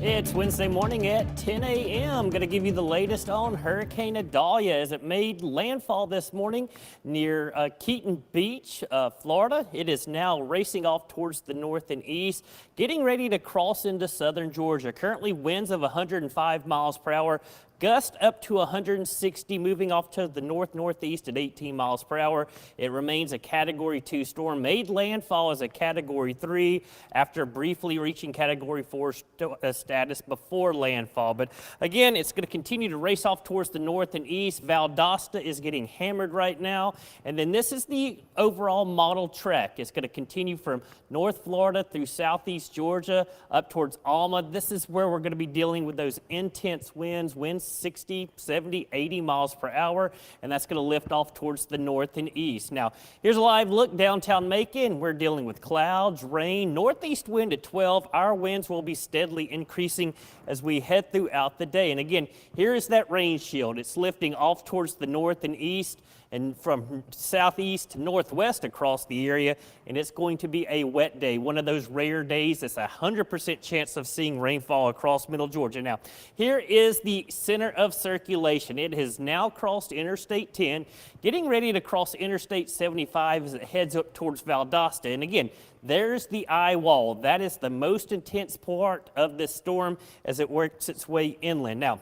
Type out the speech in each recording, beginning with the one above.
It's Wednesday morning at 10 a.m. Going to give you the latest on Hurricane Idalia as it made landfall this morning near Keaton Beach, Florida. It is now racing off towards the north and east, getting ready to cross into southern Georgia. Currently winds of 105 miles per hour. Gust up to 160, moving off to the north-northeast at 18 miles per hour. It remains a Category 2 storm. Made landfall as a Category 3 after briefly reaching Category 4 status before landfall. But again, it's going to continue to race off towards the north and east. Valdosta is getting hammered right now. And then this is the overall model track. It's going to continue from North Florida through southeast Georgia up towards Alma. This is where we're going to be dealing with those intense winds 60, 70, 80 miles per hour, and that's going to lift off towards the north and east. Now, here's a live look downtown Macon. We're dealing with clouds, rain, northeast wind at 12. Our winds will be steadily increasing as we head throughout the day. And again, here is that rain shield. It's lifting off towards the north and east and from southeast to northwest across the area, and it's going to be a wet day, one of those rare days. It's 100% chance of seeing rainfall across middle Georgia. Now, here is the center of circulation. It has now crossed Interstate 10, getting ready to cross Interstate 75 as it heads up towards Valdosta. And again, there's the eye wall. That is the most intense part of this storm as it works its way inland. Now,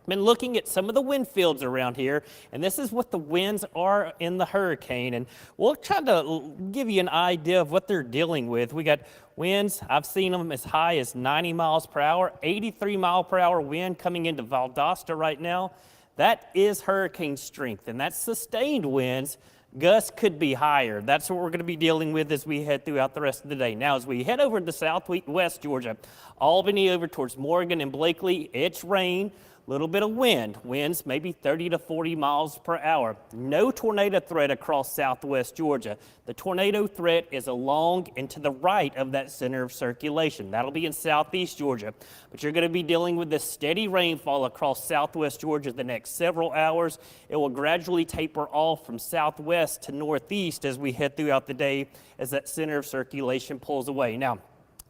been looking at some of the wind fields around here, and this is what the winds are in the hurricane, and we'll try to give you an idea of what they're dealing with. We got winds, I've seen them as high as 90 miles per hour, 83 mile per hour wind coming into Valdosta right now. That is hurricane strength, and that's sustained winds. Gusts could be higher. That's what we're going to be dealing with as we head throughout the rest of the day. Now, as we head over to southwest Georgia, Albany over towards Morgan and Blakely, it's rain. Little bit of wind, winds maybe 30 to 40 miles per hour. No tornado threat across southwest Georgia. The tornado threat is along and to the right of that center of circulation. That'll be in southeast Georgia. But you're going to be dealing with this steady rainfall across southwest Georgia the next several hours. It will gradually taper off from southwest to northeast as we head throughout the day as that center of circulation pulls away. Now,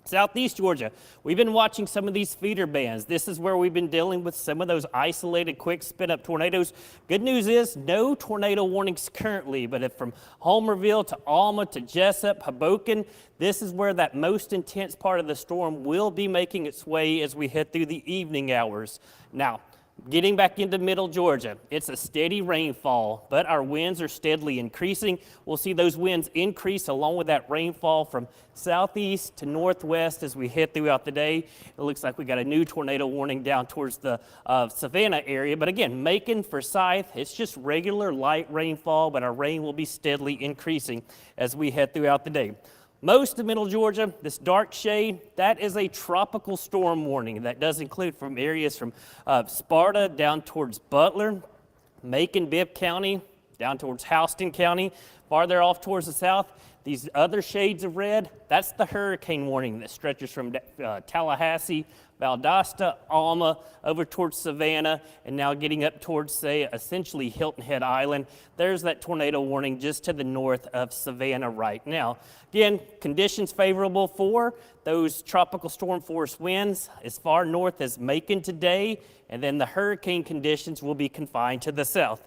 southeast Georgia, we've been watching some of these feeder bands. This is where we've been dealing with some of those isolated quick spin-up tornadoes. Good news is no tornado warnings currently, but if from Homerville to Alma to Jessup, Hoboken, this is where that most intense part of the storm will be making its way as we head through the evening hours. Now, getting back into middle Georgia, it's a steady rainfall, but our winds are steadily increasing. We'll see those winds increase along with that rainfall from southeast to northwest as we head throughout the day. It looks like we got a new tornado warning down towards the Savannah area. But again, Macon, Forsyth, it's just regular light rainfall, but our rain will be steadily increasing as we head throughout the day. Most of middle Georgia, this dark shade, that is a tropical storm warning. That does include from areas from Sparta down towards Butler, Macon, Bibb County, down towards Houston County, farther off towards the south. These other shades of red, that's the hurricane warning that stretches from Tallahassee, Valdosta, Alma, over towards Savannah, and now getting up towards, say, essentially Hilton Head Island. There's that tornado warning just to the north of Savannah right now. Again, conditions favorable for those tropical storm force winds as far north as Macon today, and then the hurricane conditions will be confined to the south.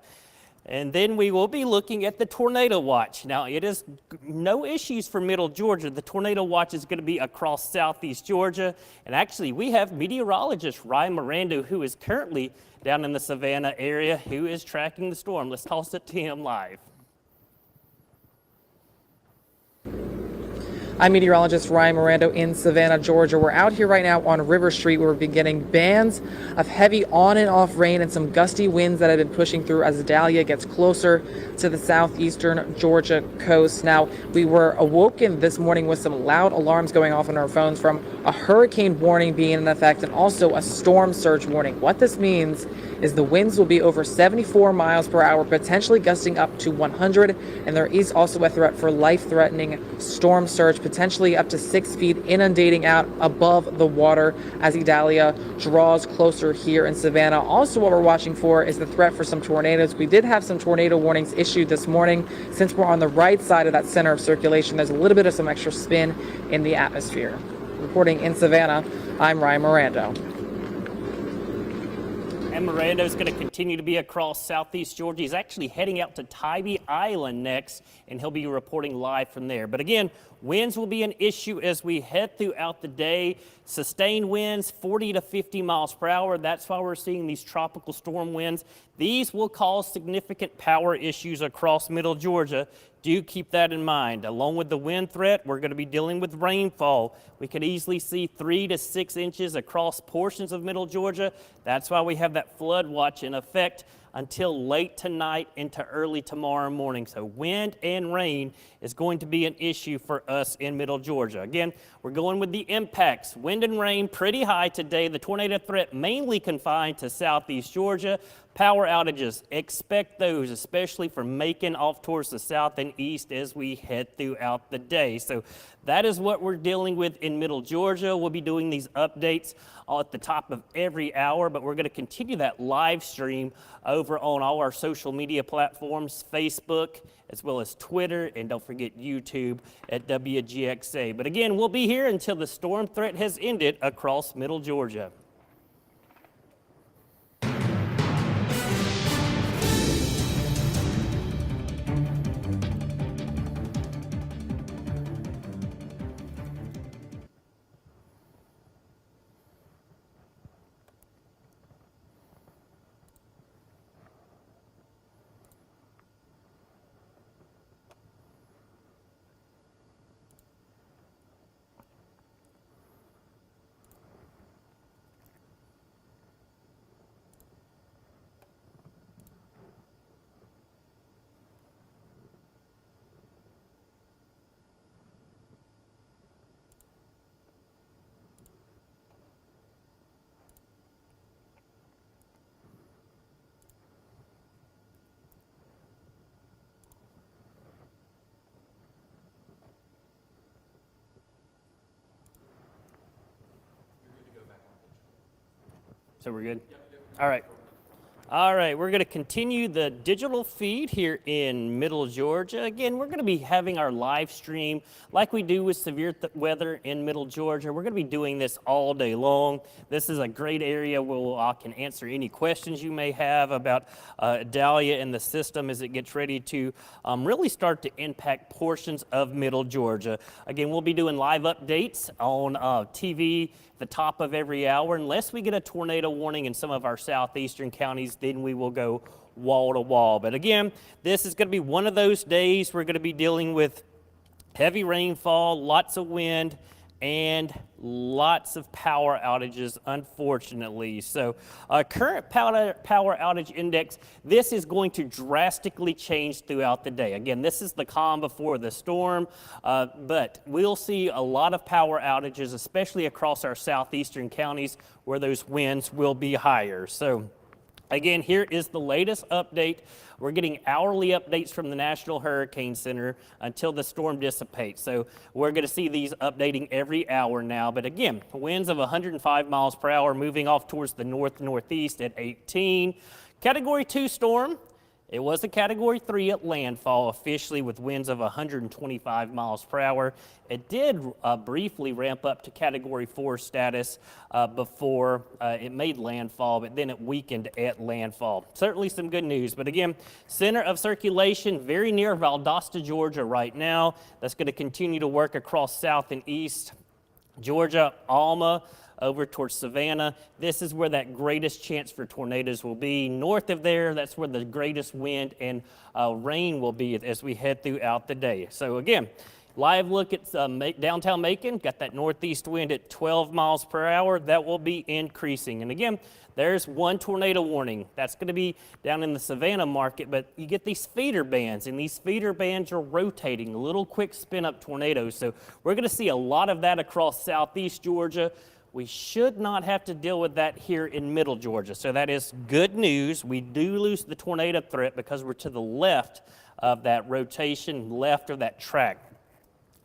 And then we will be looking at the tornado watch. Now, it is no issues for middle Georgia. The tornado watch is going to be across southeast Georgia. And actually, we have meteorologist Ryan Miranda, who is currently down in the Savannah area, who is tracking the storm. Let's toss it to him live. I'm meteorologist Ryan Miranda in Savannah, Georgia. We're out here right now on River Street where we've been getting bands of heavy on and off rain and some gusty winds that have been pushing through as Adalia gets closer to the southeastern Georgia coast. Now, we were awoken this morning with some loud alarms going off on our phones from a hurricane warning being in effect and also a storm surge warning. What this means is the winds will be over 74 miles per hour, potentially gusting up to 100, and there is also a threat for life-threatening storm surge, potentially up to 6 feet, inundating out above the water as Idalia draws closer here in Savannah. Also, what we're watching for is the threat for some tornadoes. We did have some tornado warnings issued this morning. Since we're on the right side of that center of circulation, there's a little bit of some extra spin in the atmosphere. Reporting in Savannah, I'm Ryan Miranda. And Miranda is going to continue to be across southeast Georgia. He's actually heading out to Tybee Island next, and he'll be reporting live from there. But again, winds will be an issue as we head throughout the day. Sustained winds, 40 to 50 miles per hour. That's why we're seeing these tropical storm winds. These will cause significant power issues across middle Georgia. Do keep that in mind. Along with the wind threat, we're going to be dealing with rainfall. We could easily see 3 to 6 inches across portions of middle Georgia. That's why we have that flood watch in effect until late tonight into early tomorrow morning. So wind and rain is going to be an issue for us in middle Georgia. Again, we're going with the impacts. Wind and rain pretty high today. The tornado threat mainly confined to southeast Georgia. Power outages, expect those, especially for Macon off towards the south and east as we head throughout the day. So that is what we're dealing with in middle Georgia. We'll be doing these updates at the top of every hour, but we're going to continue that live stream over on all our social media platforms, Facebook, as well as Twitter, and don't forget YouTube at WGXA. But again, we'll be here until the storm threat has ended across middle Georgia. So we're good? Yep. All right. All right, we're going to continue the digital feed here in middle Georgia. Again, we're going to be having our live stream like we do with severe weather in middle Georgia. We're going to be doing this all day long. This is a great area where I can answer any questions you may have about Adalia and the system as it gets ready to really start to impact portions of middle Georgia. Again, we'll be doing live updates on TV the top of every hour. Unless we get a tornado warning in some of our southeastern counties, then we will go wall to wall. But again, this is going to be one of those days we're going to be dealing with heavy rainfall, lots of wind, and lots of power outages, unfortunately. So current power outage index, this is going to drastically change throughout the day. Again, this is the calm before the storm, but we'll see a lot of power outages, especially across our southeastern counties where those winds will be higher. So again, here is the latest update. We're getting hourly updates from the National Hurricane Center until the storm dissipates. So we're going to see these updating every hour now. But again, winds of 105 miles per hour moving off towards the north-northeast at 18. Category 2 storm. It was a Category 3 at landfall officially with winds of 125 miles per hour. It did briefly ramp up to Category 4 status before it made landfall, but then it weakened at landfall. Certainly some good news, but again, center of circulation very near Valdosta, Georgia right now. That's going to continue to work across south and east Georgia, Alma, over towards Savannah. This is where that greatest chance for tornadoes will be. North of there, that's where the greatest wind and rain will be as we head throughout the day. So again, live look at downtown Macon, got that northeast wind at 12 miles per hour. That will be increasing. And again, there's one tornado warning. That's going to be down in the Savannah market, but you get these feeder bands, and these feeder bands are rotating, little quick spin-up tornadoes. So we're going to see a lot of that across southeast Georgia. We should not have to deal with that here in middle Georgia. So that is good news. We do lose the tornado threat because we're to the left of that rotation, left of that track.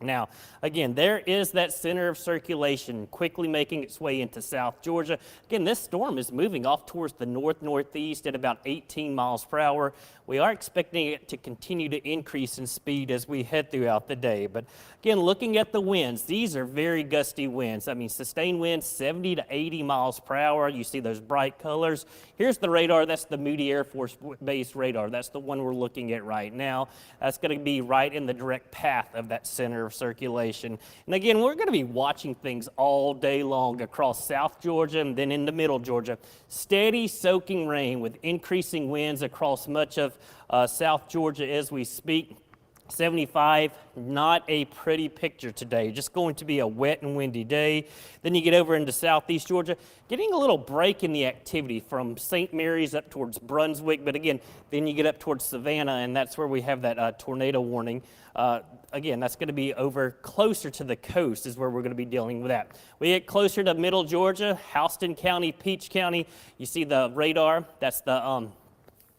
Now, again, there is that center of circulation quickly making its way into South Georgia. Again, this storm is moving off towards the north-northeast at about 18 miles per hour. We are expecting it to continue to increase in speed as we head throughout the day. But again, looking at the winds, these are very gusty winds. I mean, sustained winds 70 to 80 miles per hour. You see those bright colors. Here's the radar. That's the Moody Air Force Base radar. That's the one we're looking at right now. That's going to be right in the direct path of that center of circulation. And again, we're going to be watching things all day long across South Georgia and then into Middle Georgia. Steady soaking rain with increasing winds across much of South Georgia as we speak. 75, not a pretty picture today. Just going to be a wet and windy day. Then you get over into southeast Georgia, getting a little break in the activity from St. Mary's up towards Brunswick. But again, then you get up towards Savannah, and that's where we have that tornado warning. Again, that's going to be over closer to the coast is where we're going to be dealing with that. We get closer to Middle Georgia, Houston County, Peach County. You see the radar. That's the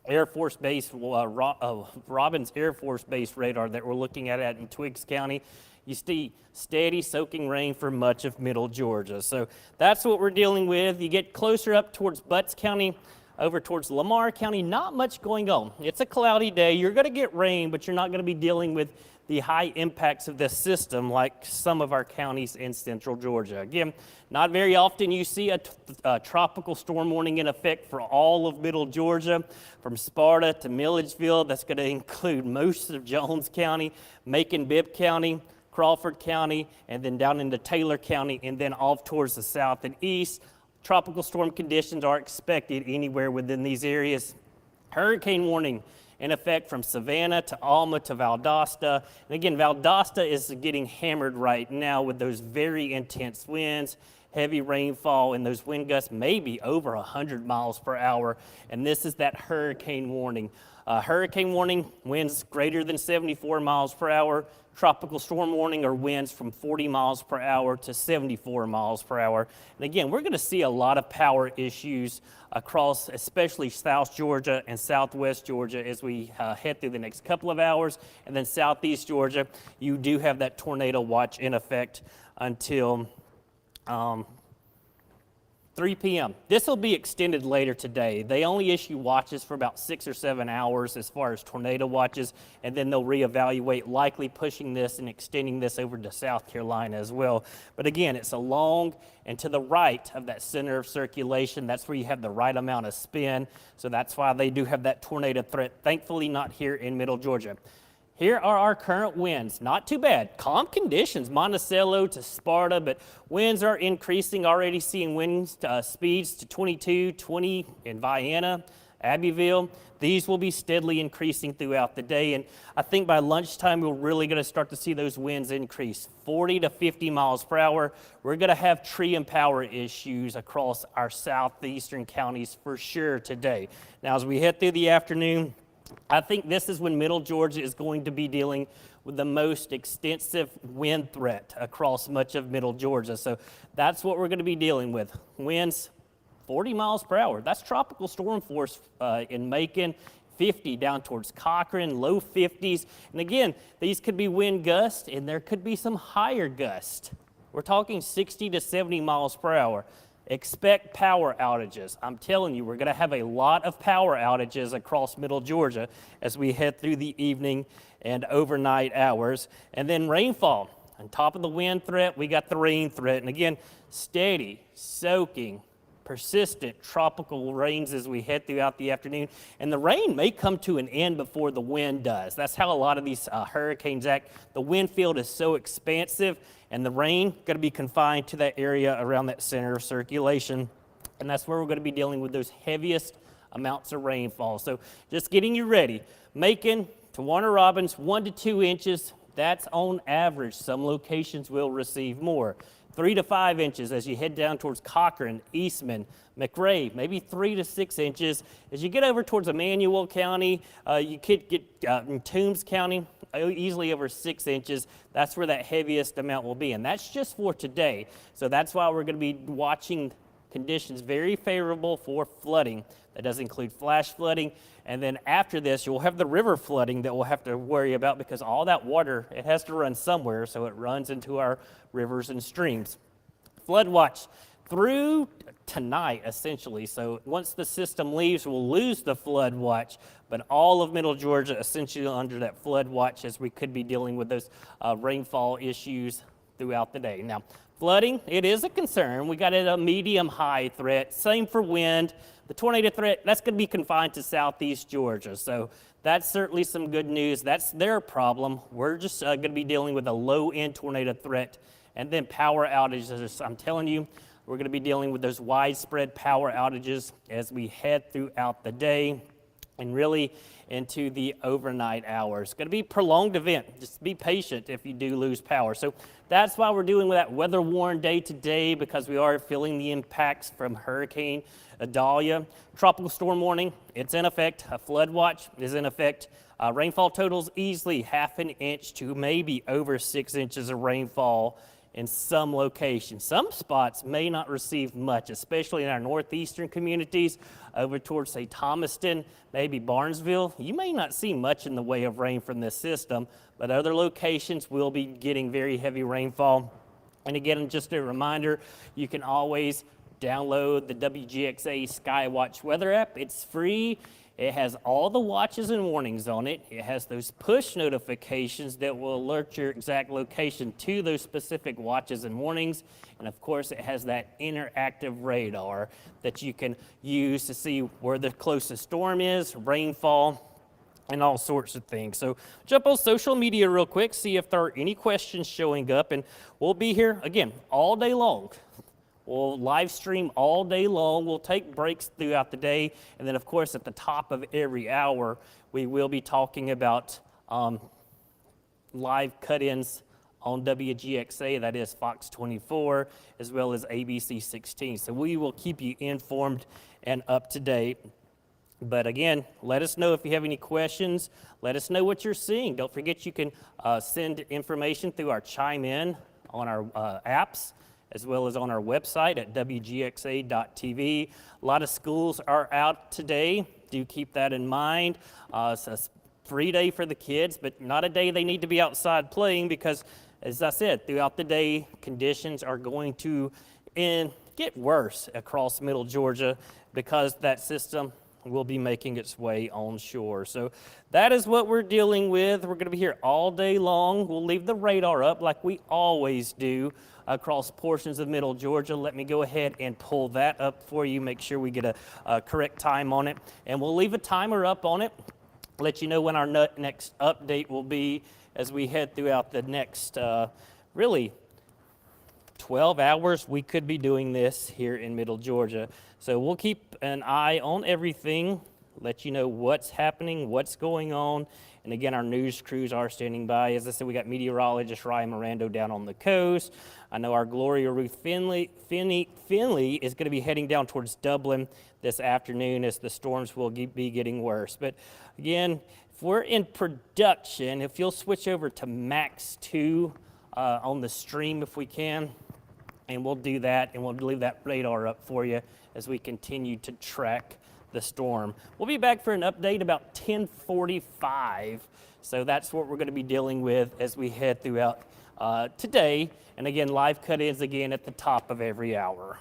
Air Force Base, Robbins Air Force Base radar that we're looking at in Twiggs County. You see steady soaking rain for much of Middle Georgia. So that's what we're dealing with. You get closer up towards Butts County, over towards Lamar County, not much going on. It's a cloudy day. You're going to get rain, but you're not going to be dealing with the high impacts of this system like some of our counties in central Georgia. Again, not very often you see a tropical storm warning in effect for all of Middle Georgia, from Sparta to Milledgeville. That's going to include most of Jones County, Macon-Bibb County, Crawford County, and then down into Taylor County, and then off towards the south and east. Tropical storm conditions are expected anywhere within these areas. Hurricane warning in effect from Savannah to Alma to Valdosta. And again, Valdosta is getting hammered right now with those very intense winds, heavy rainfall, and those wind gusts may be over 100 miles per hour. And this is that hurricane warning. Hurricane warning, winds greater than 74 miles per hour. Tropical storm warning or winds from 40 miles per hour to 74 miles per hour. And again, we're going to see a lot of power issues across especially South Georgia and Southwest Georgia as we head through the next couple of hours. And then Southeast Georgia, you do have that tornado watch in effect until 3 p.m. This will be extended later today. They only issue watches for about 6 or 7 hours as far as tornado watches, and then they'll reevaluate, likely pushing this and extending this over to South Carolina as well. But again, it's along and to the right of that center of circulation. That's where you have the right amount of spin. So that's why they do have that tornado threat. Thankfully, not here in Middle Georgia. Here are our current winds. Not too bad. Calm conditions, Monticello to Sparta, but winds are increasing. Already seeing wind speeds to 22, 20 in Vienna, Abbeville. These will be steadily increasing throughout the day, and I think by lunchtime we're really going to start to see those winds increase 40 to 50 miles per hour. We're going to have tree and power issues across our southeastern counties for sure today. Now, as we head through the afternoon, I think this is when Middle Georgia is going to be dealing with the most extensive wind threat across much of Middle Georgia. So that's what we're going to be dealing with. Winds 40 miles per hour. That's tropical storm force in Macon, 50 down towards Cochran, low 50s. And again, these could be wind gusts, and there could be some higher gusts. We're talking 60 to 70 miles per hour. Expect power outages. I'm telling you, we're going to have a lot of power outages across Middle Georgia as we head through the evening and overnight hours. And then rainfall. On top of the wind threat, we got the rain threat. And again, steady, soaking, persistent tropical rains as we head throughout the afternoon. And the rain may come to an end before the wind does. That's how a lot of these hurricanes act. The wind field is so expansive, and the rain going to be confined to that area around that center of circulation. And that's where we're going to be dealing with those heaviest amounts of rainfall. So just getting you ready. Macon to Warner Robins, 1 to 2 inches. That's on average. Some locations will receive more. 3 to 5 inches as you head down towards Cochran, Eastman, McRae, maybe 3 to 6 inches. As you get over towards Emmanuel County, you could get in Toombs County, easily over 6 inches. That's where that heaviest amount will be, and that's just for today. So that's why we're going to be watching conditions very favorable for flooding. That does include flash flooding. And then after this, you'll have the river flooding that we'll have to worry about because all that water, it has to run somewhere, so it runs into our rivers and streams. Flood watch through tonight, essentially. So once the system leaves, we'll lose the flood watch, but all of Middle Georgia essentially under that flood watch as we could be dealing with those rainfall issues throughout the day. Now, flooding, it is a concern. We got it a medium-high threat. Same for wind. The tornado threat, that's going to be confined to southeast Georgia. So that's certainly some good news. That's their problem. We're just going to be dealing with a low-end tornado threat. And then power outages. I'm telling you, we're going to be dealing with those widespread power outages as we head throughout the day and really into the overnight hours. It's going to be a prolonged event. Just be patient if you do lose power. So that's why we're doing that weather warn day today, because we are feeling the impacts from Hurricane Idalia. Tropical storm warning, it's in effect. A flood watch is in effect. Rainfall totals easily 1/2 inch to maybe over 6 inches of rainfall in some locations. Some spots may not receive much, especially in our northeastern communities over towards, say, Thomaston, maybe Barnesville. You may not see much in the way of rain from this system, but other locations will be getting very heavy rainfall. And again, just a reminder, you can always download the WGXA SkyWatch weather app. It's free. It has all the watches and warnings on it. It has those push notifications that will alert your exact location to those specific watches and warnings. And of course, it has that interactive radar that you can use to see where the closest storm is, rainfall, and all sorts of things. So jump on social media real quick, see if there are any questions showing up, and we'll be here again all day long. We'll live stream all day long. We'll take breaks throughout the day. And then, of course, at the top of every hour, we will be talking about live cut-ins on WGXA, that is Fox 24, as well as ABC 16. So we will keep you informed and up to date. But again, let us know if you have any questions. Let us know what you're seeing. Don't forget you can send information through our Chime In on our apps, as well as on our website at WGXA.tv. A lot of schools are out today. Do keep that in mind. It's a free day for the kids, but not a day they need to be outside playing because, as I said, throughout the day, conditions are going to get worse across Middle Georgia because that system will be making its way onshore. So that is what we're dealing with. We're going to be here all day long. We'll leave the radar up like we always do across portions of Middle Georgia. Let me go ahead and pull that up for you, make sure we get a correct time on it. And we'll leave a timer up on it, let you know when our next update will be as we head throughout the next, really, 12 hours. We could be doing this here in Middle Georgia. So we'll keep an eye on everything, let you know what's happening, what's going on. And again, our news crews are standing by. As I said, we got meteorologist Ryan Mirando down on the coast. I know our Gloria Ruth Finley is going to be heading down towards Dublin this afternoon as the storms will be getting worse. But again, if we're in production, if you'll switch over to Max 2 on the stream if we can, and we'll do that, and we'll leave that radar up for you as we continue to track the storm. We'll be back for an update about 10:45. So that's what we're going to be dealing with as we head throughout today. And again, live cut-ins again at the top of every hour.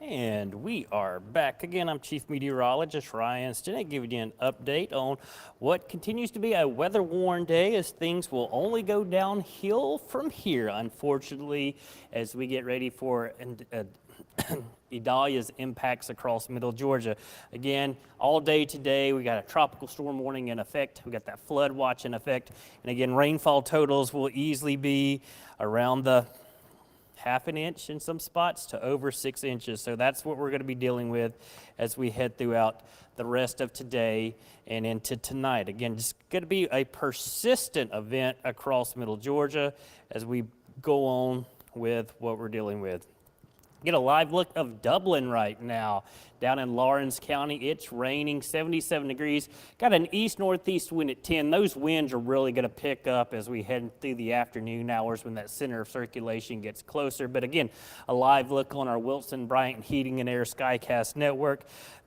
And we are back again. I'm Chief Meteorologist Ryan Stinnett giving you an update on what continues to be a weather-worn day as things will only go downhill from here, unfortunately, as we get ready for Idalia's impacts across middle Georgia. Again, all day today, we got a tropical storm warning in effect. We got that flood watch in effect. And again, rainfall totals will easily be around the half an inch in some spots to over 6 inches. So that's what we're going to be dealing with as we head throughout the rest of today and into tonight. Again, just going to be a persistent event across middle Georgia as we go on with what we're dealing with. Get a live look of Dublin right now. Down in Lawrence County, it's raining, 77 degrees. Got an east-northeast wind at 10. Those winds are really going to pick up as we head through the afternoon hours when that center of circulation gets closer. But again, a live look on our Wilson Bryant Heating and Air Skycast network.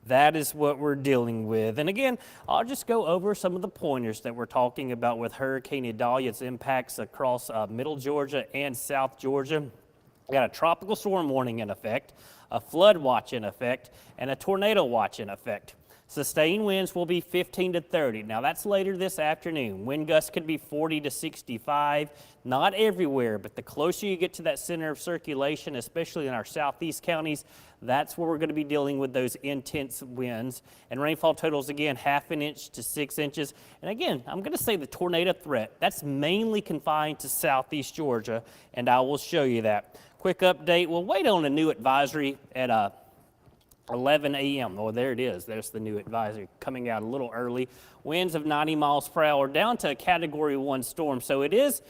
That is what we're dealing with. And again, I'll just go over some of the pointers that we're talking about with Hurricane Idalia's impacts across middle Georgia and south Georgia. We got a tropical storm warning in effect, a flood watch in effect, and a tornado watch in effect. Sustained winds will be 15 to 30. Now that's later this afternoon. Wind gusts could be 40 to 65. Not everywhere, but the closer you get to that center of circulation, especially in our southeast counties, that's where we're going to be dealing with those intense winds. And rainfall totals, again, half an inch to 6 inches. And again, I'm going to say the tornado threat, that's mainly confined to southeast Georgia, and I will show you that. Quick update, we'll wait on a new advisory at 11 a.m. Oh, there it is. There's the new advisory coming out a little early. Winds of 90 miles per hour down to a Category 1 storm. So it is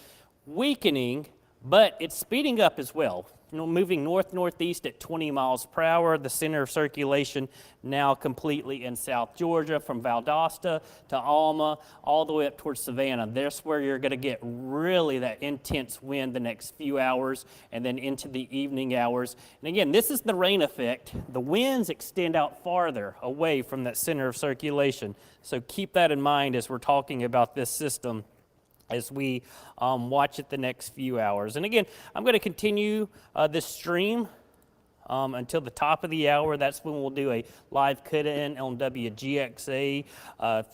weakening, but it's speeding up as well. You know, moving north-northeast at 20 miles per hour. The center of circulation now completely in South Georgia from Valdosta to Alma all the way up towards Savannah. That's where you're going to get really that intense wind the next few hours and then into the evening hours. And again, this is the rain effect. The winds extend out farther away from that center of circulation. So keep that in mind as we're talking about this system as we watch it the next few hours. And again, I'm going to continue this stream until the top of the hour. That's when we'll do a live cut-in on WGXA,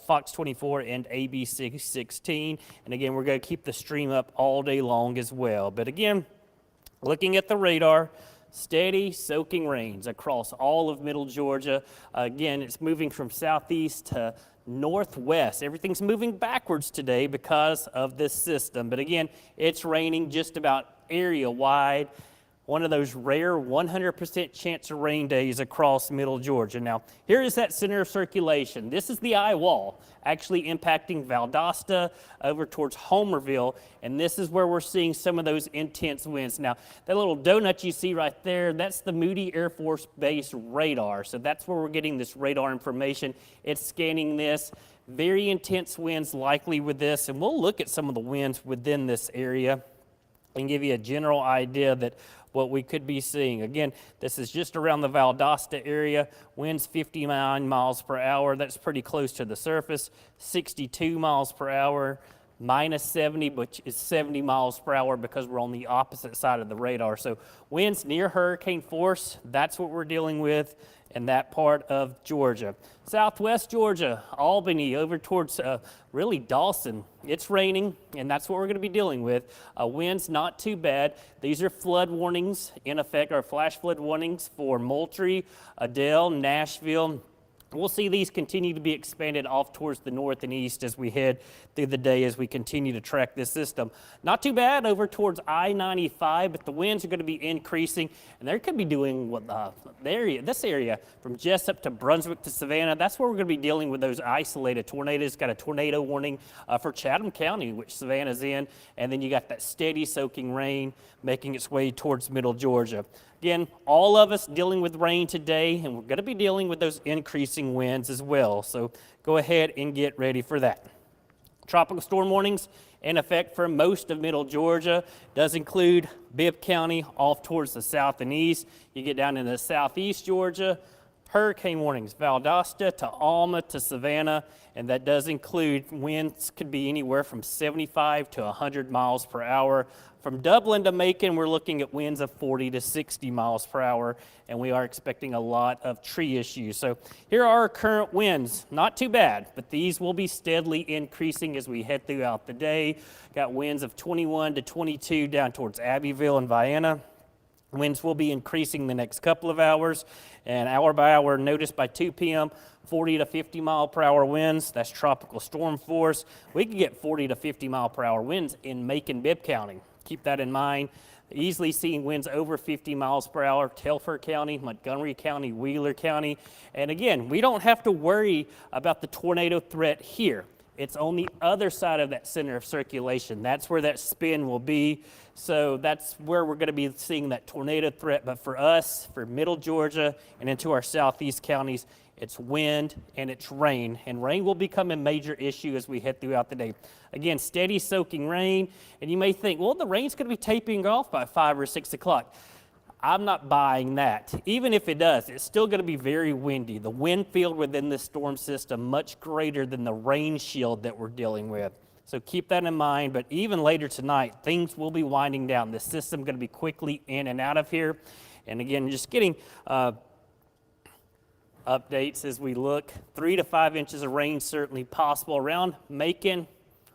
Fox 24, and ABC 16. And again, we're going to keep the stream up all day long as well. But again, looking at the radar, steady soaking rains across all of middle Georgia. Again, it's moving from southeast to northwest. Everything's moving backwards today because of this system. But again, it's raining just about area-wide. One of those rare 100% chance of rain days across middle Georgia. Now, here is that center of circulation. This is the eye wall, actually impacting Valdosta over towards Homerville, and this is where we're seeing some of those intense winds. Now, that little donut you see right there, that's the Moody Air Force Base radar. So that's where we're getting this radar information. It's scanning this. Very intense winds likely with this, and we'll look at some of the winds within this area and give you a general idea that what we could be seeing. Again, this is just around the Valdosta area. Winds 59 miles per hour. That's pretty close to the surface. 62 miles per hour. Minus 70, which is 70 miles per hour because we're on the opposite side of the radar. So winds near hurricane force, that's what we're dealing with in that part of Georgia. Southwest Georgia, Albany, over towards really Dawson. It's raining, and that's what we're going to be dealing with. Winds not too bad. These are flood warnings in effect, or flash flood warnings for Moultrie, Adalia, Nashville. We'll see these continue to be expanded off towards the north and east as we head through the day as we continue to track this system. Not too bad over towards I-95, but the winds are going to be increasing, and they could be doing what this area from Jessup to Brunswick to Savannah. That's where we're going to be dealing with those isolated tornadoes. Got a tornado warning for Chatham County, which Savannah's in, and then you got that steady soaking rain making its way towards middle Georgia. Again, all of us dealing with rain today, and we're going to be dealing with those increasing winds as well. So go ahead and get ready for that. Tropical storm warnings in effect for most of middle Georgia. Does include Bibb County off towards the south and east. You get down into southeast Georgia, hurricane warnings, Valdosta to Alma to Savannah, and that does include winds could be anywhere from 75 to 100 miles per hour. From Dublin to Macon, we're looking at winds of 40 to 60 miles per hour, and we are expecting a lot of tree issues. So here are our current winds. Not too bad, but these will be steadily increasing as we head throughout the day. Got winds of 21 to 22 down towards Abbeville and Vienna. Winds will be increasing the next couple of hours, and hour by hour notice by 2 p.m., 40 to 50 mile per hour winds. That's tropical storm force. We can get 40 to 50 mile per hour winds in Macon-Bibb County. Keep that in mind. Easily seeing winds over 50 miles per hour, Telfair County, Montgomery County, Wheeler County. And again, we don't have to worry about the tornado threat here. It's on the other side of that center of circulation. That's where that spin will be. So that's where we're going to be seeing that tornado threat. But for us, for middle Georgia and into our southeast counties, it's wind and it's rain. And rain will become a major issue as we head throughout the day. Again, steady soaking rain. And you may think, well, the rain's going to be tapering off by 5 or 6 o'clock. I'm not buying that. Even if it does, it's still going to be very windy. The wind field within this storm system much greater than the rain shield that we're dealing with. So keep that in mind. But even later tonight, things will be winding down. The system going to be quickly in and out of here. And again, just getting updates as we look. 3 to 5 inches of rain certainly possible around Macon.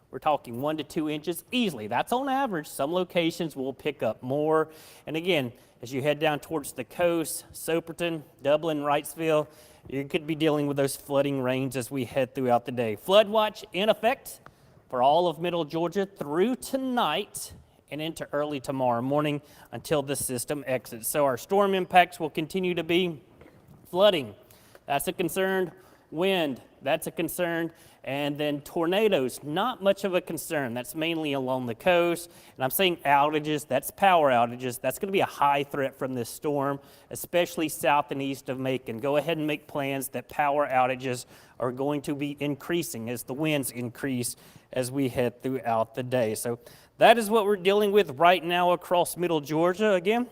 We're talking 1 to 2 inches easily. That's on average. Some locations will pick up more. And again, as you head down towards the coast, Soperton, Dublin, Wrightsville, you could be dealing with those flooding rains as we head throughout the day. Flood watch in effect for all of middle Georgia through tonight and into early tomorrow morning until the system exits. So our storm impacts will continue to be flooding. That's a concern. Wind, that's a concern. And then tornadoes, not much of a concern. That's mainly along the coast. And I'm saying outages, that's power outages. That's going to be a high threat from this storm, especially south and east of Macon. Go ahead and make plans that power outages are going to be increasing as the winds increase as we head throughout the day. So that is what we're dealing with right now across middle Georgia. Again,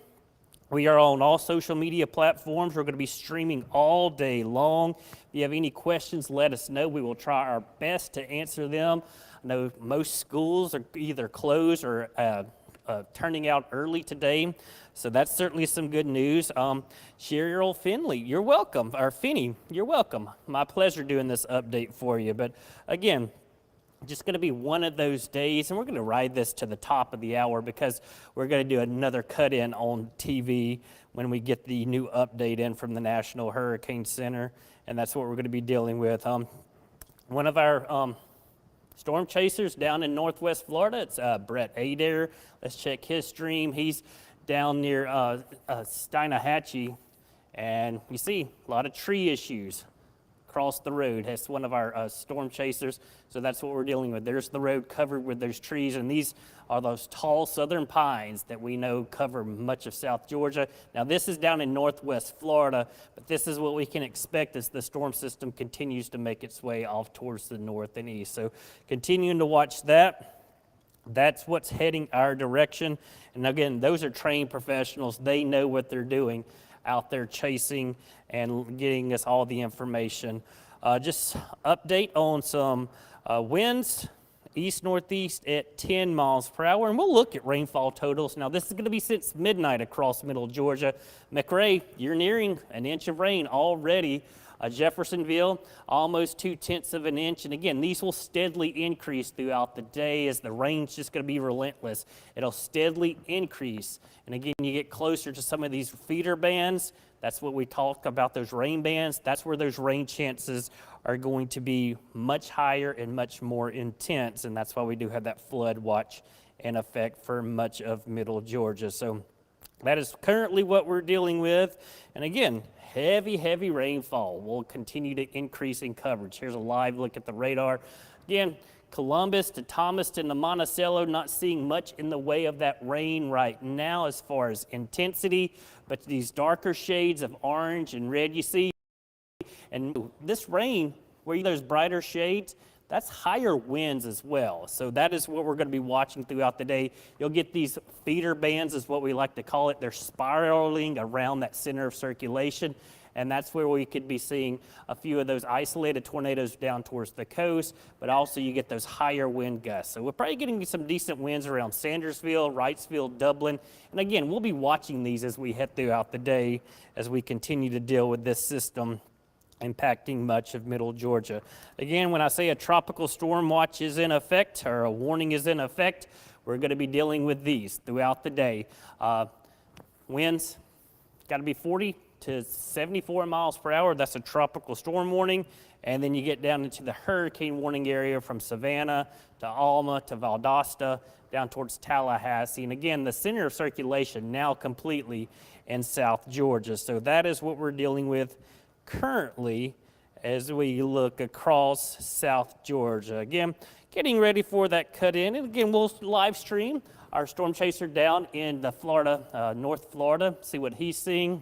we are on all social media platforms. We're going to be streaming all day long. If you have any questions, let us know. We will try our best to answer them. I know most schools are either closed or turning out early today, so that's certainly some good news. Cheryl Finley, you're welcome. Or Finney, you're welcome. My pleasure doing this update for you. But again, just going to be one of those days, and we're going to ride this to the top of the hour because we're going to do another cut-in on TV when we get the new update in from the National Hurricane Center, and that's what we're going to be dealing with. One of our storm chasers down in Northwest Florida, it's Brett Adair. Let's check his stream. He's down near Steinahachie, and you see a lot of tree issues across the road. That's one of our storm chasers, so that's what we're dealing with. There's the road covered with those trees, and these are those tall southern pines that we know cover much of South Georgia. Now this is down in Northwest Florida, but this is what we can expect as the storm system continues to make its way off towards the north and east. So continuing to watch that. That's what's heading our direction. And again, those are trained professionals. They know what they're doing out there chasing and getting us all the information. Just update on some winds, east-northeast at 10 miles per hour, and we'll look at rainfall totals. Now, this is going to be since midnight across middle Georgia. McRae, you're nearing an inch of rain already. Jeffersonville, almost 2/10 of an inch. And again, these will steadily increase throughout the day as the rain's just going to be relentless. It'll steadily increase. And again, you get closer to some of these feeder bands. That's what we talk about, those rain bands. That's where those rain chances are going to be much higher and much more intense. And that's why we do have that flood watch in effect for much of middle Georgia. So that is currently what we're dealing with. And again, heavy rainfall will continue to increase in coverage. Here's a live look at the radar. Again, Columbus to Thomaston to Monticello, not seeing much in the way of that rain right now as far as intensity, but these darker shades of orange and red you see. And this rain, where there's brighter shades, that's higher winds as well. So that is what we're going to be watching throughout the day. You'll get these feeder bands is what we like to call it. They're spiraling around that center of circulation. and that's where we could be seeing a few of those isolated tornadoes down towards the coast, but also you get those higher wind gusts. So we're probably getting some decent winds around Sandersville, Wrightsville, Dublin, and again, we'll be watching these as we head throughout the day as we continue to deal with this system impacting much of middle Georgia. Again, when I say a tropical storm watch is in effect, or a warning is in effect, we're going to be dealing with these throughout the day. Winds got to be 40 to 74 miles per hour. That's a tropical storm warning. And then you get down into the hurricane warning area from Savannah to Alma to Valdosta down towards Tallahassee. And again, the center of circulation now completely in South Georgia. So that is what we're dealing with currently as we look across South Georgia. Again, getting ready for that cut in. And again, we'll live stream our storm chaser down in the Florida, North Florida, see what he's seeing.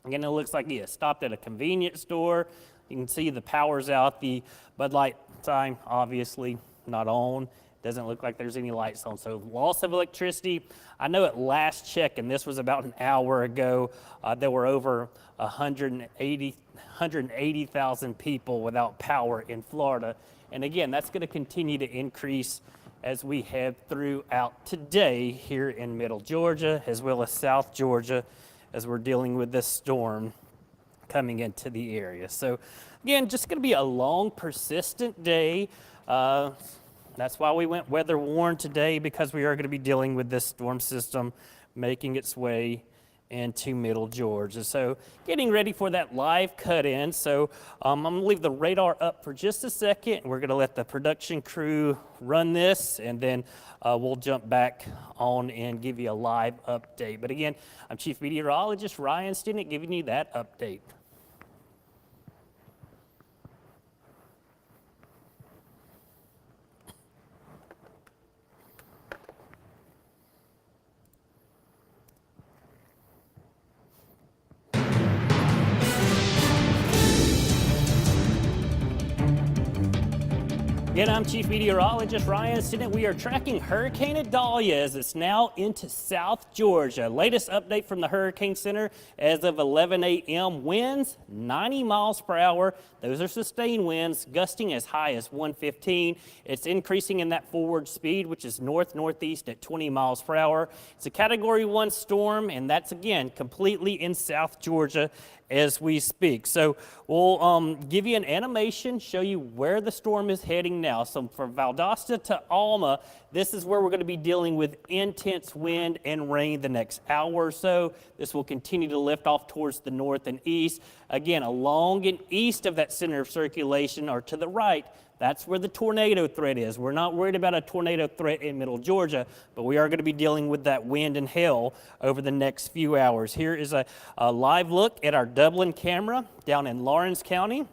Again, it looks like he has stopped at a convenience store. You can see the power's out. The Bud Light sign, obviously not on. Doesn't look like there's any lights on. So loss of electricity. I know at last check, and this was about an hour ago, there were over 180,000 people without power in Florida. And again, that's going to continue to increase as we head throughout today here in middle Georgia, as well as South Georgia, as we're dealing with this storm coming into the area. So again, just going to be a long, persistent day. That's why we went weather worn today, because we are going to be dealing with this storm system making its way into middle Georgia. So getting ready for that live cut in. So I'm going to leave the radar up for just a second. We're going to let the production crew run this, and then we'll jump back on and give you a live update. But again, I'm Chief Meteorologist Ryan Stinnett giving you that update. Again, I'm Chief Meteorologist Ryan Stinnett. We are tracking Hurricane Idalia as it's now into South Georgia. Latest update from the Hurricane Center as of 11 a.m. Winds 90 miles per hour. Those are sustained winds, gusting as high as 115. It's increasing in that forward speed, which is north-northeast at 20 miles per hour. It's a Category 1 storm, and that's, again, completely in South Georgia as we speak. So we'll give you an animation, show you where the storm is heading now. So from Valdosta to Alma, this is where we're going to be dealing with intense wind and rain the next hour or so. This will continue to lift off towards the north and east. Again, along and east of that center of circulation, or to the right, that's where the tornado threat is. We're not worried about a tornado threat in middle Georgia, but we are going to be dealing with that wind and hail over the next few hours. Here is a live look at our Dublin camera down in Lawrence County.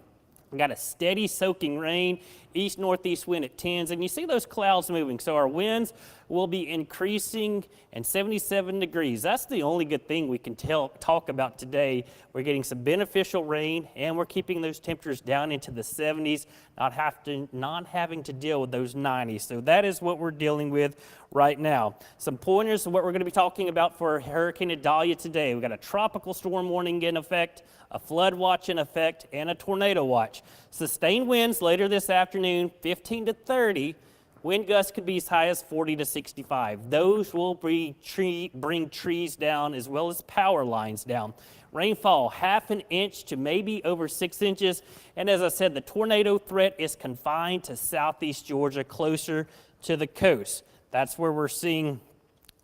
We got a steady soaking rain, east-northeast wind at 10s, and you see those clouds moving. So our winds will be increasing and 77 degrees. That's the only good thing we can talk about today. We're getting some beneficial rain, and we're keeping those temperatures down into the 70s, not having to deal with those 90s. So that is what we're dealing with right now. Some pointers of what we're going to be talking about for Hurricane Idalia today. We've got a tropical storm warning in effect, a flood watch in effect, and a tornado watch. Sustained winds later this afternoon, 15 to 30. Wind gusts could be as high as 40 to 65. Those will bring trees down as well as power lines down. Rainfall, 1/2 inch to maybe over 6 inches. And as I said, the tornado threat is confined to southeast Georgia, closer to the coast. That's where we're seeing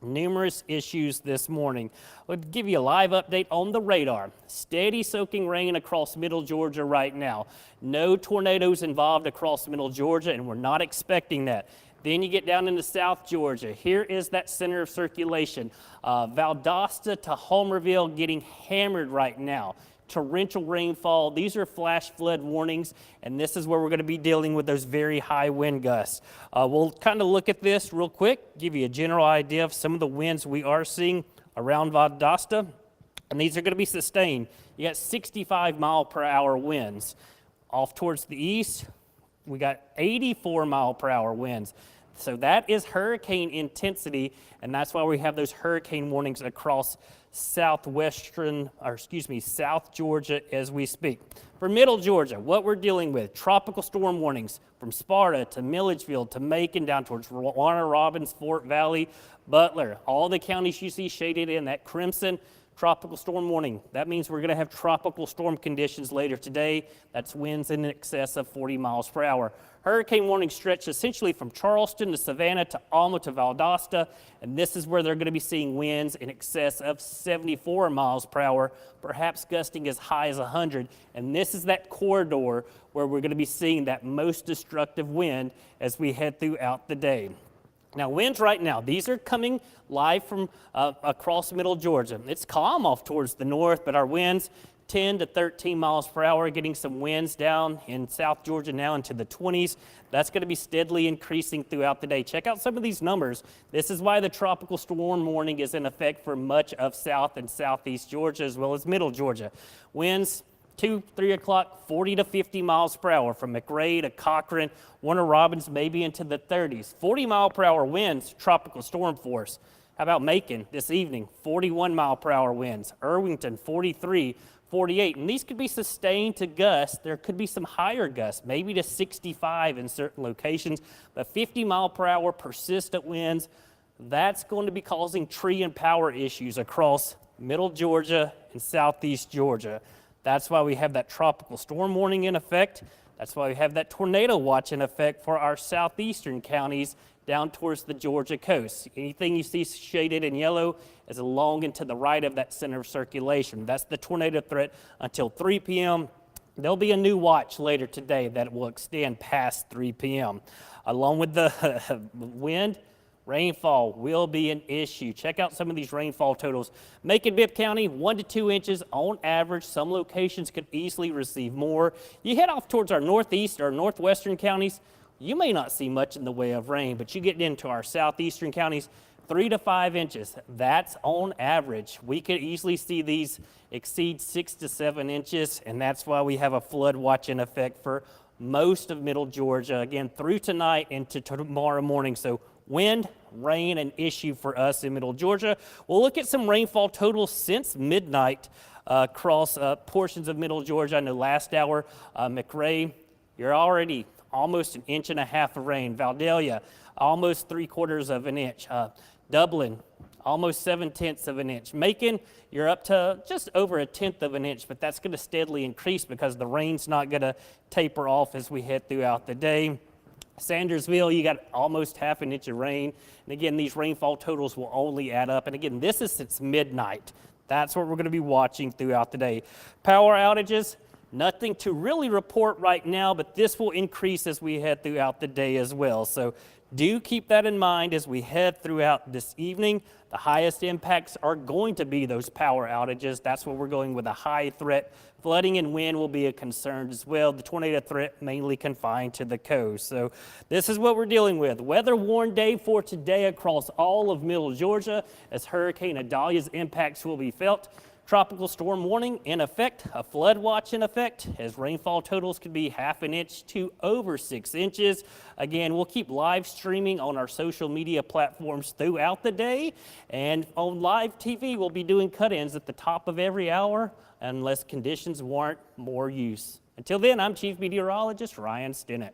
numerous issues this morning. I'll give you a live update on the radar. Steady soaking rain across middle Georgia right now. No tornadoes involved across middle Georgia, and we're not expecting that. Then you get down into South Georgia. Here is that center of circulation. Valdosta to Homerville getting hammered right now. Torrential rainfall. These are flash flood warnings, and this is where we're going to be dealing with those very high wind gusts. We'll kind of look at this real quick, give you a general idea of some of the winds we are seeing around Valdosta, and these are going to be sustained. You got 65 mile per hour winds. Off towards the east, we got 84 mile per hour winds. So that is hurricane intensity, and that's why we have those hurricane warnings across South Georgia as we speak. For Middle Georgia, what we're dealing with, tropical storm warnings from Sparta to Milledgeville to Macon down towards Warner Robins, Fort Valley, Butler, all the counties you see shaded in that crimson. Tropical storm warning. That means we're going to have tropical storm conditions later today. That's winds in excess of 40 miles per hour. Hurricane warning stretch essentially from Charleston to Savannah to Alma to Valdosta, and this is where they're going to be seeing winds in excess of 74 miles per hour, perhaps gusting as high as 100. And this is that corridor where we're going to be seeing that most destructive wind as we head throughout the day. Now, winds right now, these are coming live from across middle Georgia. It's calm off towards the north, but our winds 10 to 13 miles per hour, getting some winds down in South Georgia now into the 20s. That's going to be steadily increasing throughout the day. Check out some of these numbers. This is why the tropical storm warning is in effect for much of South and Southeast Georgia as well as middle Georgia. Winds 2, 3 o'clock, 40 to 50 miles per hour from McRae to Cochran, Warner Robins maybe into the 30s. 40 mile per hour winds, tropical storm force. How about Macon this evening? 41 mile per hour winds. Irvington, 43, 48. And these could be sustained to gusts. There could be some higher gusts, maybe to 65 in certain locations. But 50 mile per hour persistent winds, that's going to be causing tree and power issues across middle Georgia and southeast Georgia. That's why we have that tropical storm warning in effect. That's why we have that tornado watch in effect for our southeastern counties down towards the Georgia coast. Anything you see shaded in yellow is along and to the right of that center of circulation. That's the tornado threat until 3 p.m. There'll be a new watch later today that will extend past 3 p.m. Along with the wind, rainfall will be an issue. Check out some of these rainfall totals. Macon-Bibb County, 1 to 2 inches on average. Some locations could easily receive more. You head off towards our northeast or northwestern counties, you may not see much in the way of rain, but you get into our southeastern counties, 3 to 5 inches. That's on average. We could easily see these exceed 6 to 7 inches, and that's why we have a flood watch in effect for most of middle Georgia, again, through tonight into tomorrow morning. So wind, rain, an issue for us in middle Georgia. We'll look at some rainfall totals since midnight across portions of middle Georgia. I know last hour, McRae, you're already almost 1.5 inches of rain. Adalia, almost 3/4 of an inch. Dublin, almost 7/10 of an inch. Macon, you're up to just over 1/10 of an inch, but that's going to steadily increase because the rain's not going to taper off as we head throughout the day. Sandersville, you got almost 1/2 inch of rain. And again, these rainfall totals will only add up. And again, this is since midnight. That's what we're going to be watching throughout the day. Power outages, nothing to really report right now, but this will increase as we head throughout the day as well. So do keep that in mind as we head throughout this evening. The highest impacts are going to be those power outages. That's what we're going with a high threat. Flooding and wind will be a concern as well. The tornado threat mainly confined to the coast. So this is what we're dealing with. Weather warned day for today across all of middle Georgia as Hurricane Idalia's impacts will be felt. Tropical storm warning in effect, a flood watch in effect, as rainfall totals could be 1/2 inch to over 6 inches. Again, we'll keep live streaming on our social media platforms throughout the day, and on live TV, we'll be doing cut-ins at the top of every hour unless conditions warrant more use. Until then, I'm Chief Meteorologist Ryan Stinnett.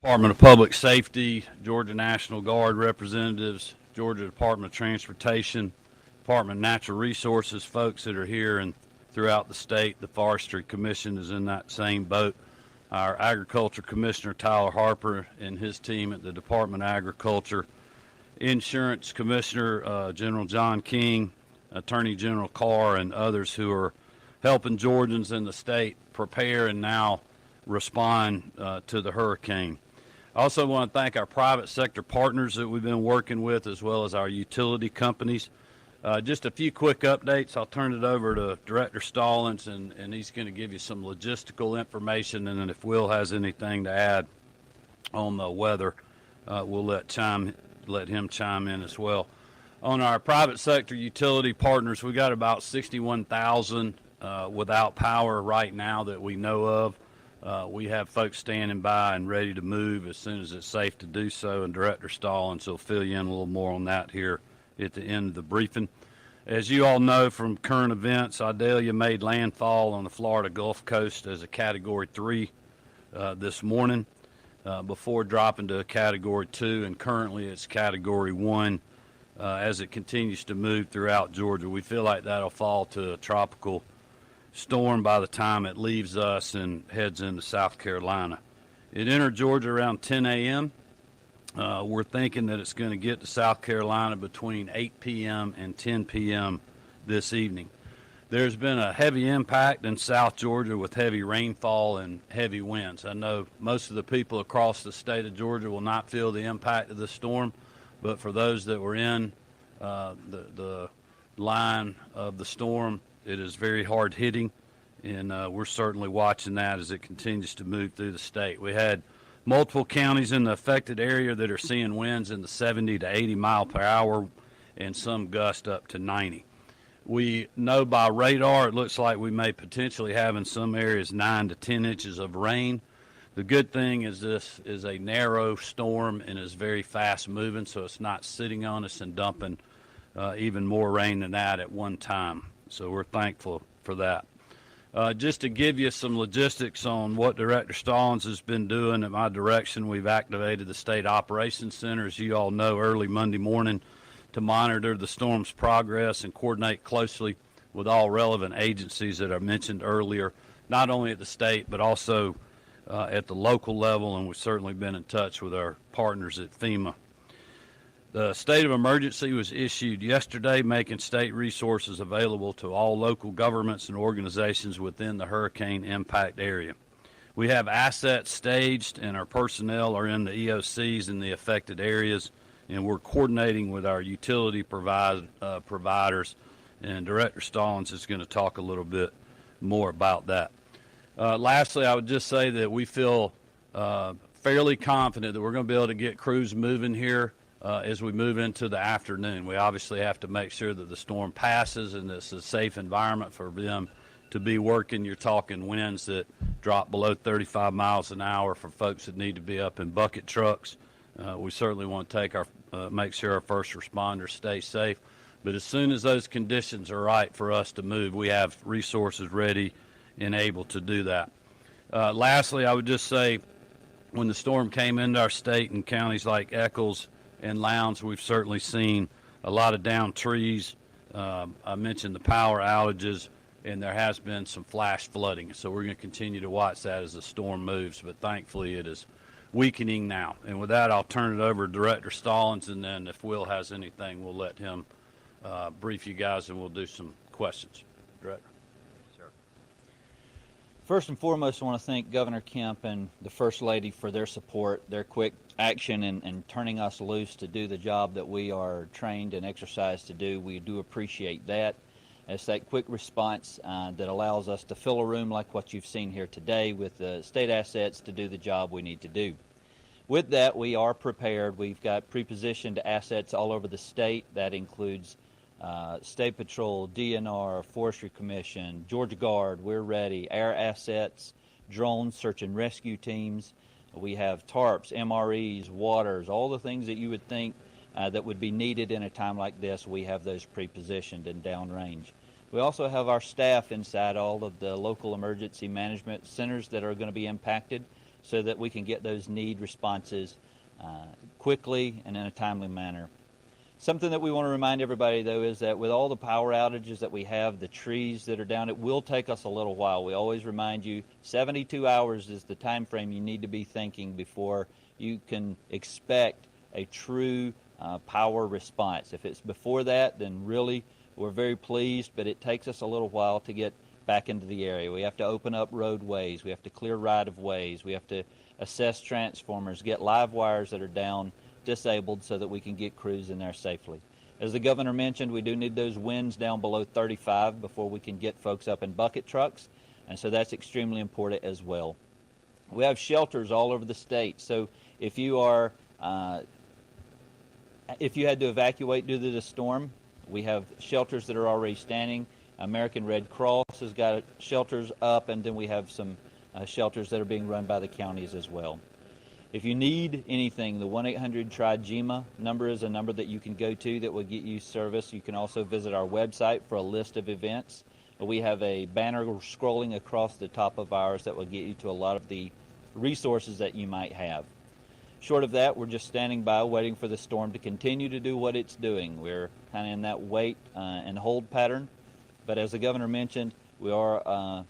Department of Public Safety, Georgia National Guard representatives, Georgia Department of Transportation, Department of Natural Resources, folks that are here and throughout the state. The Forestry Commission is in that same boat. Our Agriculture Commissioner, Tyler Harper, and his team at the Department of Agriculture, Insurance Commissioner, General John King, Attorney General Carr, and others who are helping Georgians in the state prepare and now respond to the hurricane. I also want to thank our private sector partners that we've been working with, as well as our utility companies. Just a few quick updates. I'll turn it over to Director Stallings, and he's going to give you some logistical information, and then if Will has anything to add on the weather, we'll let him chime in as well. On our private sector utility partners, we got about 61,000 without power right now that we know of. We have folks standing by and ready to move as soon as it's safe to do so, and Director Stallings will fill you in a little more on that here at the end of the briefing. As you all know from current events, Adalia made landfall on the Florida Gulf Coast as a Category 3 this morning before dropping to a Category 2, and currently it's Category 1 as it continues to move throughout Georgia. We feel like that'll fall to a tropical storm by the time it leaves us and heads into South Carolina. It entered Georgia around 10 a.m. We're thinking that it's going to get to South Carolina between 8 p.m. and 10 p.m. this evening. There's been a heavy impact in South Georgia with heavy rainfall and heavy winds. I know most of the people across the state of Georgia will not feel the impact of the storm, but for those that were in the line of the storm, it is very hard hitting, and we're certainly watching that as it continues to move through the state. We had multiple counties in the affected area that are seeing winds in the 70 to 80 mile per hour and some gust up to 90. We know by radar it looks like we may potentially have in some areas 9 to 10 inches of rain. The good thing is this is a narrow storm and is very fast moving, so it's not sitting on us and dumping even more rain than that at one time. So we're thankful for that. Just to give you some logistics on what Director Stallings has been doing in my direction, we've activated the State Operations Center, as you all know, early Monday morning to monitor the storm's progress and coordinate closely with all relevant agencies that I mentioned earlier, not only at the state but also at the local level, and we've certainly been in touch with our partners at FEMA. The state of emergency was issued yesterday, making state resources available to all local governments and organizations within the hurricane impact area. We have assets staged, and our personnel are in the EOCs in the affected areas, and we're coordinating with our utility providers, and Director Stallings is going to talk a little bit more about that. Lastly, I would just say that we feel fairly confident that we're going to be able to get crews moving here as we move into the afternoon. We obviously have to make sure that the storm passes and it's a safe environment for them to be working. You're talking winds that drop below 35 miles an hour for folks that need to be up in bucket trucks. We certainly want to take make sure our first responders stay safe. But as soon as those conditions are right for us to move, we have resources ready and able to do that. Lastly, I would just say when the storm came into our state in counties like Eccles and Lowndes, we've certainly seen a lot of downed trees. I mentioned the power outages, and there has been some flash flooding. So we're going to continue to watch that as the storm moves, but thankfully it is weakening now. And with that, I'll turn it over to Director Stallings, and then if Will has anything, we'll let him brief you guys, and we'll do some questions. Director. First and foremost, I want to thank Governor Kemp and the First Lady for their support, their quick action and turning us loose to do the job that we are trained and exercised to do. We do appreciate that. It's that quick response that allows us to fill a room like what you've seen here today with the state assets to do the job we need to do. With that, we are prepared. We've got pre-positioned assets all over the state. That includes State Patrol, DNR, Forestry Commission, Georgia Guard. We're ready. Air assets, drones, search and rescue teams. We have tarps, MREs, waters, all the things that you would think that would be needed in a time like this. We have those pre-positioned and downrange. We also have our staff inside all of the local emergency management centers that are going to be impacted. so that we can get those need responses quickly and in a timely manner. Something that we want to remind everybody, though, is that with all the power outages that we have, the trees that are down, it will take us a little while. We always remind you 72 hours is the time frame you need to be thinking before you can expect a true power response. If it's before that, then really we're very pleased, but it takes us a little while to get back into the area. We have to open up roadways, we have to clear right-of-ways, we have to assess transformers, get live wires that are down disabled so that we can get crews in there safely. As the governor mentioned, we do need those winds down below 35 before we can get folks up in bucket trucks, and so that's extremely important as well. We have shelters all over the state, so if you are if you had to evacuate due to the storm, we have shelters that are already standing. American Red Cross has got shelters up, and then we have some shelters that are being run by the counties as well. If you need anything, the 1-800-TRI-GEMA number is a number that you can go to that will get you service. You can also visit our website for a list of events. We have a banner scrolling across the top of ours that will get you to a lot of the resources that you might have. Short of that, we're just standing by waiting for the storm to continue to do what it's doing. We're kind of in that wait and hold pattern. But as the governor mentioned, we are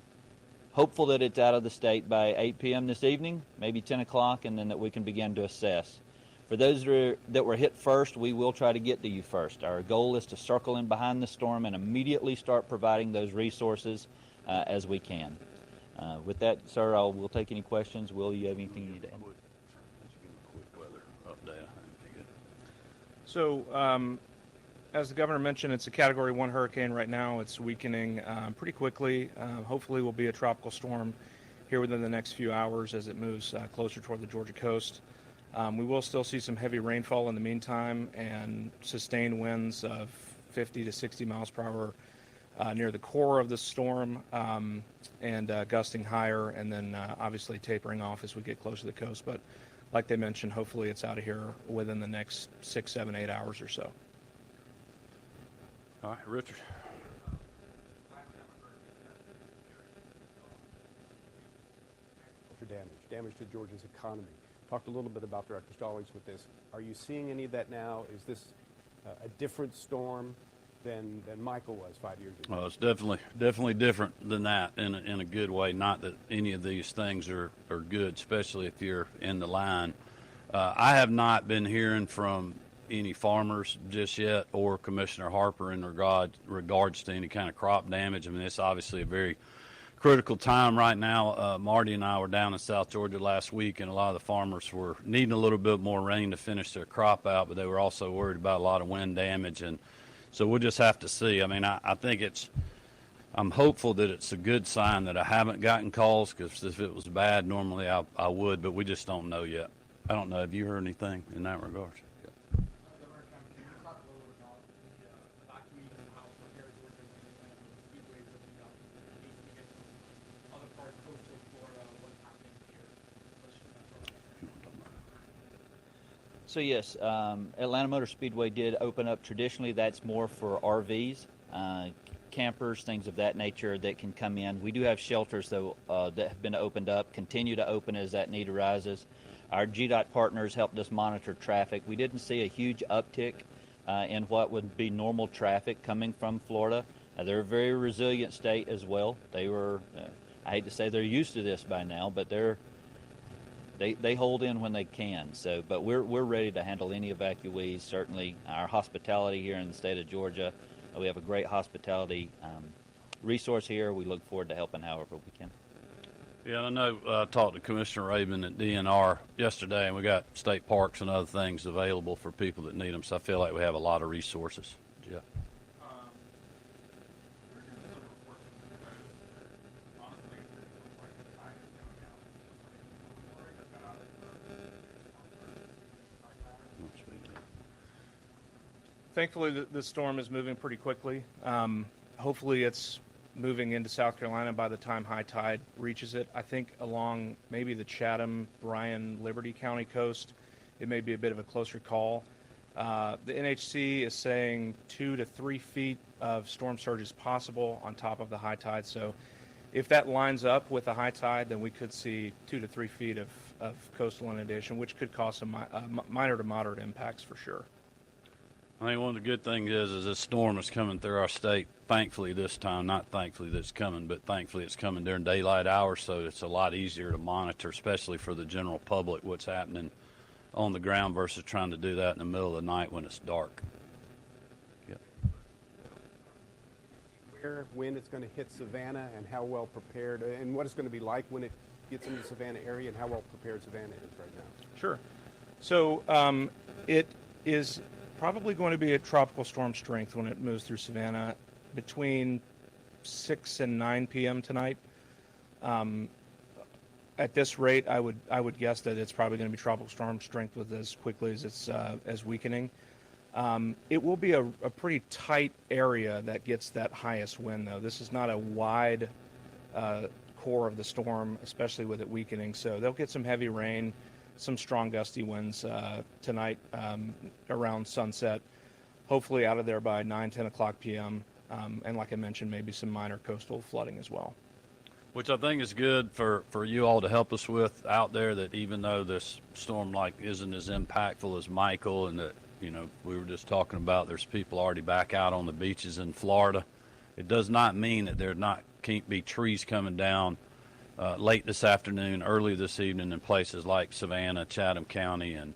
hopeful that it's out of the state by 8 p.m. this evening, maybe 10 o'clock, and then that we can begin to assess. For those that were hit first, we will try to get to you first. Our goal is to circle in behind the storm and immediately start providing those resources as we can. With that, sir, we'll take any questions. Will, you have anything you need to add? So, as the governor mentioned, it's a Category 1 hurricane right now. It's weakening pretty quickly. Hopefully will be a tropical storm here within the next few hours as it moves closer toward the Georgia coast. We will still see some heavy rainfall in the meantime and sustained winds of 50 to 60 miles per hour near the core of the storm and gusting higher, and then obviously tapering off as we get closer to the coast. But like they mentioned, hopefully it's out of here within the next 6, 7, 8 hours or so. All right, Richard. For damage to Georgia's economy. Talked a little bit about Director Stallings with this. Are you seeing any of that now? Is this a different storm than Michael was 5 years ago? Well, it's definitely different than that in a good way. Not that any of these things are good, especially if you're in the line. I have not been hearing from any farmers just yet, or Commissioner Harper in regards to any kind of crop damage. I mean, it's obviously a very critical time right now. Marty and I were down in South Georgia last week, and a lot of the farmers were needing a little bit more rain to finish their crop out, but they were also worried about a lot of wind damage, and so we'll just have to see. I mean, I think I'm hopeful that it's a good sign that I haven't gotten calls, because if it was bad, normally I would, but we just don't know yet. I don't know. Have you heard anything in that regard? So yes, Atlanta Motor Speedway did open up. Traditionally, that's more for RVs, campers, things of that nature that can come in. We do have shelters, though, that have been opened up, continue to open as that need arises. Our GDOT partners helped us monitor traffic. We didn't see a huge uptick in what would be normal traffic coming from Florida. They're a very resilient state as well. They were, I hate to say they're used to this by now, but they hold in when they can. So, but we're ready to handle any evacuees. Certainly, our hospitality here in the state of Georgia, we have a great hospitality resource here. We look forward to helping however we can. Yeah, I know. I talked to Commissioner Rabin at DNR yesterday, and we got state parks and other things available for people that need them. So I feel like we have a lot of resources. Yeah. Thankfully, the storm is moving pretty quickly. Hopefully, it's moving into South Carolina by the time high tide reaches it. I think along maybe the Chatham, Bryan, Liberty County coast, it may be a bit of a closer call. The NHC is saying 2 to 3 feet of storm surge is possible on top of the high tide. So If that lines up with a high tide, then we could see 2 to 3 feet of coastal inundation, which could cause some minor to moderate impacts for sure. I think one of the good things is this storm is coming through our state. Thankfully this time, not thankfully that it's coming, but thankfully it's coming during daylight hours, so it's a lot easier to monitor, especially for the general public, what's happening on the ground versus trying to do that in the middle of the night when it's dark. Yep. When it's going to hit Savannah and how well prepared, and what it's going to be like when it gets into the Savannah area and how well prepared Savannah is right now? Sure. So it is probably going to be a tropical storm strength when it moves through Savannah between 6 and 9 p.m. tonight. At this rate, I would guess that it's probably going to be tropical storm strength with as quickly as it's as weakening. It will be a pretty tight area that gets that highest wind, though. This is not a wide core of the storm, especially with it weakening. So they'll get some heavy rain, some strong gusty winds tonight around sunset, hopefully out of there by 10 o'clock p.m. And like I mentioned, maybe some minor coastal flooding as well. Which I think is good for you all to help us with out there, that even though this storm isn't as impactful as Michael, and that, you know, we were just talking about there's people already back out on the beaches in Florida, it does not mean that there can't be trees coming down late this afternoon, early this evening in places like Savannah, Chatham County, and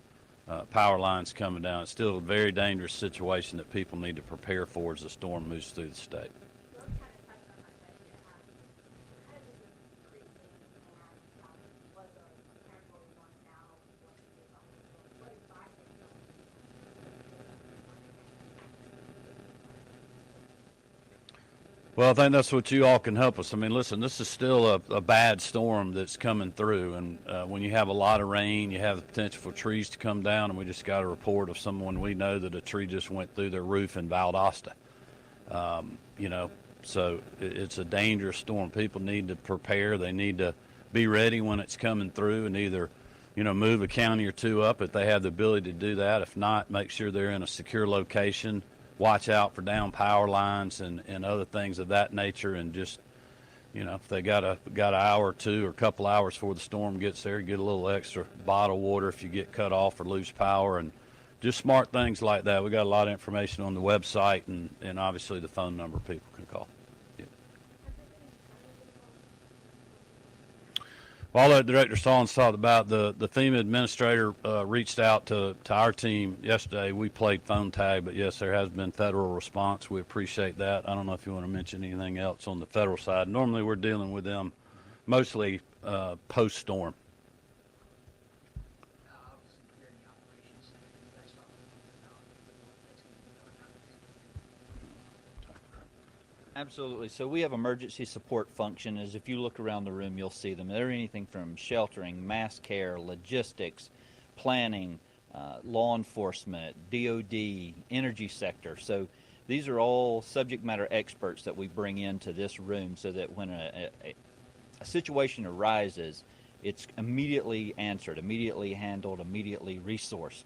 power lines coming down. It's still a very dangerous situation that people need to prepare for as the storm moves through the state. Well, I think that's what you all can help us. I mean, listen, this is still a bad storm that's coming through, and when you have a lot of rain, you have the potential for trees to come down, and we just got a report of someone we know that a tree just went through their roof in Valdosta. You know, so it's a dangerous storm. People need to prepare. They need to be ready when it's coming through, and either, you know, move a county or two up if they have the ability to do that. If not, make sure they're in a secure location. Watch out for down power lines and other things of that nature, and just, you know, if they got an hour or two or a couple hours before the storm gets there, get a little extra bottled water if you get cut off or lose power, and just smart things like that. We got a lot of information on the website, and obviously the phone number people can call. Yeah. Well, I'll let Director Stallings talk about the FEMA administrator reached out to our team yesterday. We played phone tag, but yes, there has been federal response. We appreciate that. I don't know if you want to mention anything else on the federal side. Normally we're dealing with them mostly post-storm. Absolutely. So we have emergency support function. As if you look around the room, you'll see them. They're anything from sheltering, mass care, logistics, planning, law enforcement, DOD, energy sector. So these are all subject matter experts that we bring into this room so that when a situation arises, it's immediately answered, immediately handled, immediately resourced.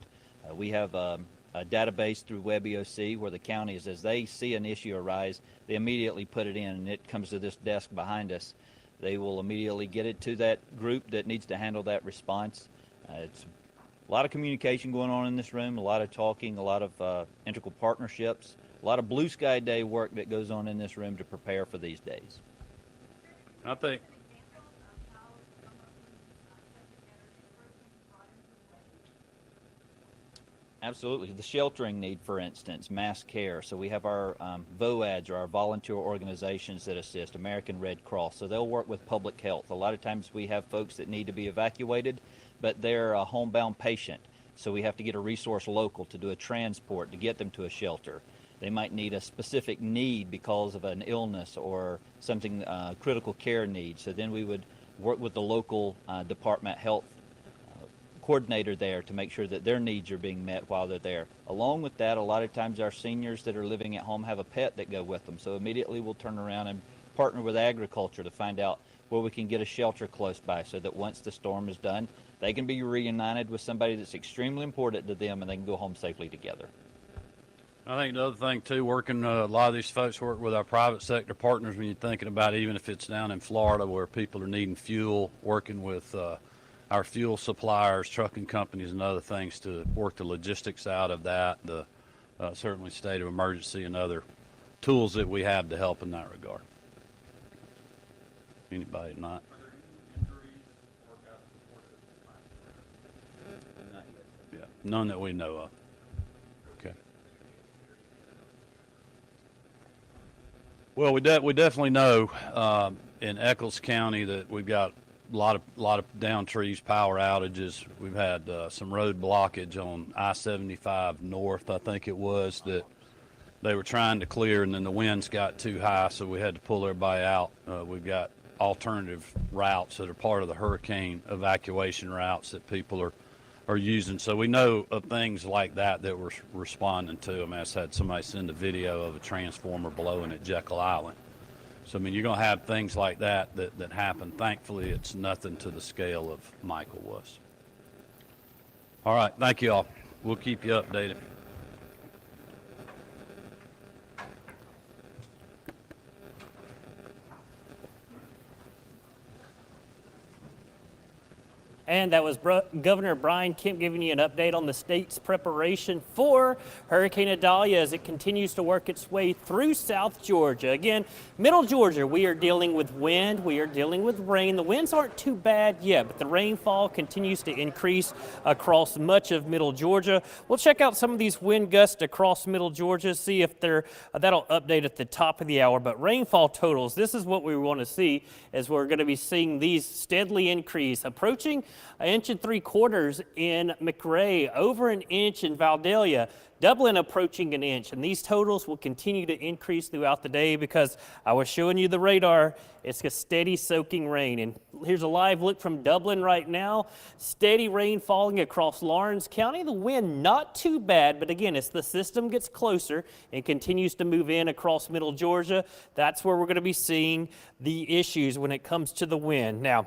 We have a database through WebEOC where the counties, as they see an issue arise, they immediately put it in, and it comes to this desk behind us. They will immediately get it to that group that needs to handle that response. It's a lot of communication going on in this room, a lot of talking, a lot of integral partnerships, a lot of blue sky day work that goes on in this room to prepare for these days. I think. Absolutely. The sheltering need, for instance, mass care. So we have our VOADs, or our volunteer organizations that assist, American Red Cross. So they'll work with public health. A lot of times we have folks that need to be evacuated, but they're a homebound patient. So we have to get a resource local to do a transport to get them to a shelter. They might need a specific need because of an illness or something, critical care need. So then we would work with the local department health coordinator there to make sure that their needs are being met while they're there. Along with that, a lot of times our seniors that are living at home have a pet that go with them. So immediately we'll turn around and partner with agriculture to find out where we can get a shelter close by so that once the storm is done, they can be reunited with somebody that's extremely important to them and they can go home safely together. I think the other thing too, working a lot of these folks work with our private sector partners when you're thinking about even if it's down in Florida where people are needing fuel, working with our fuel suppliers, trucking companies, and other things to work the logistics out of that. The certainly state of emergency and other tools that we have to help in that regard. Anybody not? Yeah, none that we know of. Okay. Well, we definitely know in Eccles County that we've got a lot of down trees, power outages. We've had some road blockage on I-75 north, I think it was, that they were trying to clear, and then the winds got too high, so we had to pull everybody out. We've got alternative routes that are part of the hurricane evacuation routes that people are using. So we know of things like that that we're responding to. I mean, I just had somebody send a video of a transformer blowing at Jekyll Island. So, I mean, you're going to have things like that happen. Thankfully, it's nothing to the scale of Michael was. All right, thank you all. We'll keep you updated. And that was Governor Brian Kemp giving you an update on the state's preparation for Hurricane Idalia as it continues to work its way through South Georgia. Again, Middle Georgia, we are dealing with wind, we are dealing with rain. The winds aren't too bad yet, but the rainfall continues to increase across much of Middle Georgia. We'll check out some of these wind gusts across Middle Georgia, see if that'll update at the top of the hour. But rainfall totals, this is what we want to see as we're going to be seeing these steadily increase, approaching 1.75 inches in McRae, over an inch in Vidalia, Dublin approaching an inch. And these totals will continue to increase throughout the day because I was showing you the radar. It's a steady soaking rain. And here's a live look from Dublin right now. Steady rain falling across Lawrence County. The wind not too bad, but again, as the system gets closer and continues to move in across Middle Georgia, that's where we're going to be seeing the issues when it comes to the wind. Now,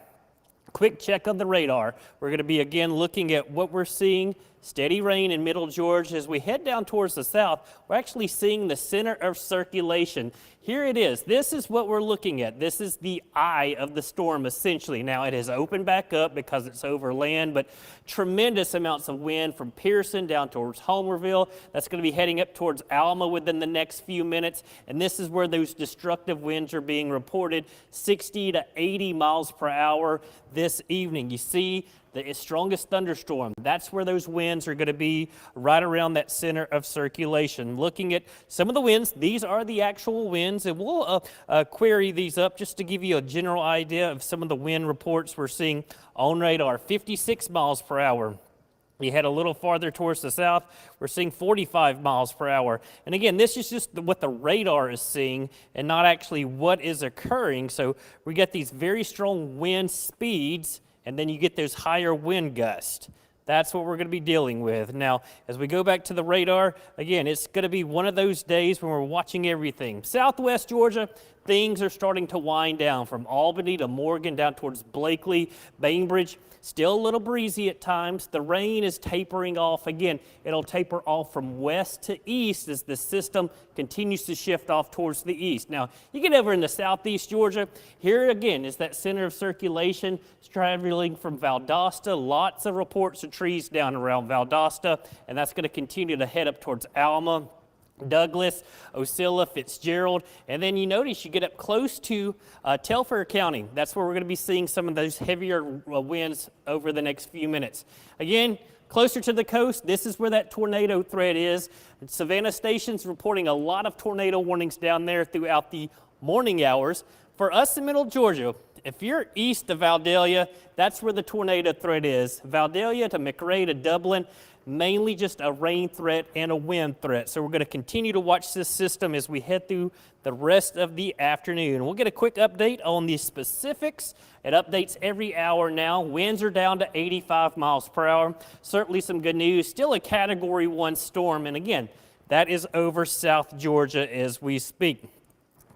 quick check on the radar. We're going to be again looking at what we're seeing. Steady rain in Middle Georgia. As we head down towards the south, we're actually seeing the center of circulation. Here it is. This is what we're looking at. This is the eye of the storm, essentially. Now, it has opened back up because it's over land, but tremendous amounts of wind from Pearson down towards Homerville. That's going to be heading up towards Alma within the next few minutes, and this is where those destructive winds are being reported, 60 to 80 miles per hour this evening. You see the strongest thunderstorm. That's where those winds are going to be, right around that center of circulation. Looking at some of the winds, these are the actual winds, and we'll query these up just to give you a general idea of some of the wind reports we're seeing on radar. 56 miles per hour. You head a little farther towards the south, we're seeing 45 miles per hour. And again, this is just what the radar is seeing and not actually what is occurring. So we get these very strong wind speeds, and then you get those higher wind gusts. That's what we're going to be dealing with. Now, as we go back to the radar, again, it's going to be one of those days when we're watching everything. Southwest Georgia, things are starting to wind down from Albany to Morgan down towards Blakely, Bainbridge. Still a little breezy at times. The rain is tapering off. Again, it'll taper off from west to east as the system continues to shift off towards the east. Now, you get over into southeast Georgia. Here again is that center of circulation. It's traveling from Valdosta. Lots of reports of trees down around Valdosta, and that's going to continue to head up towards Alma, Douglas, Osceola, Fitzgerald, and then you notice you get up close to Telfair County. That's where we're going to be seeing some of those heavier winds over the next few minutes. Again, closer to the coast, this is where that tornado threat is. Savannah Station's reporting a lot of tornado warnings down there throughout the morning hours. For us in Middle Georgia, if you're east of Adalia, that's where the tornado threat is. Adalia to McRae to Dublin, mainly just a rain threat and a wind threat. So we're going to continue to watch this system as we head through the rest of the afternoon. We'll get a quick update on the specifics. It updates every hour now. Winds are down to 85 miles per hour. Certainly some good news. Still a Category 1 storm. And again, that is over South Georgia as we speak.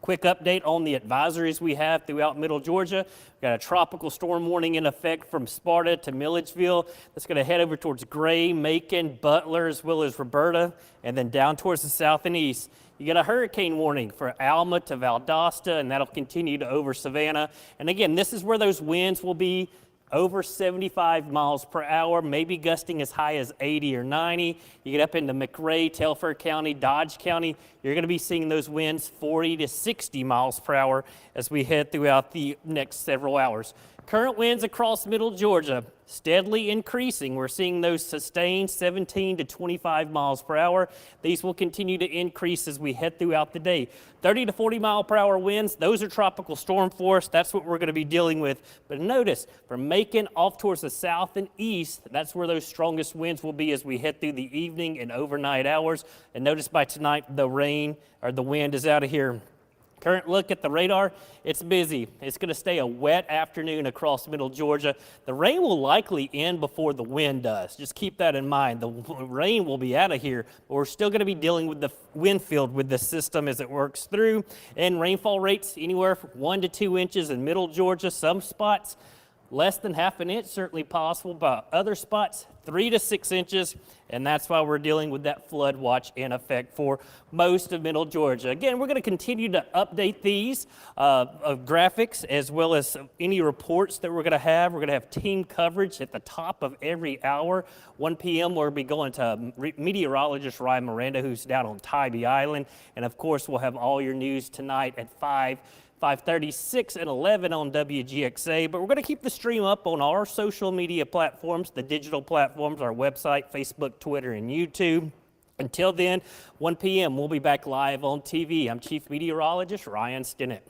Quick update on the advisories we have throughout Middle Georgia. We've got a tropical storm warning in effect from Sparta to Milledgeville. That's going to head over towards Gray, Macon, Butler, as well as Roberta, and then down towards the south and east. You get a hurricane warning for Alma to Valdosta, and that'll continue to over Savannah. And again, this is where those winds will be over 75 miles per hour, maybe gusting as high as 80 or 90. You get up into McRae, Telfair County, Dodge County, you're going to be seeing those winds 40 to 60 miles per hour as we head throughout the next several hours. Current winds across Middle Georgia steadily increasing. We're seeing those sustained 17 to 25 miles per hour. These will continue to increase as we head throughout the day. 30 to 40 mile per hour winds, those are tropical storm force. That's what we're going to be dealing with. But notice, from Macon off towards the south and east, that's where those strongest winds will be as we head through the evening and overnight hours. And notice by tonight, the rain or the wind is out of here. Current look at the radar, it's busy. It's going to stay a wet afternoon across Middle Georgia. The rain will likely end before the wind does. Just keep that in mind. The rain will be out of here, but we're still going to be dealing with the wind field with the system as it works through. And rainfall rates anywhere from 1 to 2 inches in Middle Georgia. Some spots less than half an inch, certainly possible, but other spots 3 to 6 inches, and that's why we're dealing with that flood watch in effect for most of Middle Georgia. Again, we're going to continue to update these graphics as well as any reports that we're going to have. We're going to have team coverage at the top of every hour. 1 p.m. we'll be going to meteorologist Ryan Miranda, who's down on Tybee Island, and of course we'll have all your news tonight at 5:30, 6, and 11 on WGXA. But we're going to keep the stream up on our social media platforms, the digital platforms, our website, Facebook, Twitter, and YouTube. Until then, 1 p.m., we'll be back live on TV. I'm Chief Meteorologist Ryan Stinnett.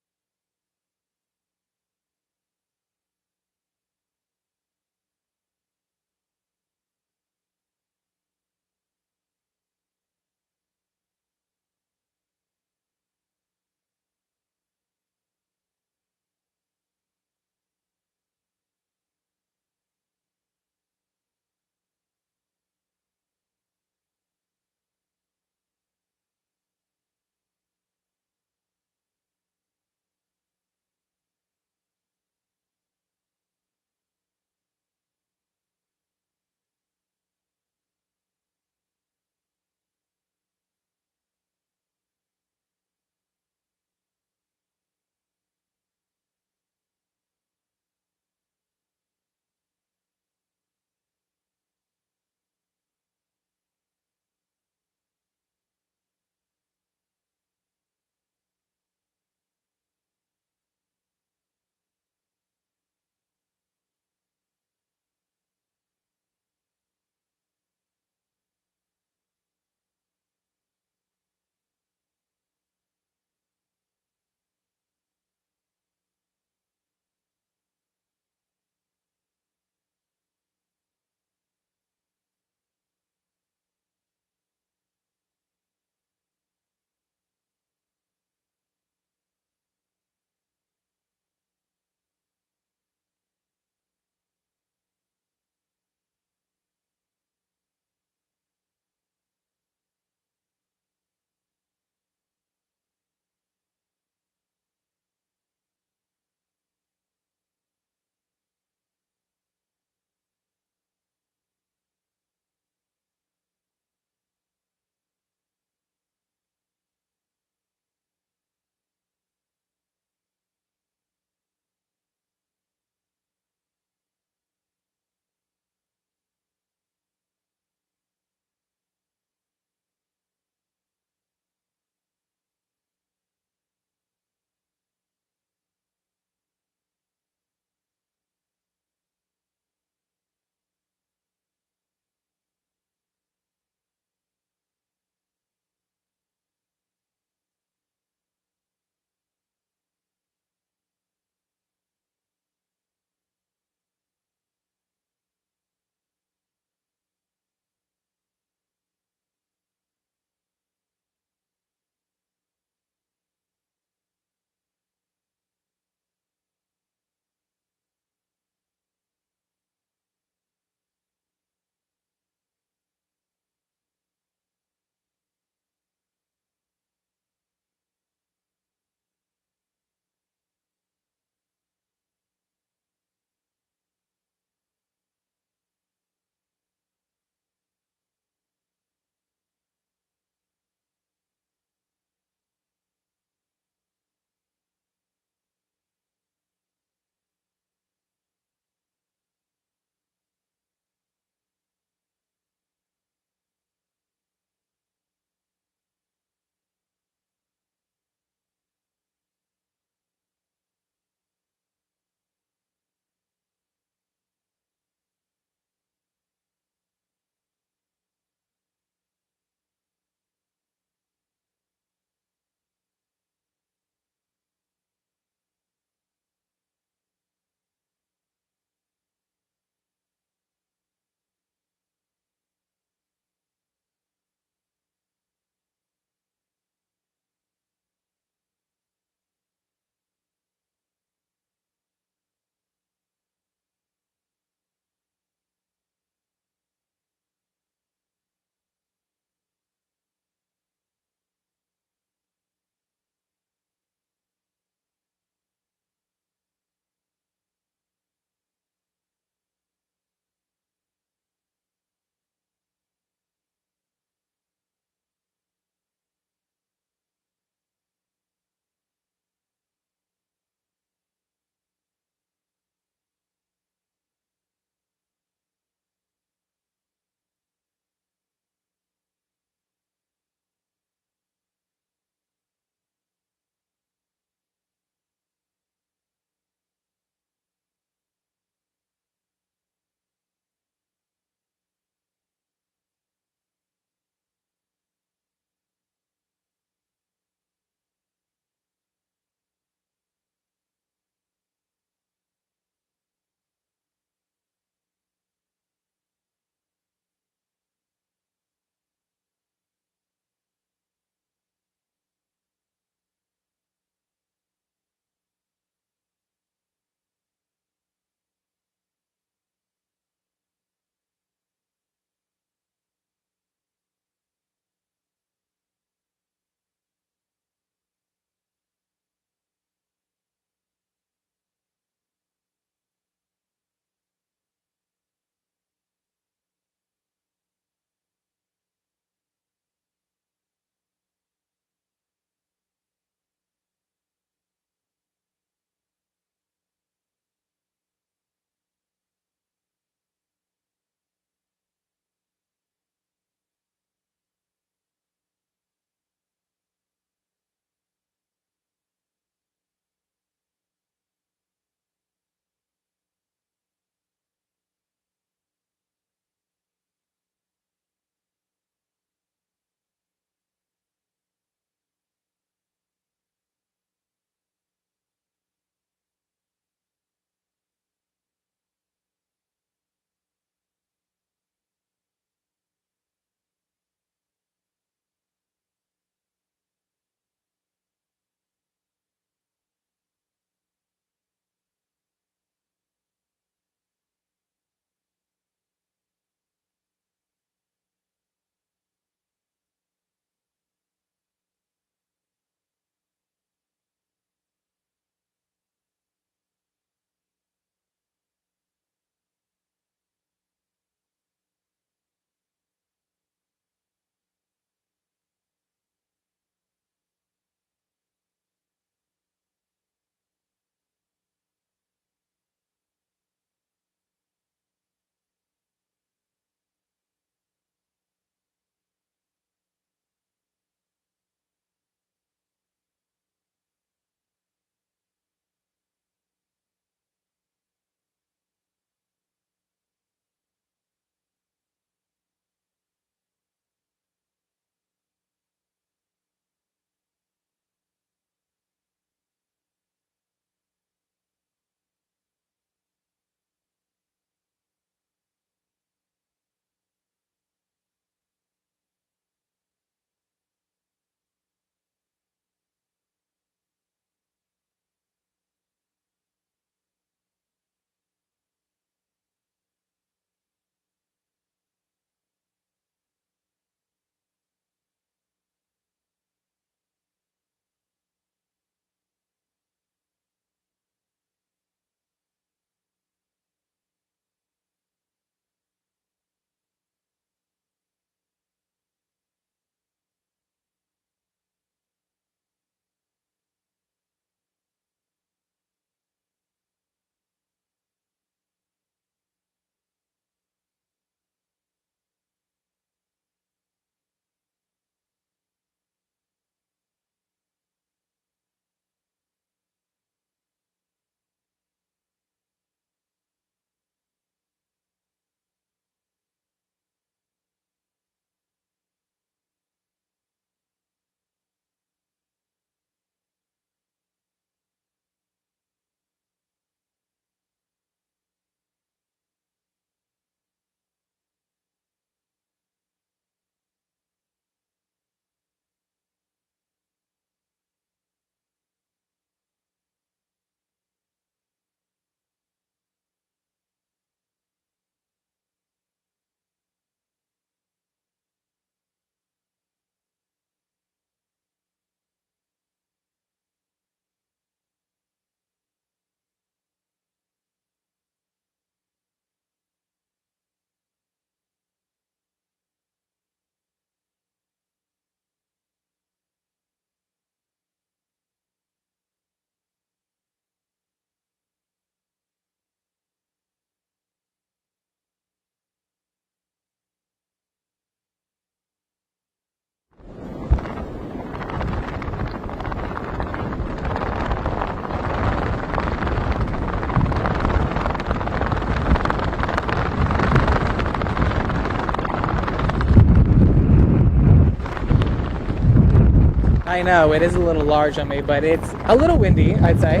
I know, it is a little large on me, but it's a little windy, I'd say.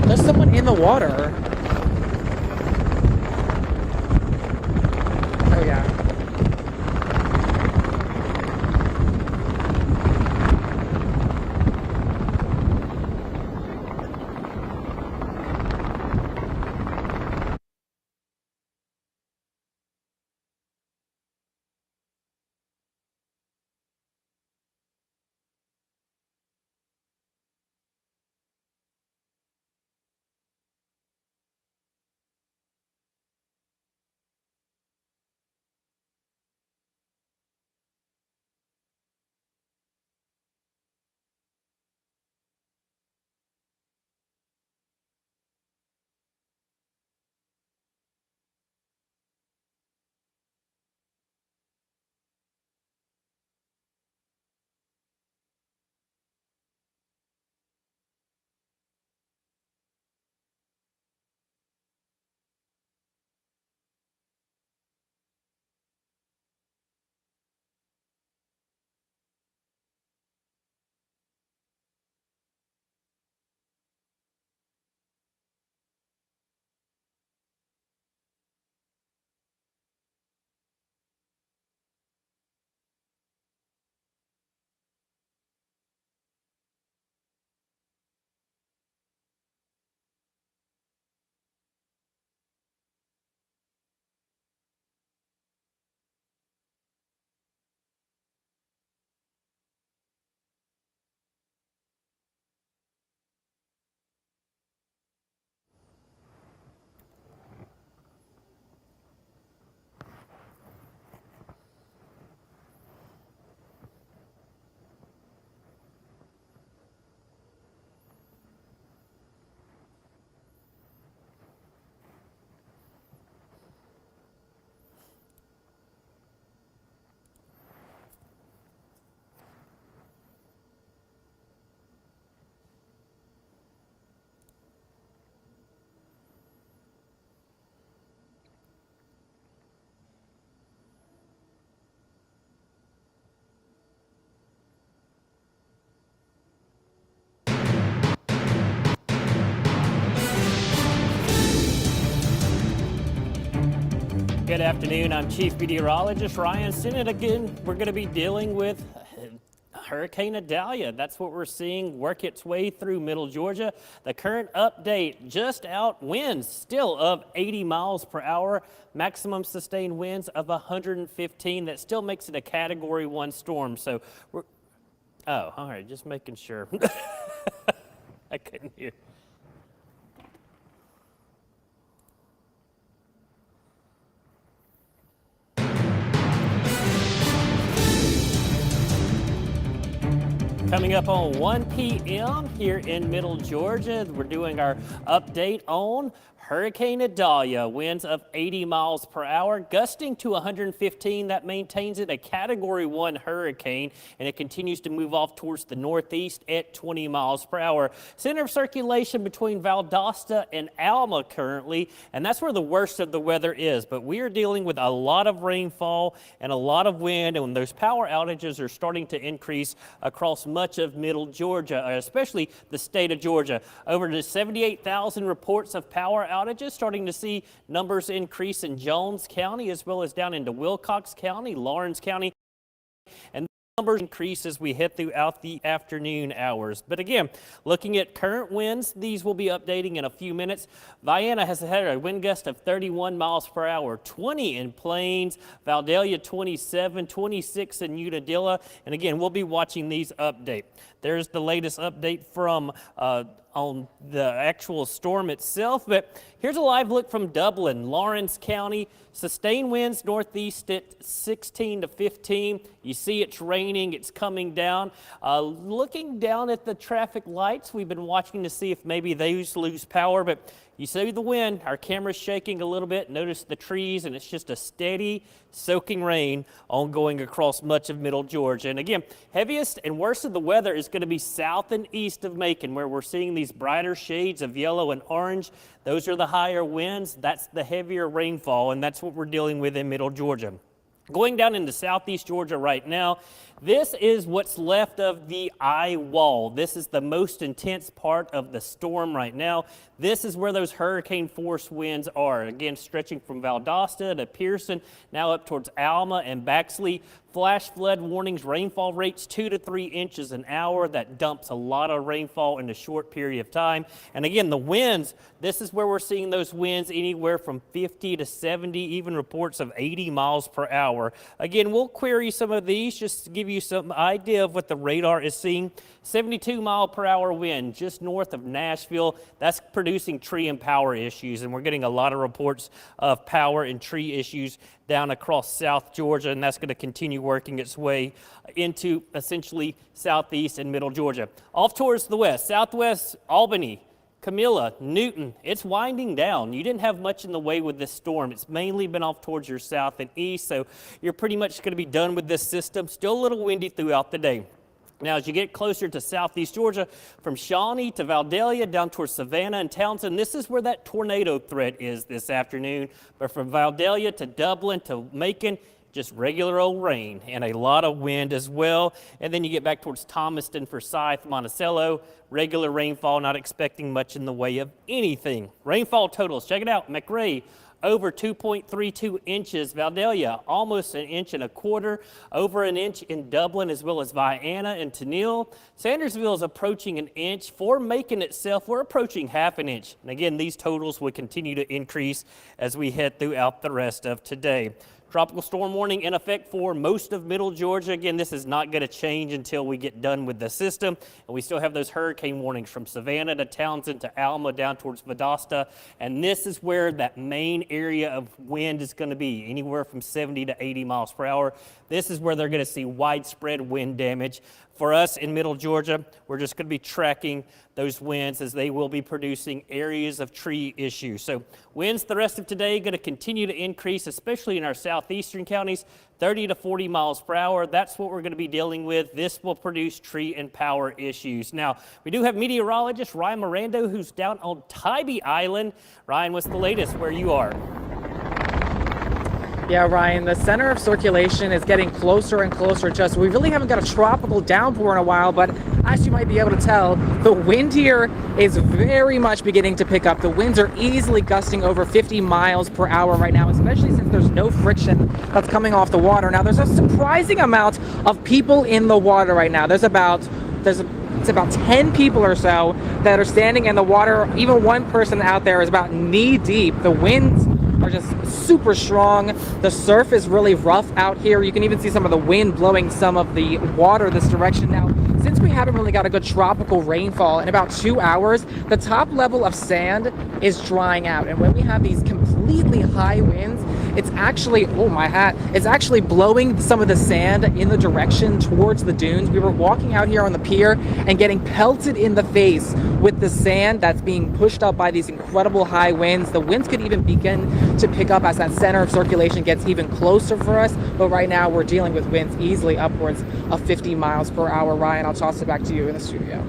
There's someone in the water. Oh, yeah. Good afternoon. I'm Chief Meteorologist Ryan Sinnott. Again, we're going to be dealing with Hurricane Idalia. That's what we're seeing work its way through middle Georgia. The current update, just out, winds still of 80 miles per hour, maximum sustained winds of 115. That still makes it a Category 1 storm. So we're, oh, all right, just making sure. I couldn't hear. Coming up on 1 p.m. here in Middle Georgia, we're doing our update on Hurricane Idalia. Winds of 80 miles per hour, gusting to 115. That maintains it a Category 1 hurricane, and it continues to move off towards the northeast at 20 miles per hour. Center of circulation between Valdosta and Alma currently, and that's where the worst of the weather is. But we are dealing with a lot of rainfall and a lot of wind, and those power outages are starting to increase across much of Middle Georgia, especially the state of Georgia. Over to 78,000 reports of power outages, starting to see numbers increase in Jones County as well as down into Wilcox County, Lawrence County, and numbers increase as we head throughout the afternoon hours. But again, looking at current winds, these will be updating in a few minutes. Vienna has had a wind gust of 31 miles per hour, 20 in Plains, Vidalia 27, 26 in Unadilla, and again, we'll be watching these update. There's the latest update from on the actual storm itself, but here's a live look from Dublin, Lawrence County. Sustained winds northeast at 16 to 15. You see it's raining, it's coming down. Looking down at the traffic lights, we've been watching to see if maybe they lose power, but you see the wind, our camera's shaking a little bit. Notice the trees, and it's just a steady soaking rain ongoing across much of Middle Georgia. And again, heaviest and worst of the weather is going to be south and east of Macon, where we're seeing these brighter shades of yellow and orange. Those are the higher winds. That's the heavier rainfall, and that's what we're dealing with in Middle Georgia. Going down into southeast Georgia right now, this is what's left of the eye wall. This is the most intense part of the storm right now. This is where those hurricane force winds are. Again, stretching from Valdosta to Pearson, now up towards Alma and Baxley. Flash flood warnings, rainfall rates 2 to 3 inches an hour. That dumps a lot of rainfall in a short period of time. And again, the winds, this is where we're seeing those winds anywhere from 50 to 70, even reports of 80 miles per hour. Again, we'll query some of these just to give you some idea of what the radar is seeing. 72 mile per hour wind just north of Nashville. That's producing tree and power issues, and we're getting a lot of reports of power and tree issues down across South Georgia, and that's going to continue working its way into essentially southeast and middle Georgia. Off towards the west, southwest Albany, Camilla, Newton, it's winding down. You didn't have much in the way with this storm. It's mainly been off towards your south and east, so you're pretty much going to be done with this system. Still a little windy throughout the day. Now, as you get closer to southeast Georgia, from Shawnee to Vidalia down towards Savannah and Townsend, this is where that tornado threat is this afternoon. But from Vidalia to Dublin to Macon, just regular old rain and a lot of wind as well. And then you get back towards Thomaston, Forsyth, Monticello, regular rainfall, not expecting much in the way of anything. Rainfall totals, check it out. McRae, over 2.32 inches. Vidalia, almost 1.25 inches. Over 1 inch in Dublin, as well as Vienna and Tennille. Sandersville is approaching 1 inch. For Macon itself, we're approaching 1/2 inch. And again, these totals will continue to increase as we head throughout the rest of today. Tropical storm warning in effect for most of middle Georgia. Again, this is not going to change until we get done with the system. And we still have those hurricane warnings from Savannah to Townsend to Alma down towards Valdosta. And this is where that main area of wind is going to be, anywhere from 70 to 80 miles per hour. This is where they're going to see widespread wind damage. For us in middle Georgia, we're just going to be tracking those winds as they will be producing areas of tree issues. So winds the rest of today going to continue to increase, especially in our southeastern counties, 30 to 40 miles per hour. That's what we're going to be dealing with. This will produce tree and power issues. Now, we do have meteorologist Ryan Miranda, who's down on Tybee Island. Ryan, what's the latest where you are? Yeah, Ryan, the center of circulation is getting closer and closer to us. We really haven't got a tropical downpour in a while, but as you might be able to tell, the wind here is very much beginning to pick up. The winds are easily gusting over 50 miles per hour right now, especially since there's no friction that's coming off the water. Now, there's a surprising amount of people in the water right now. It's about 10 people or so that are standing in the water. Even one person out there is about knee deep. The winds are just super strong. The surf is really rough out here. You can even see some of the wind blowing some of the water this direction. Now, since we haven't really got a good tropical rainfall in about 2 hours, the top level of sand is drying out. And when we have these completely high winds, it's actually, oh my hat, it's actually blowing some of the sand in the direction towards the dunes. We were walking out here on the pier and getting pelted in the face with the sand that's being pushed up by these incredible high winds. The winds could even begin to pick up as that center of circulation gets even closer for us. But right now we're dealing with winds easily upwards of 50 miles per hour. Ryan, I'll toss it back to you in the studio.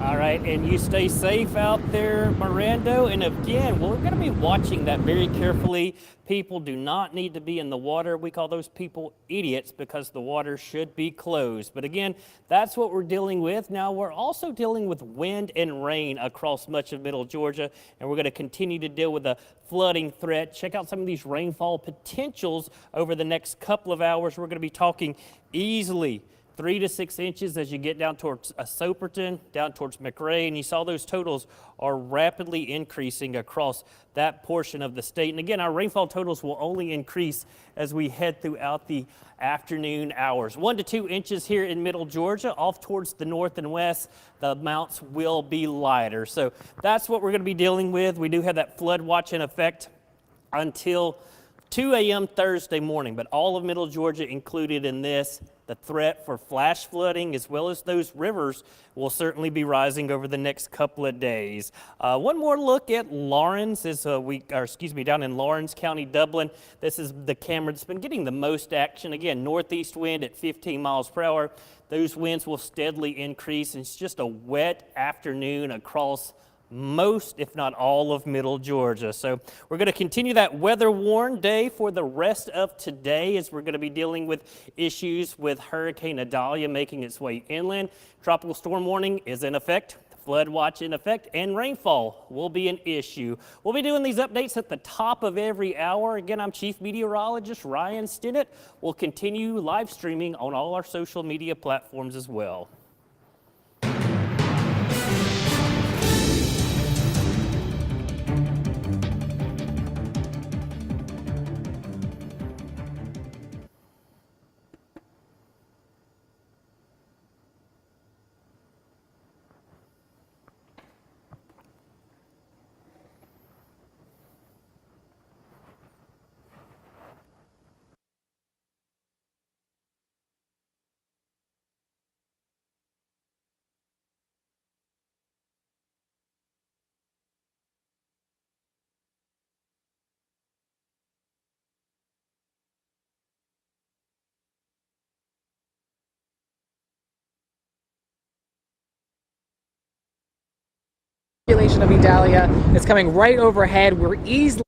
All right, and you stay safe out there, Miranda. And again, we're going to be watching that very carefully. People do not need to be in the water. We call those people idiots because the water should be closed. But again, that's what we're dealing with. Now, we're also dealing with wind and rain across much of middle Georgia, and we're going to continue to deal with a flooding threat. Check out some of these rainfall potentials over the next couple of hours. We're going to be talking easily 3 to 6 inches as you get down towards Soperton, down towards McRae, and you saw those totals are rapidly increasing across that portion of the state. And again, our rainfall totals will only increase as we head throughout the afternoon hours. 1 to 2 inches here in middle Georgia. Off towards the north and west, the amounts will be lighter. So that's what we're going to be dealing with. We do have that flood watch in effect until 2 a.m. Thursday morning, but all of middle Georgia included in this. The threat for flash flooding as well as those rivers will certainly be rising over the next couple of days. One more look at Lawrence down in Lawrence County, Dublin. This is the camera that's been getting the most action. Again, northeast wind at 15 miles per hour. Those winds will steadily increase. It's just a wet afternoon across most, if not all, of middle Georgia. So we're going to continue that weather-worn day for the rest of today as we're going to be dealing with issues with Hurricane Idalia making its way inland. Tropical storm warning is in effect. Flood watch in effect, and rainfall will be an issue. We'll be doing these updates at the top of every hour. Again, I'm Chief Meteorologist Ryan Stinnett. We'll continue live streaming on all our social media platforms as well. Of Adalia is coming right overhead. We're easily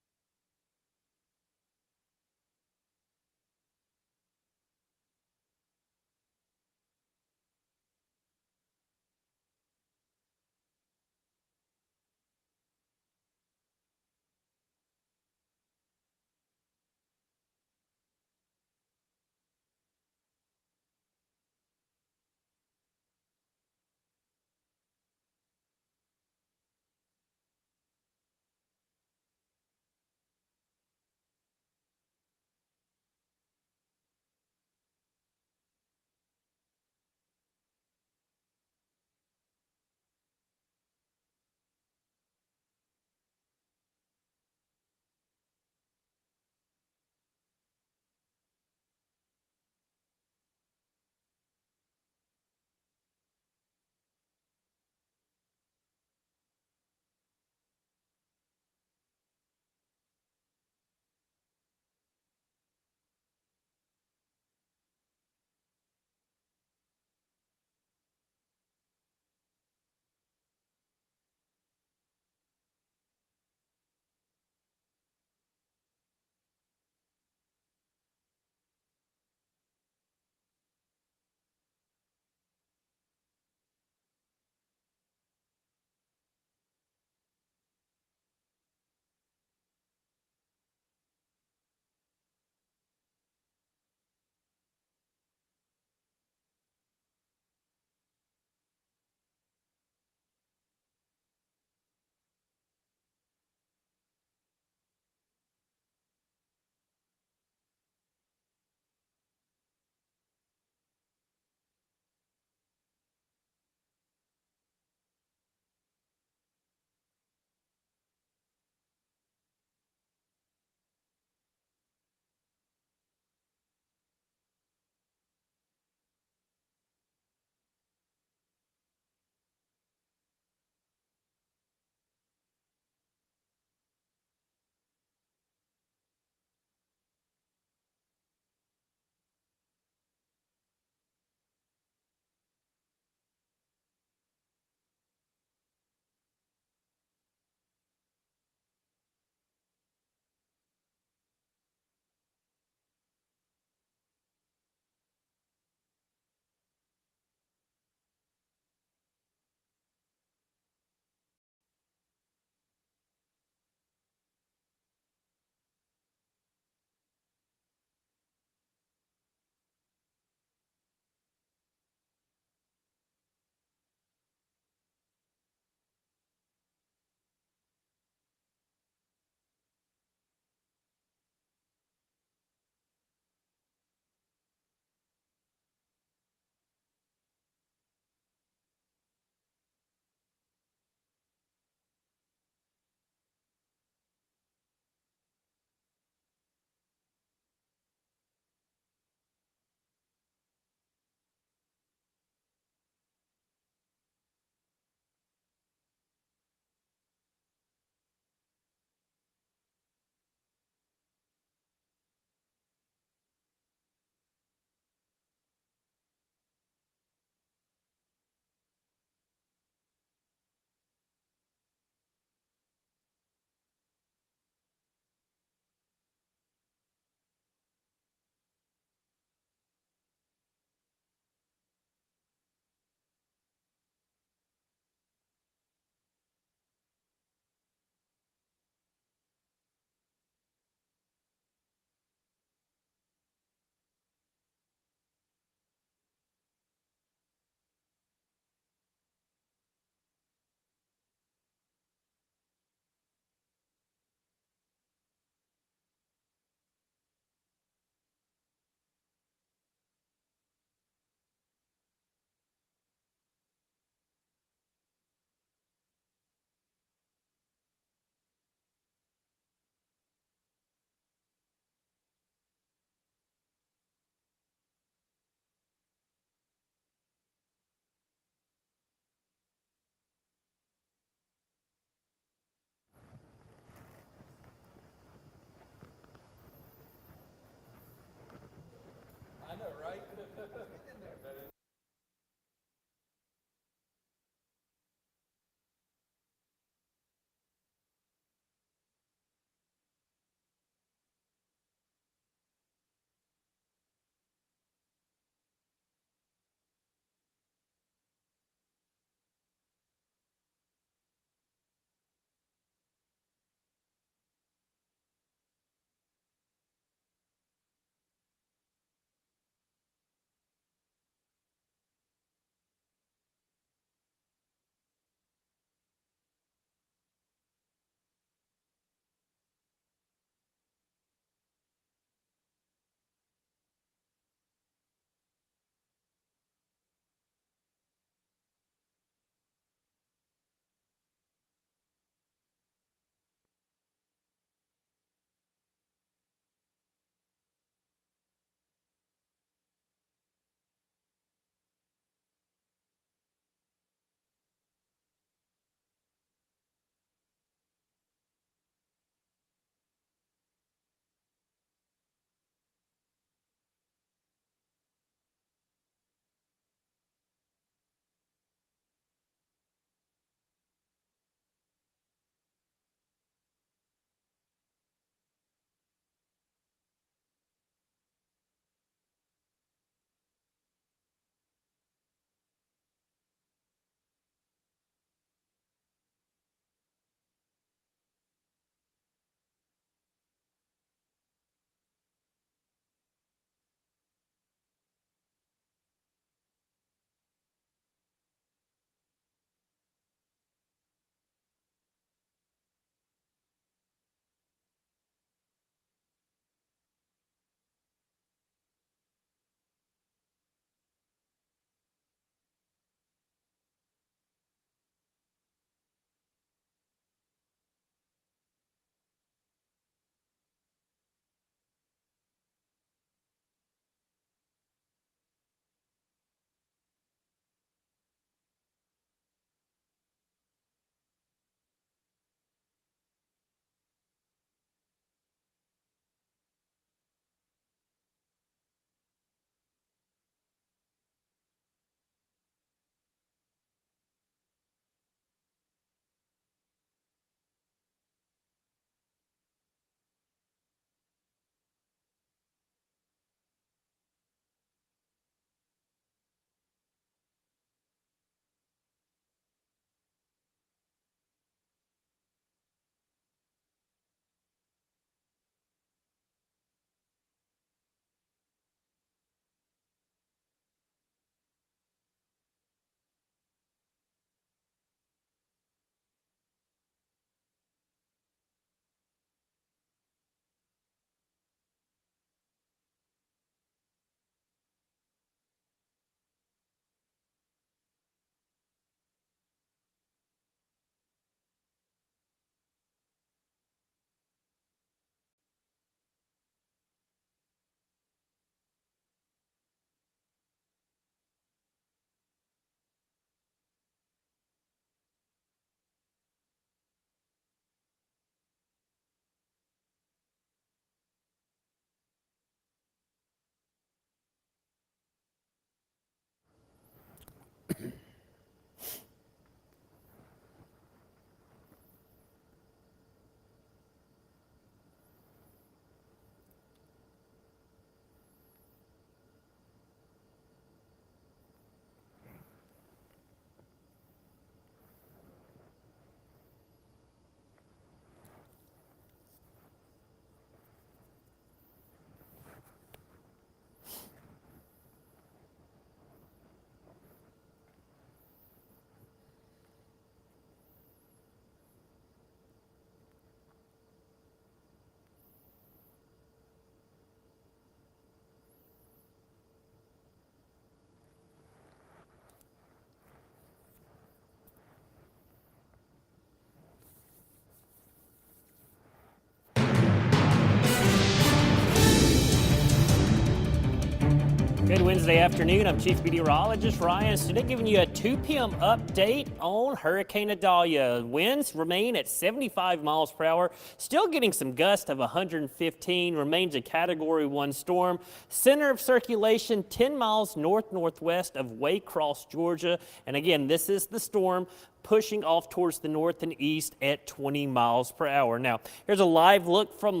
Good Wednesday afternoon. I'm Chief Meteorologist Ryan. Today giving you a 2 p.m. update on Hurricane Idalia. Winds remain at 75 miles per hour. Still getting some gusts of 115. Remains a Category 1 storm. Center of circulation 10 miles north-northwest of Waycross, Georgia. And again, this is the storm pushing off towards the north and east at 20 miles per hour. Now, here's a live look from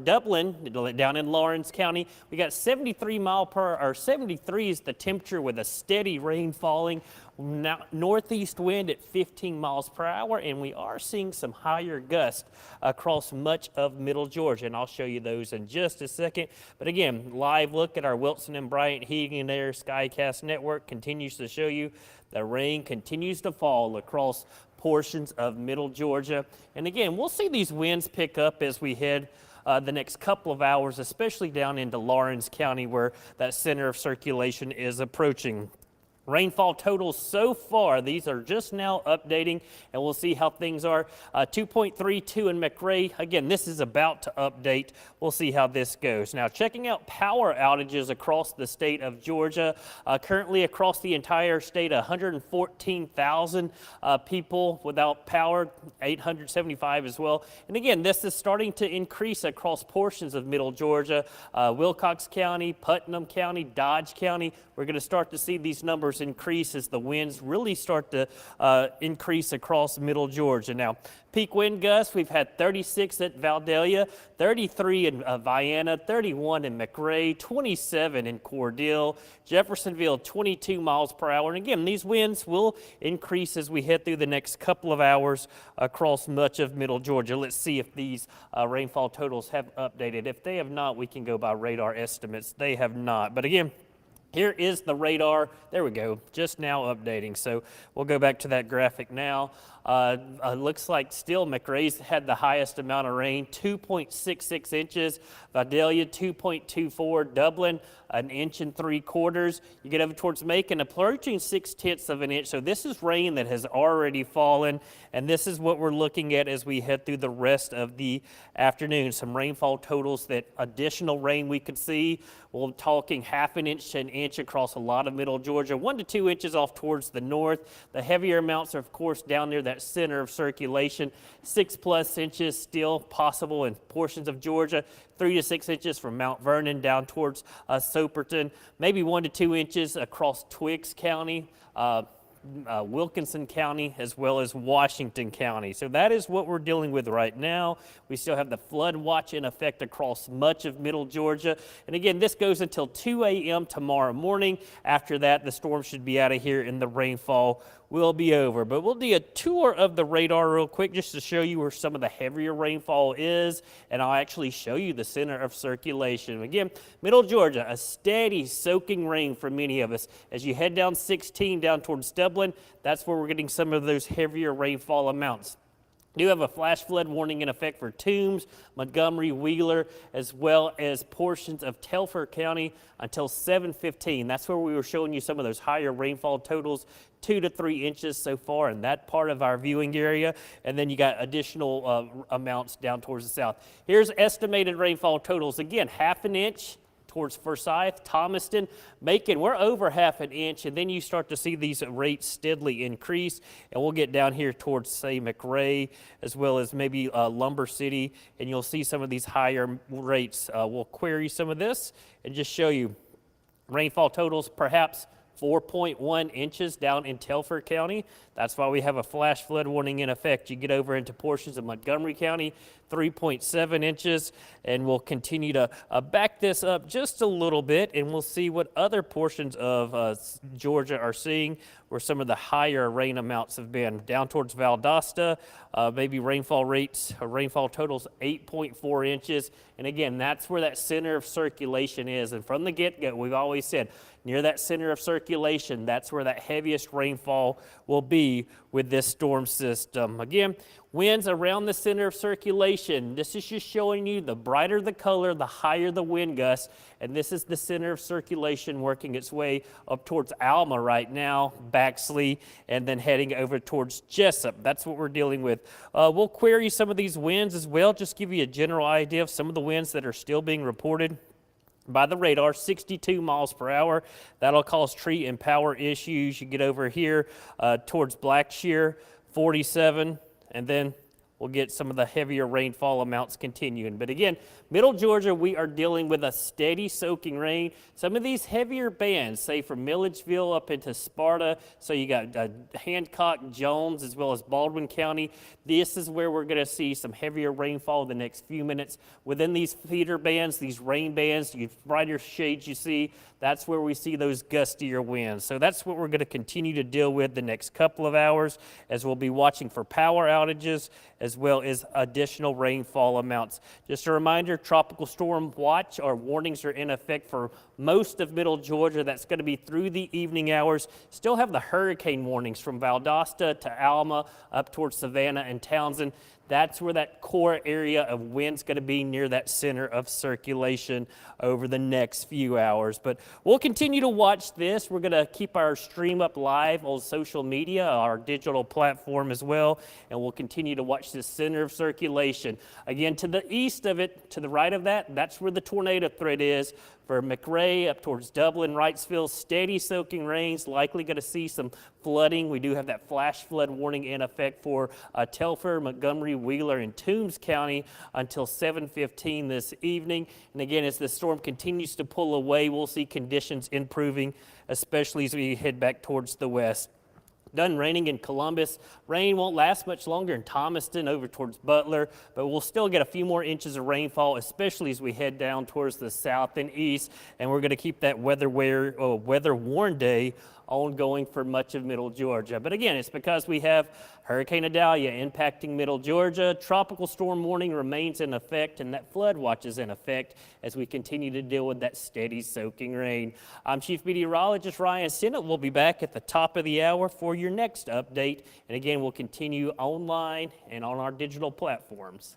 Dublin, down in Lawrence County. We got 73 is the temperature with a steady rain falling. Now, northeast wind at 15 miles per hour, and we are seeing some higher gusts across much of middle Georgia, and I'll show you those in just a second. But again, live look at our Wilson and Bryant Heating and Air Skycast network continues to show you the rain continues to fall across portions of middle Georgia. And again, we'll see these winds pick up as we head the next couple of hours, especially down into Lawrence County where that center of circulation is approaching. Rainfall totals so far, these are just now updating, and we'll see how things are. 2.32 in McRae. Again, this is about to update. We'll see how this goes. Now, checking out power outages across the state of Georgia. Currently across the entire state, 114,000 people without power, 875 as well. And again, this is starting to increase across portions of middle Georgia. Wilcox County, Putnam County, Dodge County. We're going to start to see these numbers increase as the winds really start to increase across middle Georgia. Now, peak wind gusts, we've had 36 at Adalia, 33 in Vienna, 31 in McRae, 27 in Cordele, Jeffersonville, 22 miles per hour. And again, these winds will increase as we head through the next couple of hours across much of middle Georgia. Let's see if these rainfall totals have updated. If they have not, we can go by radar estimates. They have not. But again, here is the radar. There we go, just now updating. So we'll go back to that graphic now. Looks like still McRae's had the highest amount of rain, 2.66 inches. Vidalia, 2.24. Dublin, 1 3/4 inches. You get over towards Macon, approaching 0.6 of an inch. So this is rain that has already fallen, and this is what we're looking at as we head through the rest of the afternoon. Some rainfall totals, that additional rain we could see. We're talking 1/2 inch to 1 inch across a lot of middle Georgia, 1 to 2 inches off towards the north. The heavier amounts are, of course, down near that center of circulation. 6+ inches still possible in portions of Georgia. 3 to 6 inches from Mount Vernon down towards Soperton. Maybe 1 to 2 inches across Twiggs County, Wilkinson County, as well as Washington County. So that is what we're dealing with right now. We still have the flood watch in effect across much of middle Georgia. And again, this goes until 2 a.m. tomorrow morning. After that, the storm should be out of here and the rainfall will be over. But we'll do a tour of the radar real quick just to show you where some of the heavier rainfall is, and I'll actually show you the center of circulation. Again, middle Georgia, a steady soaking rain for many of us. As you head down 16 down towards Dublin, that's where we're getting some of those heavier rainfall amounts. We do have a flash flood warning in effect for Toombs, Montgomery, Wheeler, as well as portions of Telfair County until 7:15. That's where we were showing you some of those higher rainfall totals, 2 to 3 inches so far in that part of our viewing area. And then you got additional amounts down towards the south. Here's estimated rainfall totals. Again, 1/2 inch towards Forsyth, Thomaston, Macon, we're over 1/2 inch, and then you start to see these rates steadily increase, and we'll get down here towards, say, McRae, as well as maybe Lumber City, and you'll see some of these higher rates. We'll query some of this and just show you rainfall totals, perhaps 4.1 inches down in Telfair County. That's why we have a flash flood warning in effect. You get over into portions of Montgomery County, 3.7 inches, and we'll continue to back this up just a little bit, and we'll see what other portions of Georgia are seeing where some of the higher rain amounts have been. Down towards Valdosta, maybe rainfall rates, rainfall totals 8.4 inches, and again, that's where that center of circulation is, and from the get-go, we've always said, near that center of circulation, that's where that heaviest rainfall will be with this storm system. Again, winds around the center of circulation. This is just showing you the brighter the color, the higher the wind gusts. And this is the center of circulation working its way up towards Alma right now, Baxley, and then heading over towards Jessup. That's what we're dealing with. We'll query some of these winds as well, just give you a general idea of some of the winds that are still being reported. by the radar, 62 miles per hour. That'll cause tree and power issues. You get over here towards Blackshear, 47, and then we'll get some of the heavier rainfall amounts continuing. But again, Middle Georgia, we are dealing with a steady soaking rain. Some of these heavier bands, say from Milledgeville up into Sparta, so you got Hancock, Jones, as well as Baldwin County. This is where we're going to see some heavier rainfall in the next few minutes. Within these feeder bands, these rain bands, you brighter shades you see, that's where we see those gustier winds. So that's what we're going to continue to deal with the next couple of hours, as we'll be watching for power outages as well as additional rainfall amounts. Just a reminder, tropical storm watch or warnings are in effect for most of Middle Georgia. That's going to be through the evening hours. Still have the hurricane warnings from Valdosta to Alma up towards Savannah and Townsend. That's where that core area of wind's going to be, near that center of circulation over the next few hours. But we'll continue to watch this. We're going to keep our stream up live on social media, our digital platform as well, and we'll continue to watch this center of circulation. Again, to the east of it, to the right of that, that's where the tornado threat is. For McRae up towards Dublin, Wrightsville, steady soaking rains, likely going to see some flooding. We do have that flash flood warning in effect for Telfair, Montgomery, Wheeler, and Toombs County until 7:15 this evening. And again, as the storm continues to pull away, we'll see conditions improving, especially as we head back towards the west. Done raining in Columbus. Rain won't last much longer in Thomaston over towards Butler, but we'll still get a few more inches of rainfall, especially as we head down towards the south and east. And we're going to keep that weather warned day ongoing for much of Middle Georgia. But again, it's because we have Hurricane Idalia impacting Middle Georgia. Tropical storm warning remains in effect, and that flood watch is in effect as we continue to deal with that steady soaking rain. I'm Chief Meteorologist Ryan Sinnott. We'll be back at the top of the hour for your next update. And again, we'll continue online and on our digital platforms.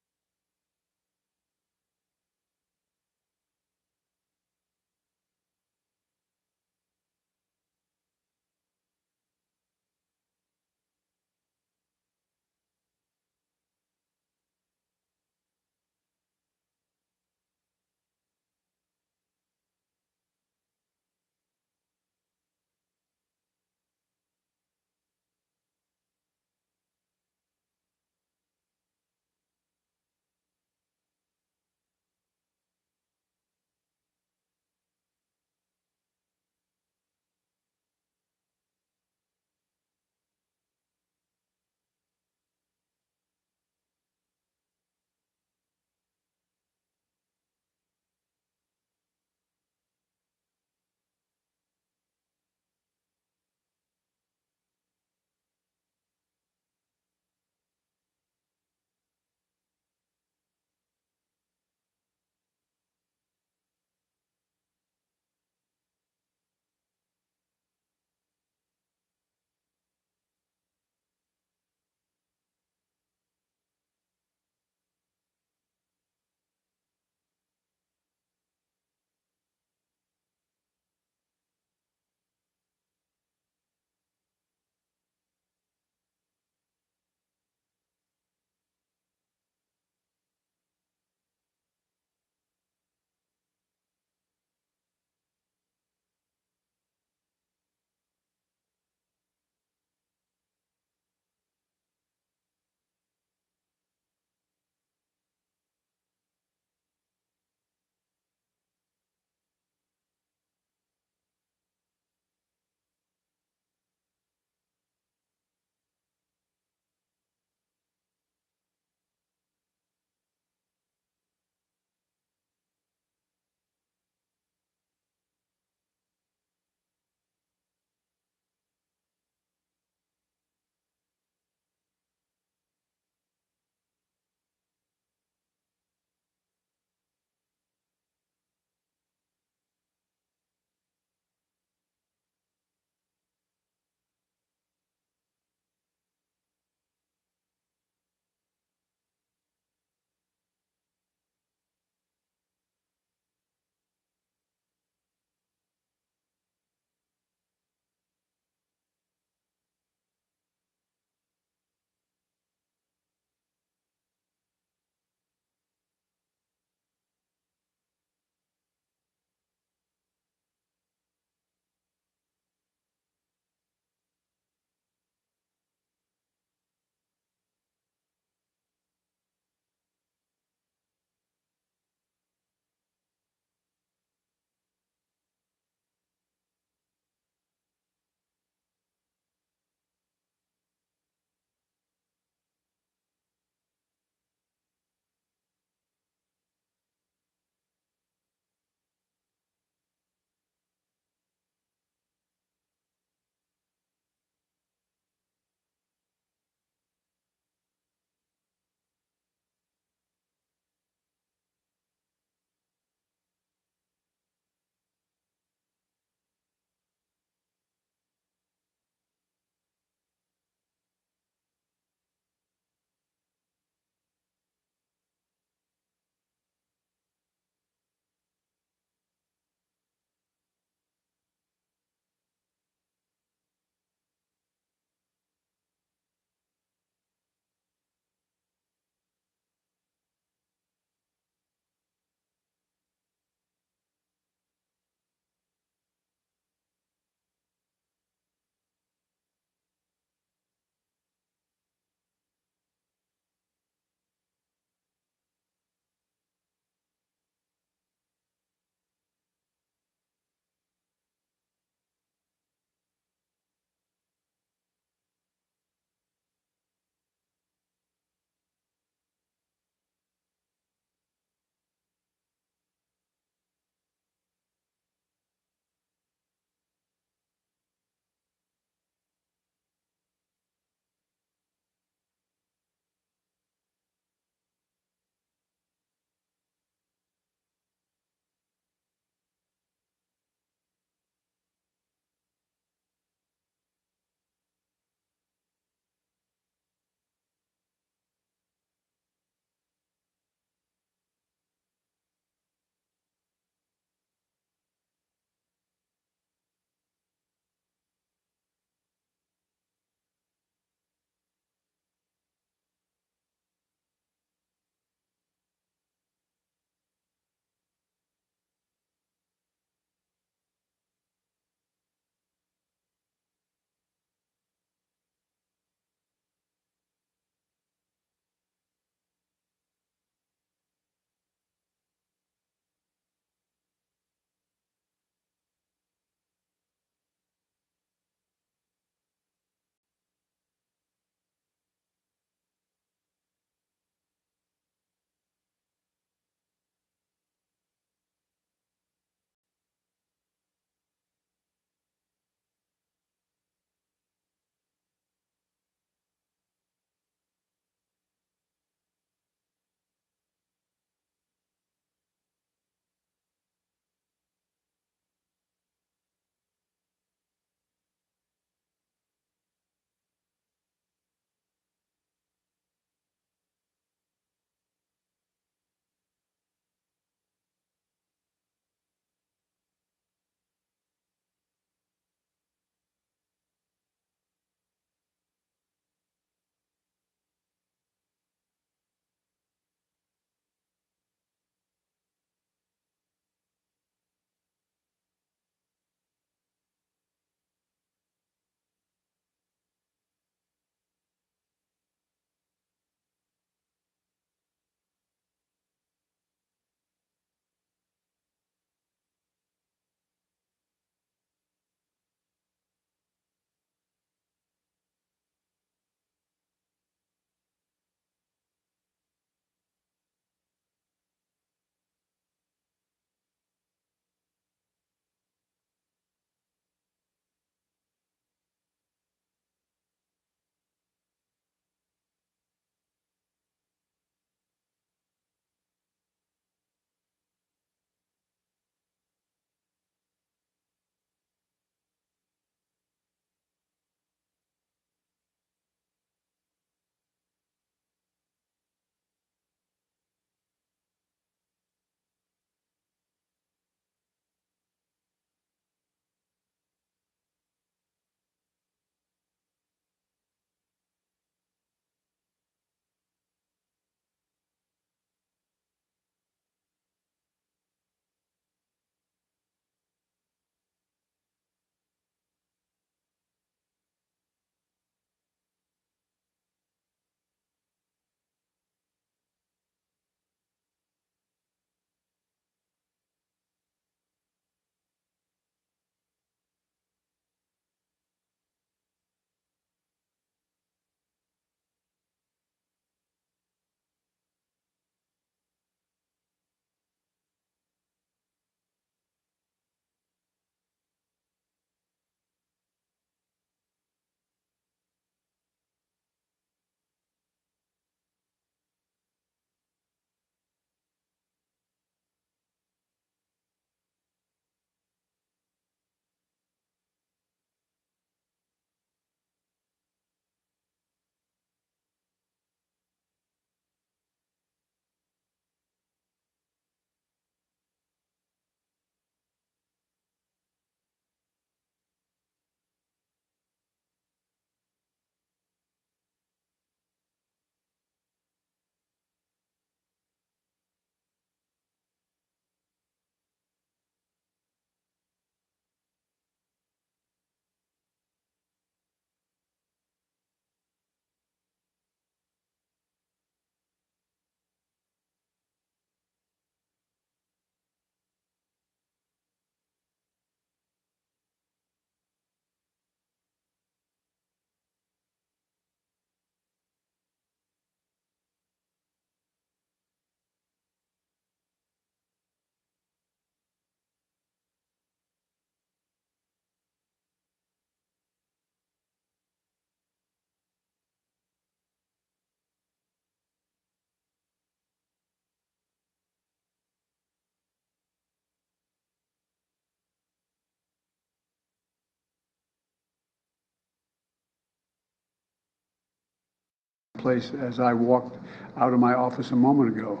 place as I walked out of my office a moment ago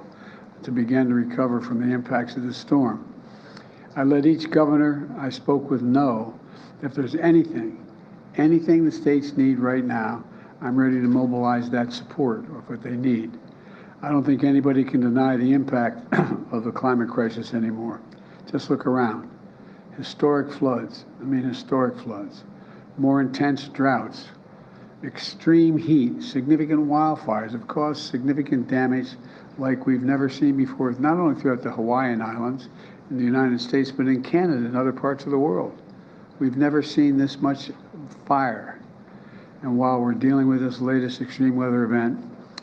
to begin to recover from the impacts of this storm. I let each governor I spoke with know if there's anything the states need right now, I'm ready to mobilize that support or what they need. I don't think anybody can deny the impact of the climate crisis anymore. Just look around. Historic floods, more intense droughts, extreme heat, significant wildfires have caused significant damage like we've never seen before, not only throughout the Hawaiian Islands in the United States, but in Canada and other parts of the world. We've never seen this much fire. And while we're dealing with this latest extreme weather event,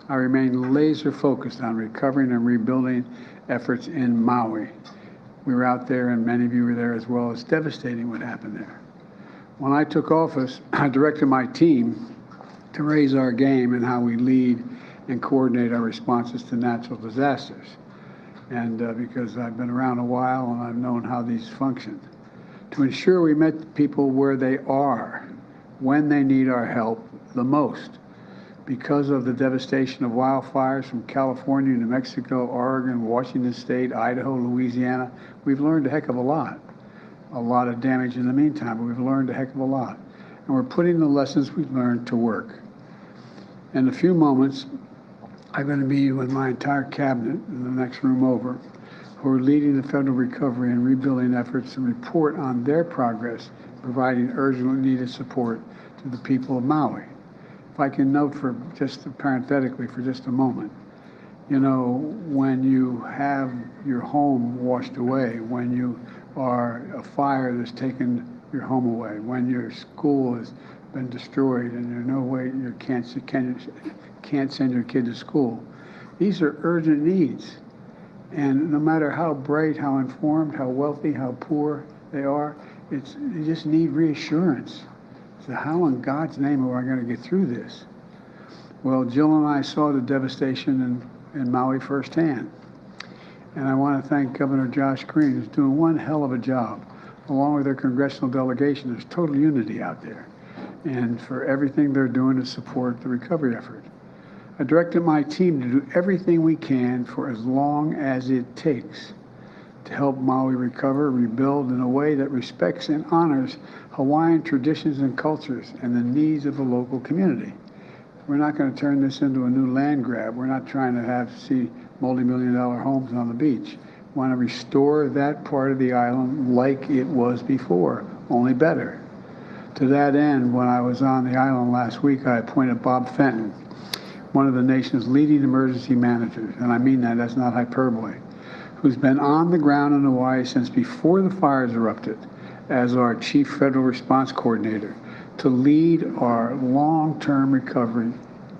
I remain laser focused on recovering and rebuilding efforts in Maui. We were out there, and many of you were there as well. It's devastating what happened there. When I took office, I directed my team to raise our game in how we lead and coordinate our responses to natural disasters. And because I've been around a while and I've known how these function, to ensure we met people where they are, when they need our help the most. Because of the devastation of wildfires from California, New Mexico, Oregon, Washington State, Idaho, Louisiana, we've learned a heck of a lot. A lot of damage in the meantime, but we've learned a heck of a lot. And we're putting the lessons we've learned to work. In a few moments, I'm going to be with my entire cabinet in the next room over, who are leading the federal recovery and rebuilding efforts and report on their progress, providing urgently needed support to the people of Maui. If I can note for just parenthetically for just a moment, you know, when you have your home washed away, when you are a fire that's taken your home away, when your school has been destroyed and there's no way you can't send your kid to school, these are urgent needs. And no matter how bright, how informed, how wealthy, how poor they are, you just need reassurance. So how in God's name are I going to get through this? Well, Jill and I saw the devastation in Maui firsthand. And I want to thank Governor Josh Green, who's doing one hell of a job. Along with their congressional delegation, there's total unity out there. And for everything they're doing to support the recovery effort. I directed my team to do everything we can for as long as it takes to help Maui recover, rebuild in a way that respects and honors Hawaiian traditions and cultures and the needs of the local community. We're not going to turn this into a new land grab. We're not trying to see multi-million-dollar homes on the beach. We want to restore that part of the island like it was before, only better. To that end, when I was on the island last week, I appointed Bob Fenton, one of the nation's leading emergency managers, and I mean that's not hyperbole, who's been on the ground in Hawaii since before the fires erupted as our Chief Federal Response Coordinator to lead our long-term recovery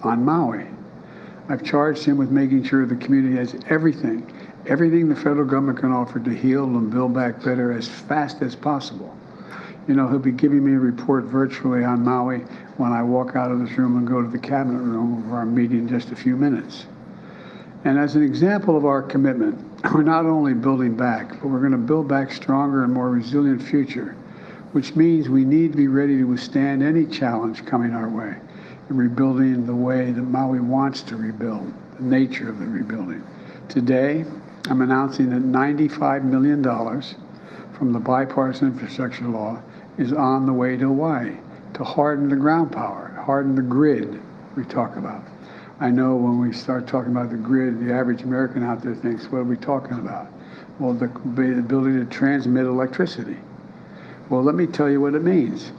on Maui. I've charged him with making sure the community has everything the federal government can offer to heal and build back better as fast as possible. You know, he'll be giving me a report virtually on Maui when I walk out of this room and go to the cabinet room for our meeting in just a few minutes. And as an example of our commitment, we're not only building back, but we're going to build back stronger and more resilient future, which means we need to be ready to withstand any challenge coming our way in rebuilding the way that Maui wants to rebuild, the nature of the rebuilding. Today, I'm announcing that $95 million from the bipartisan infrastructure law is on the way to Hawaii to harden the ground power, harden the grid we talk about. I know when we start talking about the grid, the average American out there thinks, what are we talking about? Well, the ability to transmit electricity. Well, let me tell you what it means.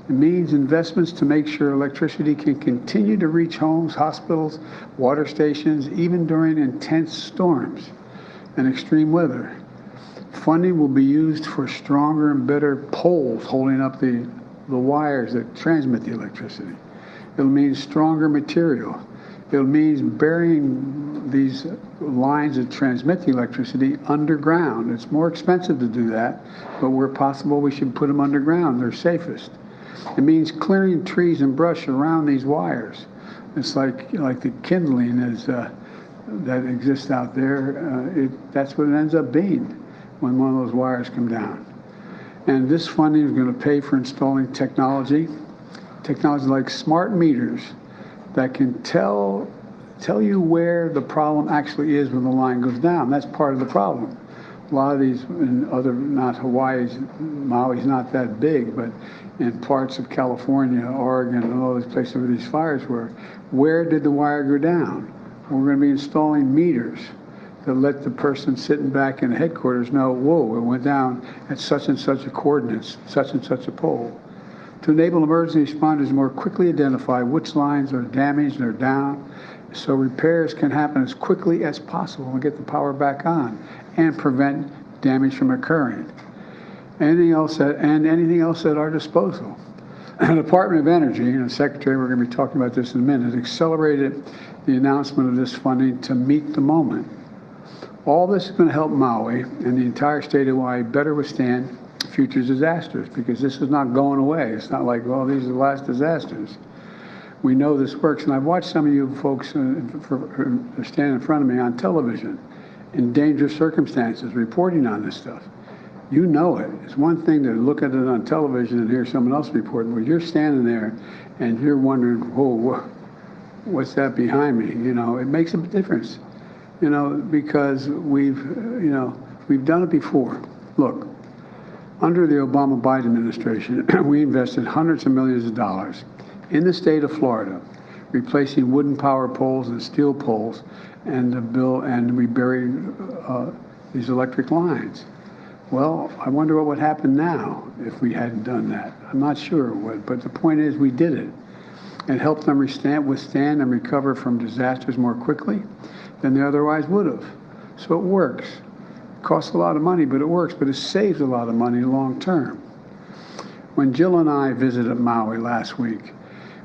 It means investments to make sure electricity can continue to reach homes, hospitals, water stations, even during intense storms and extreme weather. Funding will be used for stronger and better poles holding up the wires that transmit the electricity. It'll mean stronger material. It'll mean burying these lines that transmit the electricity underground. It's more expensive to do that, but where possible, we should put them underground. They're safest. It means clearing trees and brush around these wires. It's like the kindling that exists out there. That's what it ends up being when one of those wires come down. And this funding is going to pay for installing technology like smart meters that can tell you where the problem actually is when the line goes down. That's part of the problem. A lot of these, in other, not Hawaii's, Maui's not that big, but in parts of California, Oregon, and all those places where these fires were, where did the wire go down? We're going to be installing meters to let the person sitting back in the headquarters know, whoa, it went down at such and such a coordinates, such and such a pole. To enable emergency responders to more quickly identify which lines are damaged or down, so repairs can happen as quickly as possible and get the power back on and prevent damage from occurring. Anything else at our disposal. The Department of Energy, and the Secretary, we're going to be talking about this in a minute, accelerated the announcement of this funding to meet the moment. All this is going to help Maui and the entire state of Hawaii better withstand future disasters, because this is not going away. It's not like, well, these are the last disasters. We know this works, and I've watched some of you folks stand in front of me on television in dangerous circumstances reporting on this stuff. You know it. It's one thing to look at it on television and hear someone else reporting, but you're standing there and you're wondering, whoa, what's that behind me? You know, it makes a difference, you know, because we've done it before. Look, under the Obama-Biden administration, we invested hundreds of millions of dollars in the state of Florida, replacing wooden power poles and steel poles, and we buried these electric lines. Well, I wonder what would happen now if we hadn't done that. I'm not sure what, but the point is we did it. It helped them withstand and recover from disasters more quickly than they otherwise would have. So it works. It costs a lot of money, but it works, but it saves a lot of money long term. When Jill and I visited Maui last week,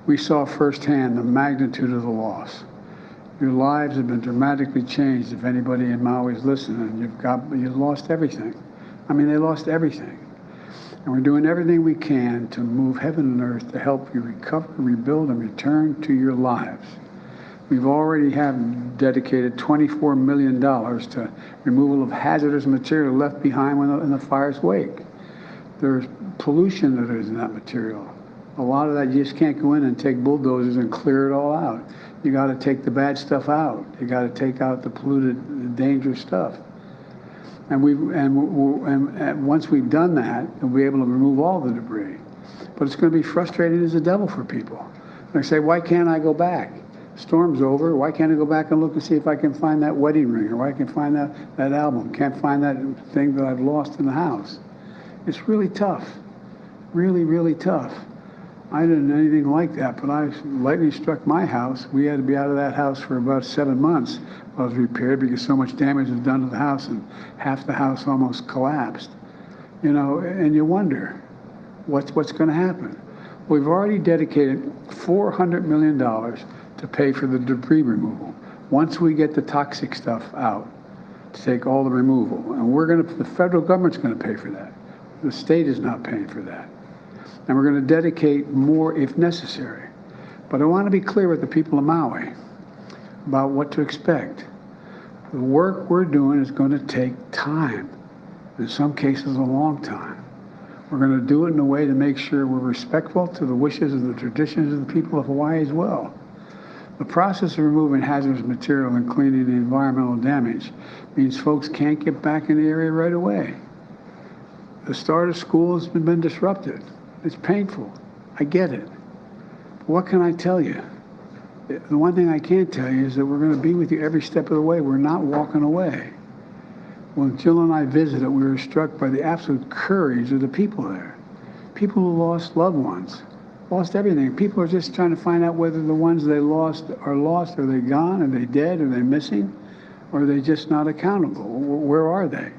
we saw firsthand the magnitude of the loss. Your lives have been dramatically changed if anybody in Maui is listening. You've lost everything. I mean, they lost everything. And we're doing everything we can to move heaven and earth to help you recover, rebuild, and return to your lives. We've already have dedicated $24 million to removal of hazardous material left behind in the fire's wake. There's pollution that is in that material. A lot of that you just can't go in and take bulldozers and clear it all out. You got to take the bad stuff out. You got to take out the polluted, dangerous stuff. And once we've done that, we'll be able to remove all the debris. But it's going to be frustrating as the devil for people. They say, why can't I go back? Storm's over. Why can't I go back and look and see if I can find that wedding ring, or why I can find that album? Can't find that thing that I've lost in the house. It's really tough. Really, really tough. I didn't do anything like that, but lightning struck my house. We had to be out of that house for about 7 months while it was repaired because so much damage was done to the house and half the house almost collapsed. You know, and you wonder what's going to happen. We've already dedicated $400 million to pay for the debris removal. Once we get the toxic stuff out, to take all the removal, and the federal government's going to pay for that. The state is not paying for that. And we're going to dedicate more if necessary. But I want to be clear with the people of Maui about what to expect. The work we're doing is going to take time, in some cases a long time. We're going to do it in a way to make sure we're respectful to the wishes of the traditions of the people of Hawaii as well. The process of removing hazardous material and cleaning the environmental damage means folks can't get back in the area right away. The start of school has been disrupted. It's painful. I get it. But what can I tell you? The one thing I can tell you is that we're going to be with you every step of the way. We're not walking away. When Jill and I visited, we were struck by the absolute courage of the people there. People who lost loved ones, lost everything. People are just trying to find out whether the ones they lost, are they gone? Are they dead? Are they missing? Or are they just not accountable? Where are they?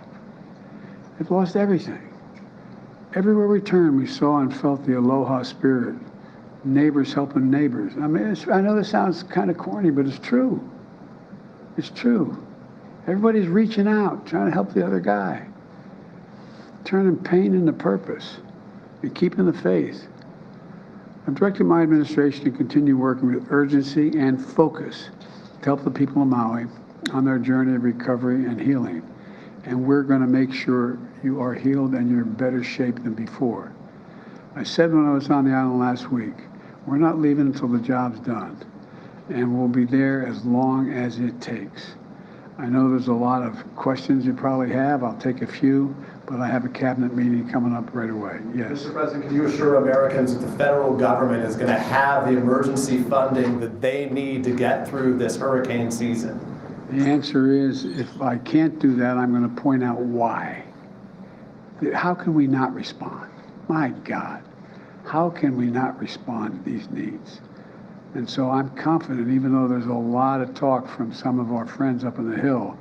They've lost everything. Everywhere we turned, we saw and felt the aloha spirit. Neighbors helping neighbors. I mean, I know this sounds kind of corny, but it's true. It's true. Everybody's reaching out, trying to help the other guy. Turning pain into purpose and keeping the faith. I've directed my administration to continue working with urgency and focus to help the people of Maui on their journey of recovery and healing. And we're going to make sure you are healed and you're in better shape than before. I said when I was on the island last week, we're not leaving until the job's done. and we'll be there as long as it takes. I know there's a lot of questions you probably have. I'll take a few, but I have a cabinet meeting coming up right away. Yes. Mr. President, can you assure Americans that the federal government is going to have the emergency funding that they need to get through this hurricane season? The answer is, if I can't do that, I'm going to point out why. How can we not respond? My God, how can we not respond to these needs? And so I'm confident, even though there's a lot of talk from some of our friends up on the Hill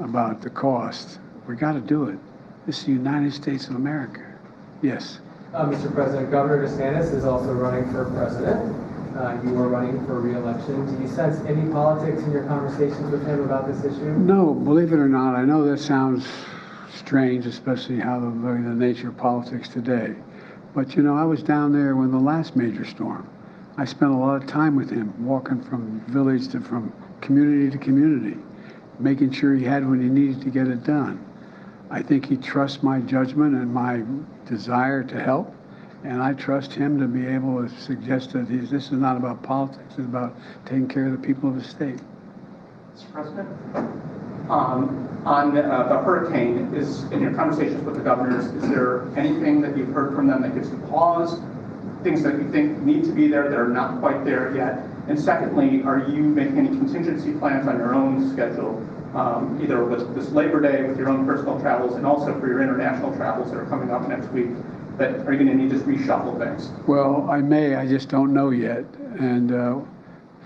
about the cost, we got to do it. This is the United States of America. Yes. Mr. President, Governor DeSantis is also running for president. You are running for re-election. Do you sense any politics in your conversations with him about this issue? No, believe it or not, I know that sounds strange, especially how the nature of politics today. But you know, I was down there when the last major storm. I spent a lot of time with him, walking from village to from community to community, making sure he had what he needed to get it done. I think he trusts my judgment and my desire to help, and I trust him to be able to suggest that this is not about politics, it's about taking care of the people of the state. Mr. President, on the hurricane, in your conversations with the governors, is there anything that you've heard from them that gives you pause? Things that you think need to be there that are not quite there yet? And secondly, are you making any contingency plans on your own schedule, either with this Labor Day, with your own personal travels, and also for your international travels that are coming up next week, that are you going to need to reshuffle things? Well, I may, I just don't know yet. And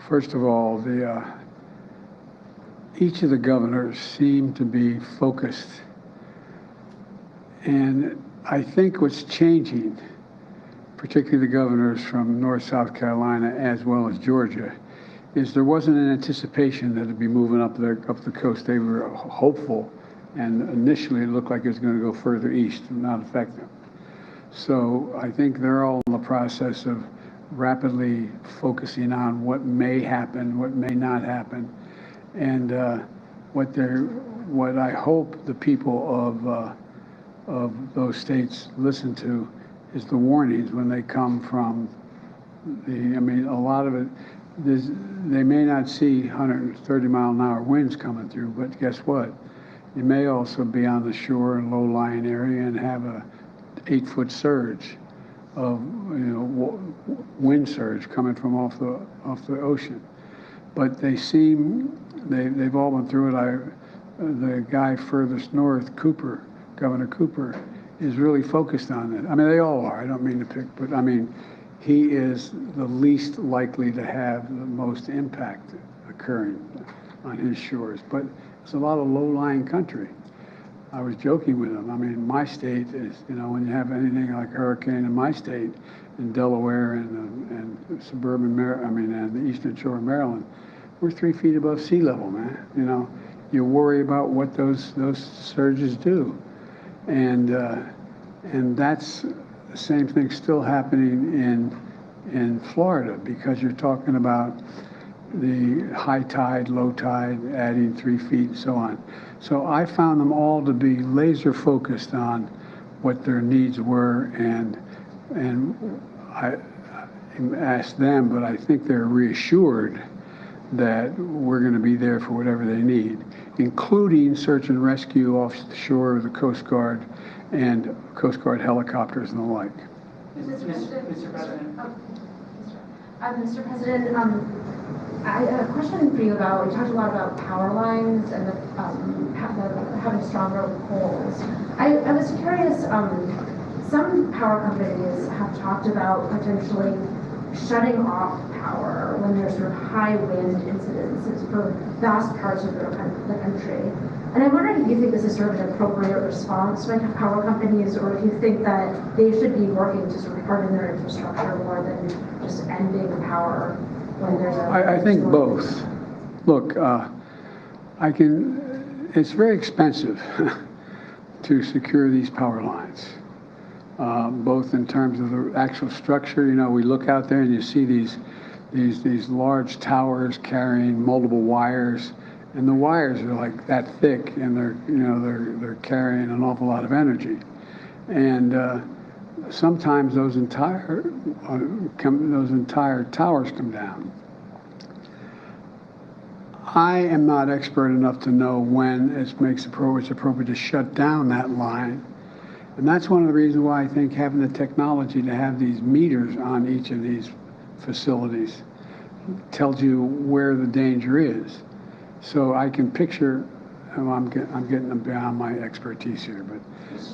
first of all, each of the governors seem to be focused. And I think what's changing, particularly the governors from North South Carolina as well as Georgia, is there wasn't an anticipation that it'd be moving up the coast. They were hopeful, and initially it looked like it was going to go further east and not affect them. So I think they're all in the process of rapidly focusing on what may happen, what may not happen, and what I hope the people of those states listen to is the warnings when they come from I mean, a lot of it, they may not see 130-mile-an-hour winds coming through, but guess what? You may also be on the shore in low-lying area and have a 8-foot surge of wind surge coming from off the ocean. But they've all been through it. The guy furthest north, Governor Cooper, is really focused on it. I mean, they all are. I don't mean to pick, but I mean, he is the least likely to have the most impact occurring on his shores. But it's a lot of low-lying country. I was joking with him. I mean, my state is, when you have anything like a hurricane in my state, in Delaware and suburban and the eastern shore of Maryland, we're 3 feet above sea level, man. You worry about what those surges do. And that's the same thing still happening in Florida, because you're talking about the high tide, low tide, adding 3 feet and so on. So I found them all to be laser focused on what their needs were, and I asked them, but I think they're reassured that we're going to be there for whatever they need, including search and rescue off the shore of the Coast Guard and Coast Guard helicopters and the like. Mr. President. Mr. President, I have a question for you about, we talked a lot about power lines and having stronger poles. I was curious, some power companies have talked about potentially shutting off power when there's sort of high wind incidences for vast parts of the country. And I'm wondering if you think this is sort of an appropriate response by power companies, or if you think that they should be working to sort of harden their infrastructure more than just ending power when there's a... I think both. Look, it's very expensive to secure these power lines. Both in terms of the actual structure. We look out there and you see these large towers carrying multiple wires, and the wires are like that thick, and they're carrying an awful lot of energy. And sometimes those entire towers come down. I am not expert enough to know when it's appropriate to shut down that line. And that's one of the reasons why I think having the technology to have these meters on each of these facilities tells you where the danger is. So I can picture, I'm getting beyond my expertise here, but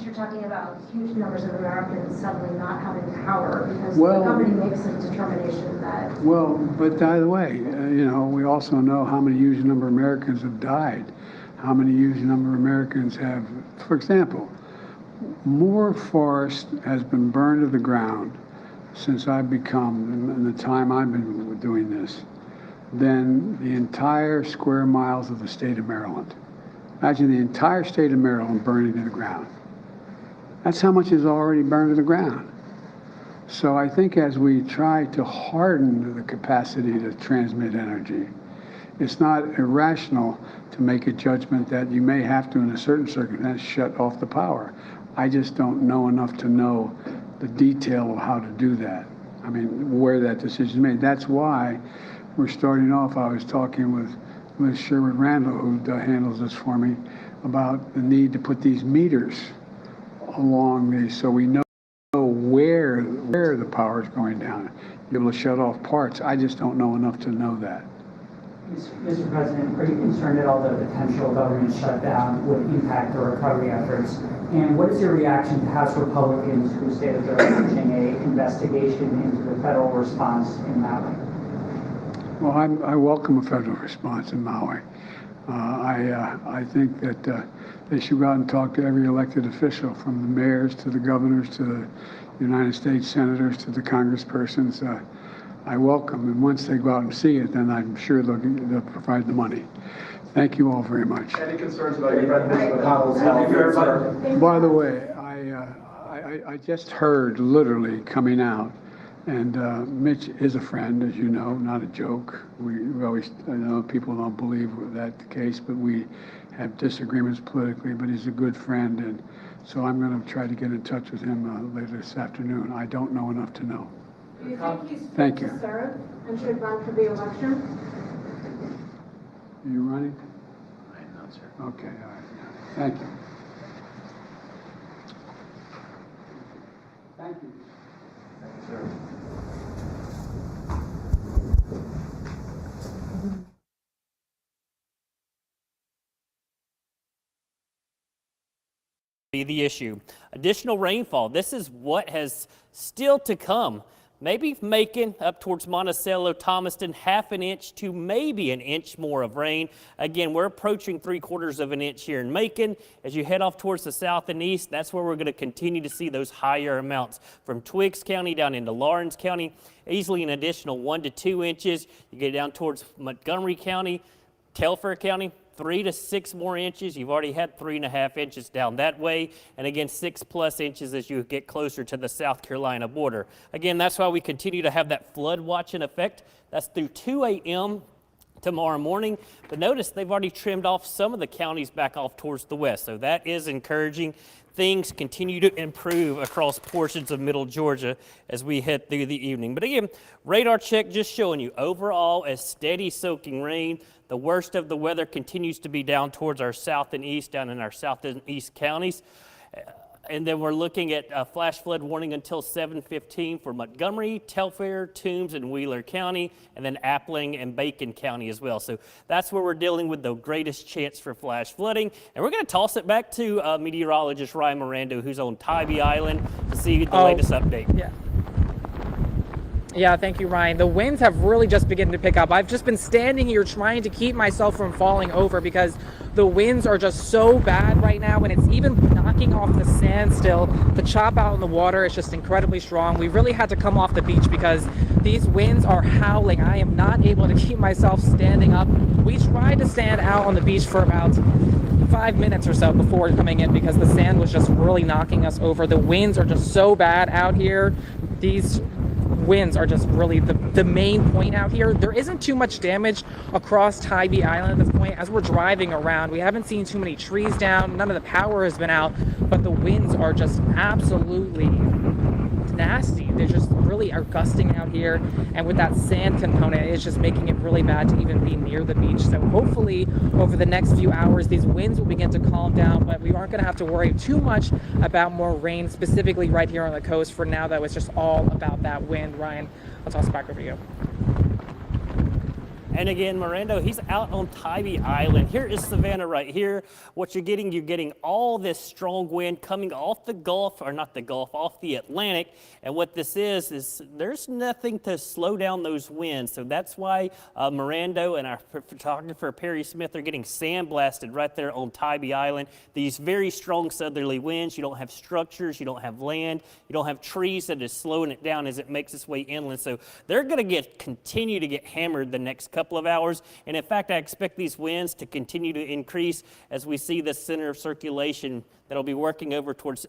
You're talking about huge numbers of Americans suddenly not having power because Well- the company makes a determination that. well, but by the way, we also know how many huge number of Americans have died, how many huge number of Americans have, for example, more forest has been burned to the ground since I've become, in the time I've been doing this, than the entire square miles of the state of Maryland. Imagine the entire state of Maryland burning to the ground. That's how much is already burned to the ground. So I think as we try to harden the capacity to transmit energy, it's not irrational to make a judgment that you may have to, in a certain circumstance, shut off the power. I just don't know enough to know the detail of how to do that. I mean, where that decision is made. That's why we're starting off. I was talking with Sherwood Randall, who handles this for me, about the need to put these meters along these so we know where the power is going down. Be able to shut off parts. I just don't know enough to know that. Mr. President, are you concerned at all that a potential government shutdown would impact the recovery efforts? And what is your reaction to House Republicans who say that they're launching an investigation into the federal response in Maui? Well, I welcome a federal response in Maui. I think that they should go out and talk to every elected official, from the mayors to the governors to the United States senators to the congresspersons. I welcome, and once they go out and see it, then I'm sure they'll provide the money. Thank you all very much. Any concerns about your President McConnell's health? By the way, I just heard, literally coming out, and Mitch is a friend, as you know, not a joke. We always, I know people don't believe that's the case, but we have disagreements politically, but he's a good friend, and so I'm going to try to get in touch with him later this afternoon. I don't know enough to know. Do you think he's Thank fit you. to serve and should run for the election? Are you running? I am not, sir. Okay, all right. Thank you. Thank you. Thank you, sir. Be the issue. Additional rainfall. This is what has still to come. Maybe Macon up towards Monticello, Thomaston, half an inch to maybe an inch more of rain. Again, we're approaching 3/4 of an inch here in Macon. As you head off towards the south and east, that's where we're going to continue to see those higher amounts from Twiggs County down into Lawrence County. Easily an additional 1 to 2 inches. You get down towards Montgomery County, Telfair County, 3 to 6 more inches. You've already had 3.5 inches down that way. And again, 6+ inches as you get closer to the South Carolina border. Again, that's why we continue to have that flood watching effect. That's through 2 a.m. tomorrow morning. But notice they've already trimmed off some of the counties back off towards the west. So that is encouraging. Things continue to improve across portions of middle Georgia as we head through the evening. But again, radar check just showing you overall a steady soaking rain. The worst of the weather continues to be down towards our south and east, down in our south and east counties. And then we're looking at a flash flood warning until 7:15 for Montgomery, Telfair, Toombs, and Wheeler County, and then Appling and Bacon County as well. So that's where we're dealing with the greatest chance for flash flooding. And we're going to toss it back to meteorologist Ryan Miranda, who's on Tybee Island, to see the latest update. Yeah, thank you, Ryan. The winds have really just begun to pick up. I've just been standing here trying to keep myself from falling over because the winds are just so bad right now, and it's even knocking off the sand still. The chop out in the water is just incredibly strong. We really had to come off the beach because these winds are howling. I am not able to keep myself standing up. We tried to stand out on the beach for about 5 minutes or so before coming in because the sand was just really knocking us over. The winds are just so bad out here. These winds are just really the main point out here. There isn't too much damage across Tybee Island at this point. As we're driving around, we haven't seen too many trees down. None of the power has been out, but the winds are just absolutely nasty. they just really are gusting out here. And with that sand component, it's just making it really bad to even be near the beach. So hopefully over the next few hours, these winds will begin to calm down, but we aren't going to have to worry too much about more rain, specifically right here on the coast. For now, though, it's just all about that wind. Ryan, I'll toss it back over to you. And again, Mirando, he's out on Tybee Island. Here is Savannah right here. What you're getting all this strong wind coming off the Gulf, or not the Gulf, off the Atlantic. And what this is there's nothing to slow down those winds. So that's why Mirando and our photographer Perry Smith are getting sandblasted right there on Tybee Island. These very strong southerly winds. You don't have structures, you don't have land, you don't have trees that is slowing it down as it makes its way inland. So they're going to continue to get hammered the next couple of hours. And in fact, I expect these winds to continue to increase as we see the center of circulation that'll be working over towards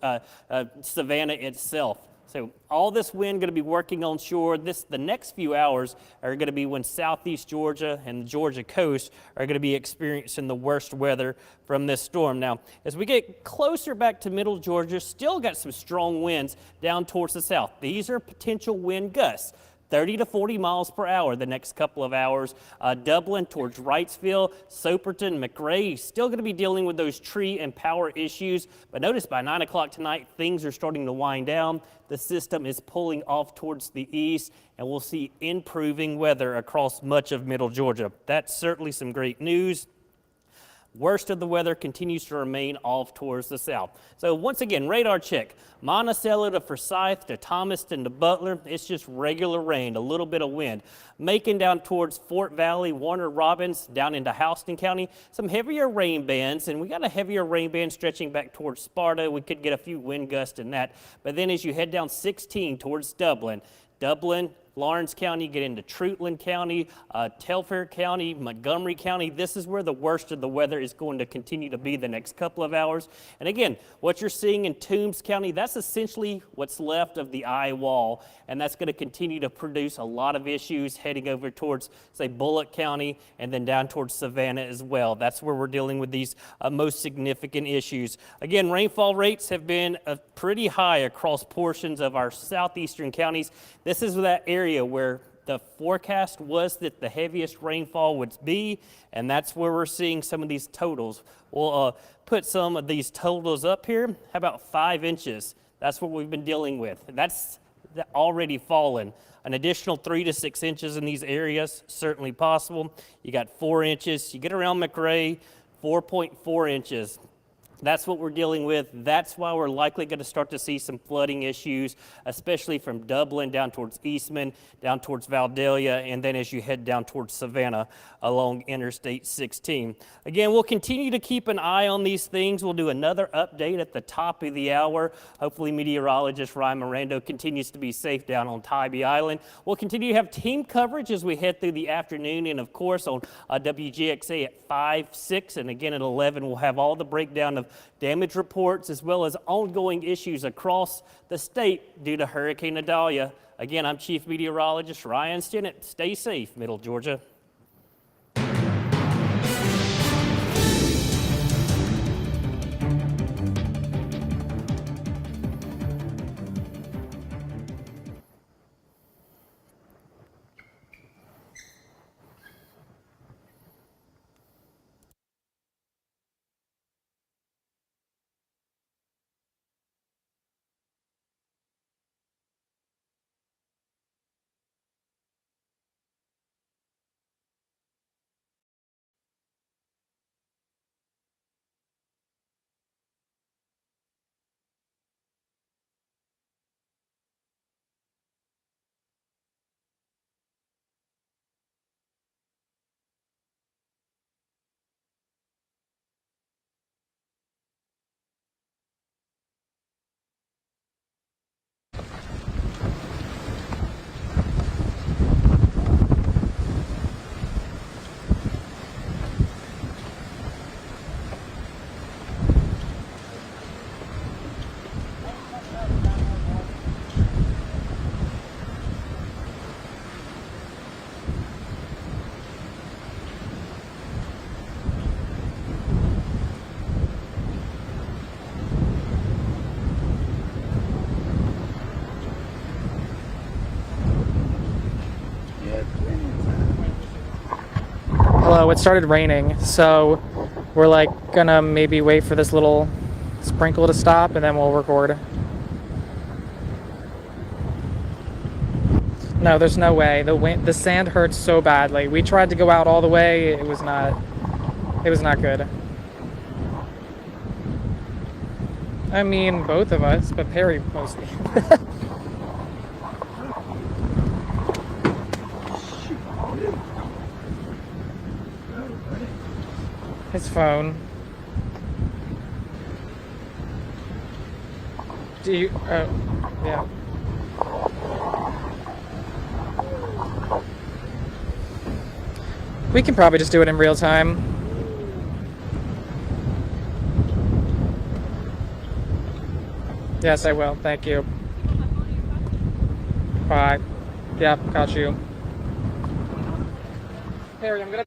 Savannah itself. So all this wind going to be working on shore. The next few hours are going to be when southeast Georgia and the Georgia coast are going to be experiencing the worst weather from this storm. Now, as we get closer back to middle Georgia, still got some strong winds down towards the south. These are potential wind gusts. 30 to 40 miles per hour the next couple of hours. Dublin towards Wrightsville, Soperton, McRae, still going to be dealing with those tree and power issues. But notice by 9 o'clock tonight, things are starting to wind down. The system is pulling off towards the east, and we'll see improving weather across much of middle Georgia. That's certainly some great news. Worst of the weather continues to remain off towards the south. So once again, radar check. Monticello to Forsyth to Thomaston to Butler. It's just regular rain, a little bit of wind. Macon down towards Fort Valley, Warner Robins down into Houston County. Some heavier rain bands, and we got a heavier rain band stretching back towards Sparta. We could get a few wind gusts in that. But then as you head down 16 towards Dublin, Lawrence County, get into Treutlen County, Telfair County, Montgomery County. This is where the worst of the weather is going to continue to be the next couple of hours. And again, what you're seeing in Toombs County, that's essentially what's left of the eye wall. And that's going to continue to produce a lot of issues heading over towards, say, Bullock County and then down towards Savannah as well. That's where we're dealing with these most significant issues. Again, rainfall rates have been pretty high across portions of our southeastern counties. This is that area where the forecast was that the heaviest rainfall would be, and that's where we're seeing some of these totals. We'll put some of these totals up here. How about 5 inches? That's what we've been dealing with. That's already fallen. An additional 3 to 6 inches in these areas, certainly possible. You got 4 inches. You get around McRae, 4.4 inches. That's what we're dealing with. That's why we're likely going to start to see some flooding issues, especially from Dublin down towards Eastman, down towards Vandalia, and then as you head down towards Savannah along Interstate 16. Again, we'll continue to keep an eye on these things. We'll do another update at the top of the hour. Hopefully meteorologist Ryan Mirando continues to be safe down on Tybee Island. We'll continue to have team coverage as we head through the afternoon, and of course on WGXA at 5, 6, and again at 11, we'll have all the breakdown of damage reports as well as ongoing issues across the state due to Hurricane Idalia. Again, I'm Chief Meteorologist Ryan Stinnett. Stay safe, Middle Georgia. Hello, it started raining, so we're like gonna maybe wait for this little sprinkle to stop and then we'll record. No, there's no way. The sand hurts so badly. We tried to go out all the way. It was not good. I mean, both of us, but Perry mostly. His phone. Do you? Oh, yeah. We can probably just do it in real time. Yes, I will. Thank you. Bye. Yep, got you. Harry, I'm gonna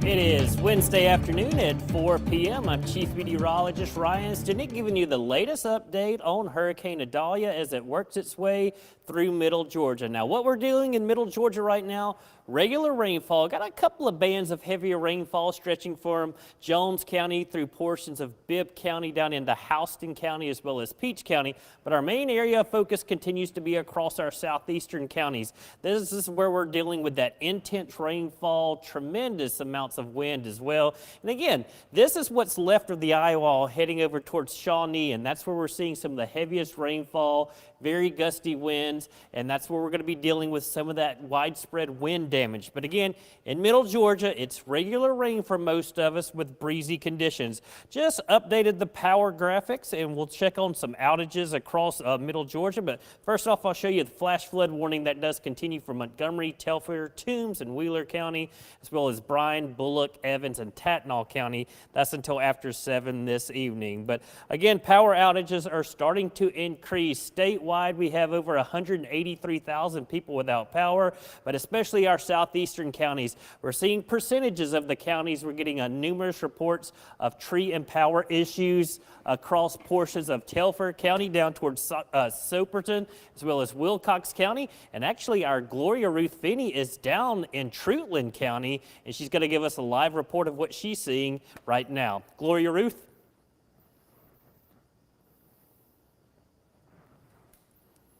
It is Wednesday afternoon at 4 p.m. I'm Chief Meteorologist Ryan Stenick giving you the latest update on Hurricane Idalia as it works its way through Middle Georgia. Now, what we're doing in Middle Georgia right now, regular rainfall. Got a couple of bands of heavier rainfall stretching from Jones County through portions of Bibb County down into Houston County as well as Peach County. But our main area of focus continues to be across our southeastern counties. This is where we're dealing with that intense rainfall, tremendous amounts of wind as well. And again, this is what's left of the eye wall heading over towards Shawnee, and that's where we're seeing some of the heaviest rainfall, very gusty winds, and that's where we're going to be dealing with some of that widespread wind damage. But again, in Middle Georgia, it's regular rain for most of us with breezy conditions. Just updated the power graphics, and we'll check on some outages across Middle Georgia. But first off, I'll show you the flash flood warning that does continue for Montgomery, Telfair, Toombs, and Wheeler County, as well as Bryan, Bullock, Evans, and Tatnall County. That's until after 7 this evening. But again, power outages are starting to increase. Statewide, we have over 183,000 people without power, but especially our southeastern counties. We're seeing percentages of the counties. We're getting numerous reports of tree and power issues across portions of Telfair County down towards Soperton, as well as Wilcox County. And actually, our Gloria Ruth Finney is down in Treutlen County, and she's going to give us a live report of what she's seeing right now. Gloria Ruth?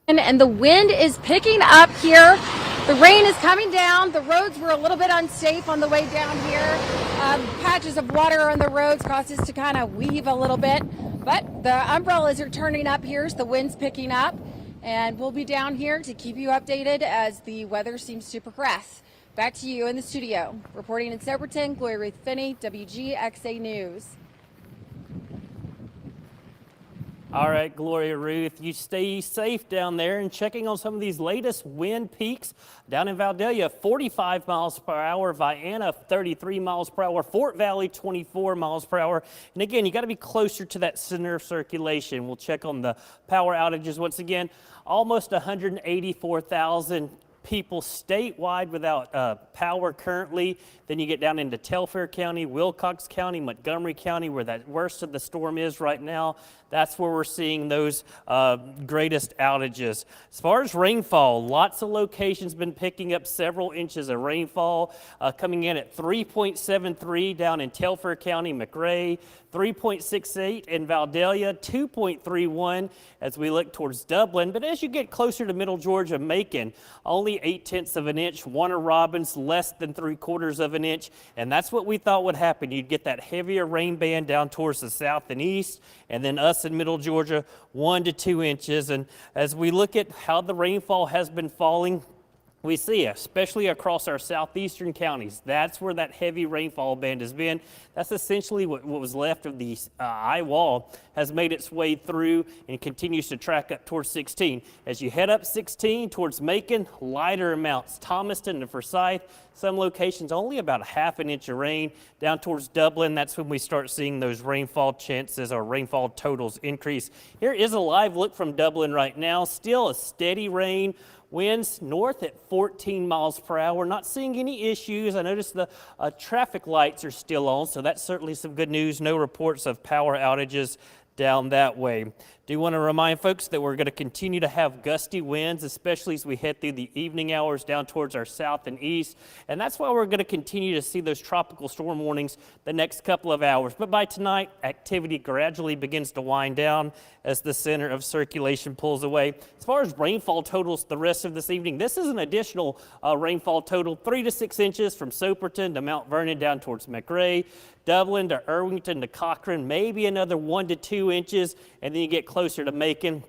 And the wind is picking up here. The rain is coming down. The roads were a little bit unsafe on the way down here. Patches of water on the roads caused us to kind of weave a little bit. But the umbrellas are turning up here, so the wind's picking up. And we'll be down here to keep you updated as the weather seems to progress. Back to you in the studio. Reporting in Soperton, Gloria Ruth Finney, WGXA News. All right, Gloria Ruth, you stay safe down there and checking on some of these latest wind peaks. Down in Vidalia, 45 miles per hour, Vienna, 33 miles per hour, Fort Valley, 24 miles per hour. And again, you got to be closer to that center of circulation. We'll check on the power outages once again. Almost 184,000 people statewide without power currently. Then you get down into Telfair County, Wilcox County, Montgomery County, where that worst of the storm is right now. That's where we're seeing those greatest outages. As far as rainfall, lots of locations been picking up several inches of rainfall, coming in at 3.73 down in Telfair County, McRae, 3.68 in Vidalia, 2.31 as we look towards Dublin. But as you get closer to Middle Georgia, Macon, only 0.8 of an inch. Warner Robins, less than 3/4 of an inch. And that's what we thought would happen. You'd get that heavier rain band down towards the south and east, and then us in Middle Georgia, 1 to 2 inches. And as we look at how the rainfall has been falling, we see, especially across our southeastern counties, that's where that heavy rainfall band has been. That's essentially what was left of the eye wall has made its way through and continues to track up towards 16. As you head up 16 towards Macon, lighter amounts. Thomaston and Forsyth, some locations only about 1/2 inch of rain. Down towards Dublin, that's when we start seeing those rainfall chances or rainfall totals increase. Here is a live look from Dublin right now. Still a steady rain. Winds north at 14 miles per hour. Not seeing any issues. I noticed the traffic lights are still on, so that's certainly some good news. No reports of power outages down that way. Do want to remind folks that we're going to continue to have gusty winds, especially as we head through the evening hours down towards our south and east. And that's why we're going to continue to see those tropical storm warnings the next couple of hours. But by tonight, activity gradually begins to wind down as the center of circulation pulls away. As far as rainfall totals the rest of this evening, this is an additional rainfall total, 3 to 6 inches from Soperton to Mount Vernon down towards McRae, Dublin to Irwington to Cochrane, maybe another 1 to 2 inches, and then you get closer to Macon,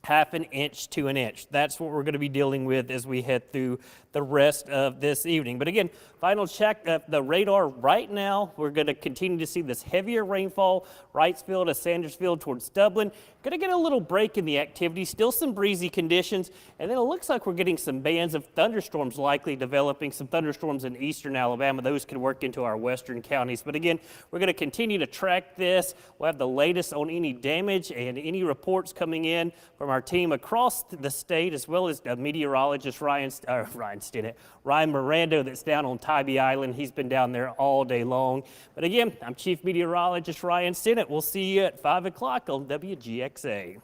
1/2 inch to 1 inch. That's what we're going to be dealing with as we head through the rest of this evening. But again, final check of the radar right now. We're going to continue to see this heavier rainfall, Wrightsville to Sandersville towards Dublin. Going to get a little break in the activity, still some breezy conditions, and then it looks like we're getting some bands of thunderstorms likely developing, some thunderstorms in eastern Alabama. Those could work into our western counties. But again, we're going to continue to track this. We'll have the latest on any damage and any reports coming in from our team across the state, as well as meteorologist Ryan Stinnett. Ryan Miranda, that's down on Tybee Island, he's been down there all day long. But again, I'm Chief Meteorologist Ryan Stinnett. We'll see you at 5 o'clock on WGXA.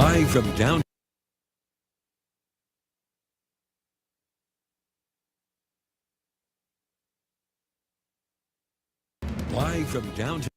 Live from downtown. Live from downtown.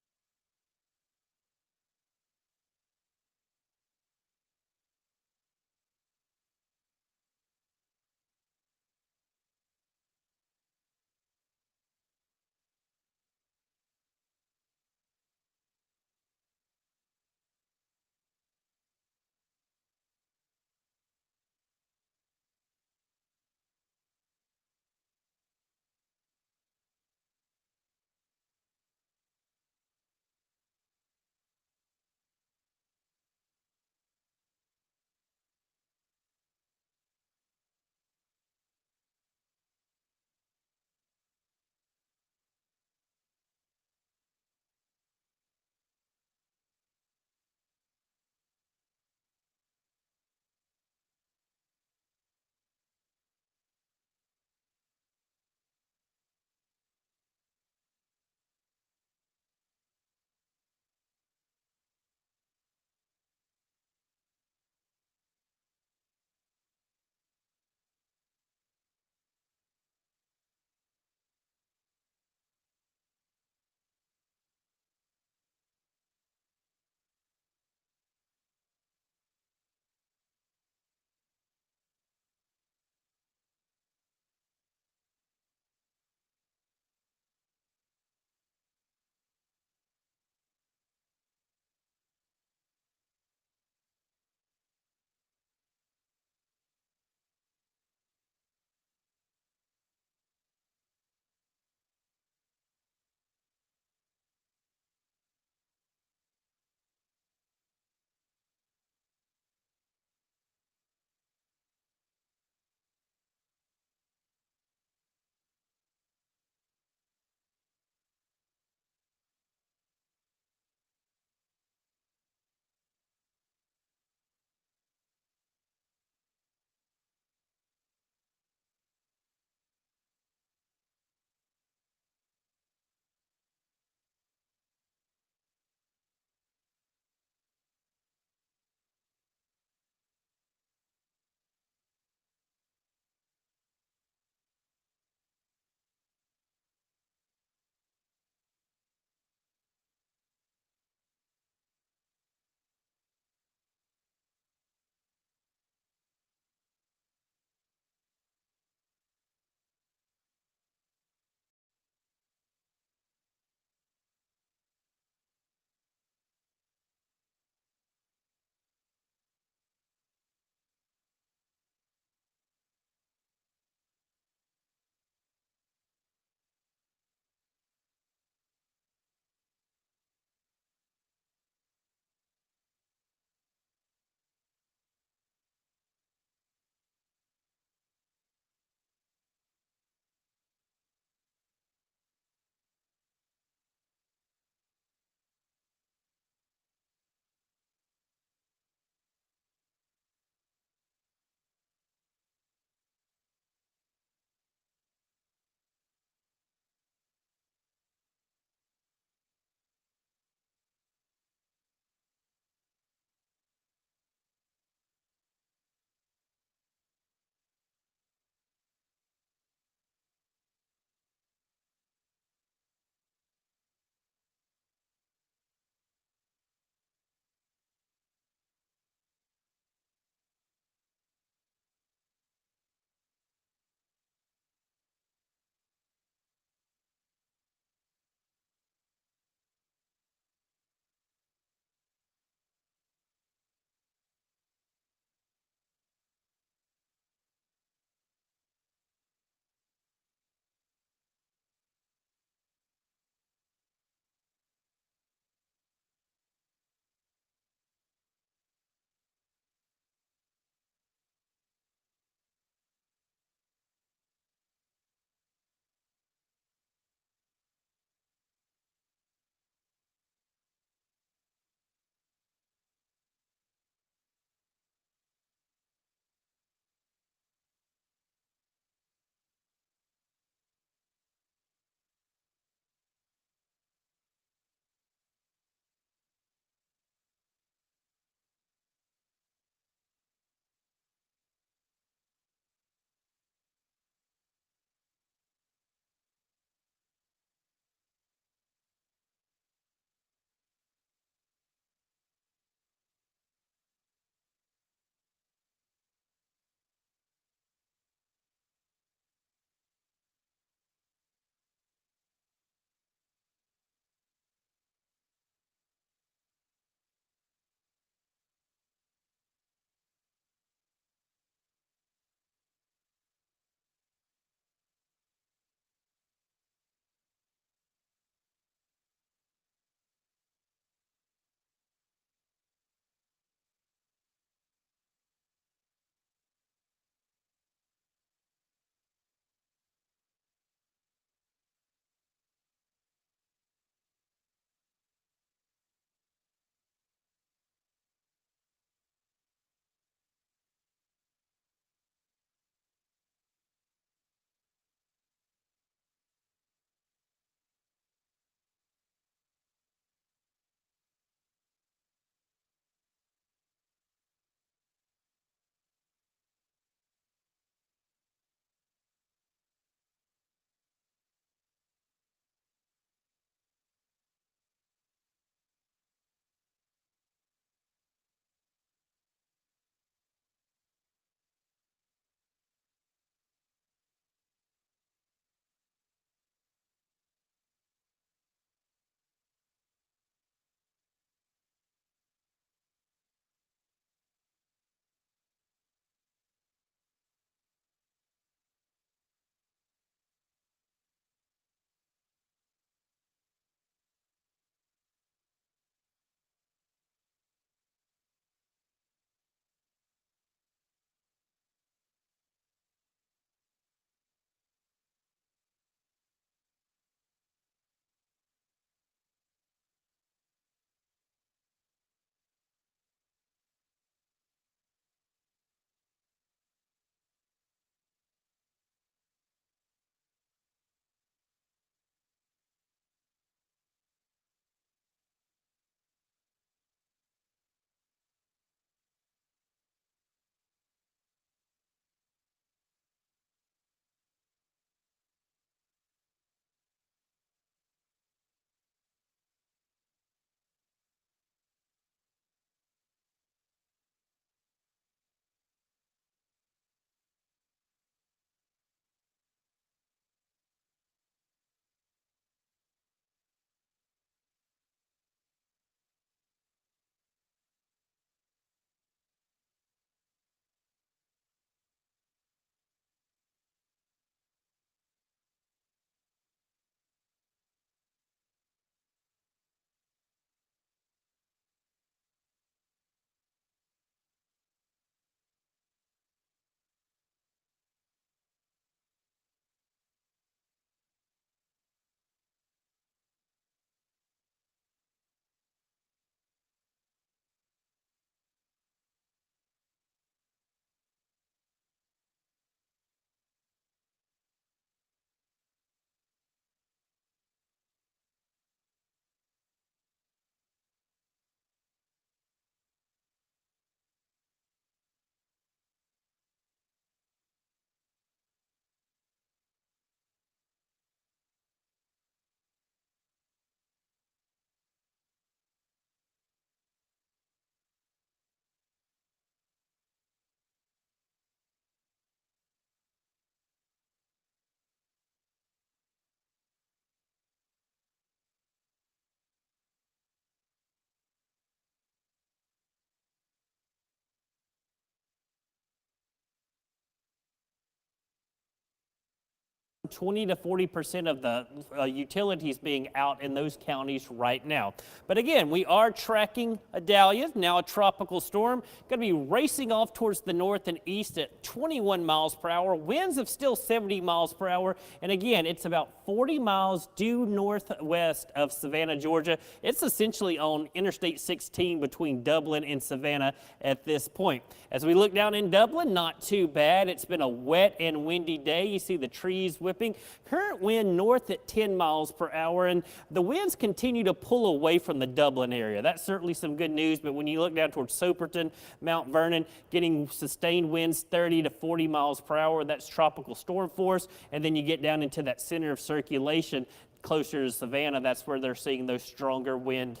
20 to 40% of the utilities being out in those counties right now. But again, we are tracking Adalia, now a tropical storm, going to be racing off towards the north and east at 21 miles per hour. Winds of still 70 miles per hour. And again, it's about 40 miles due northwest of Savannah, Georgia. It's essentially on Interstate 16 between Dublin and Savannah at this point. As we look down in Dublin, not too bad. It's been a wet and windy day. You see the trees whipping. Current wind north at 10 miles per hour, and the winds continue to pull away from the Dublin area. That's certainly some good news, but when you look down towards Soperton, Mount Vernon, getting sustained winds 30 to 40 miles per hour, that's tropical storm force, and then you get down into that center of circulation closer to Savannah, that's where they're seeing those stronger wind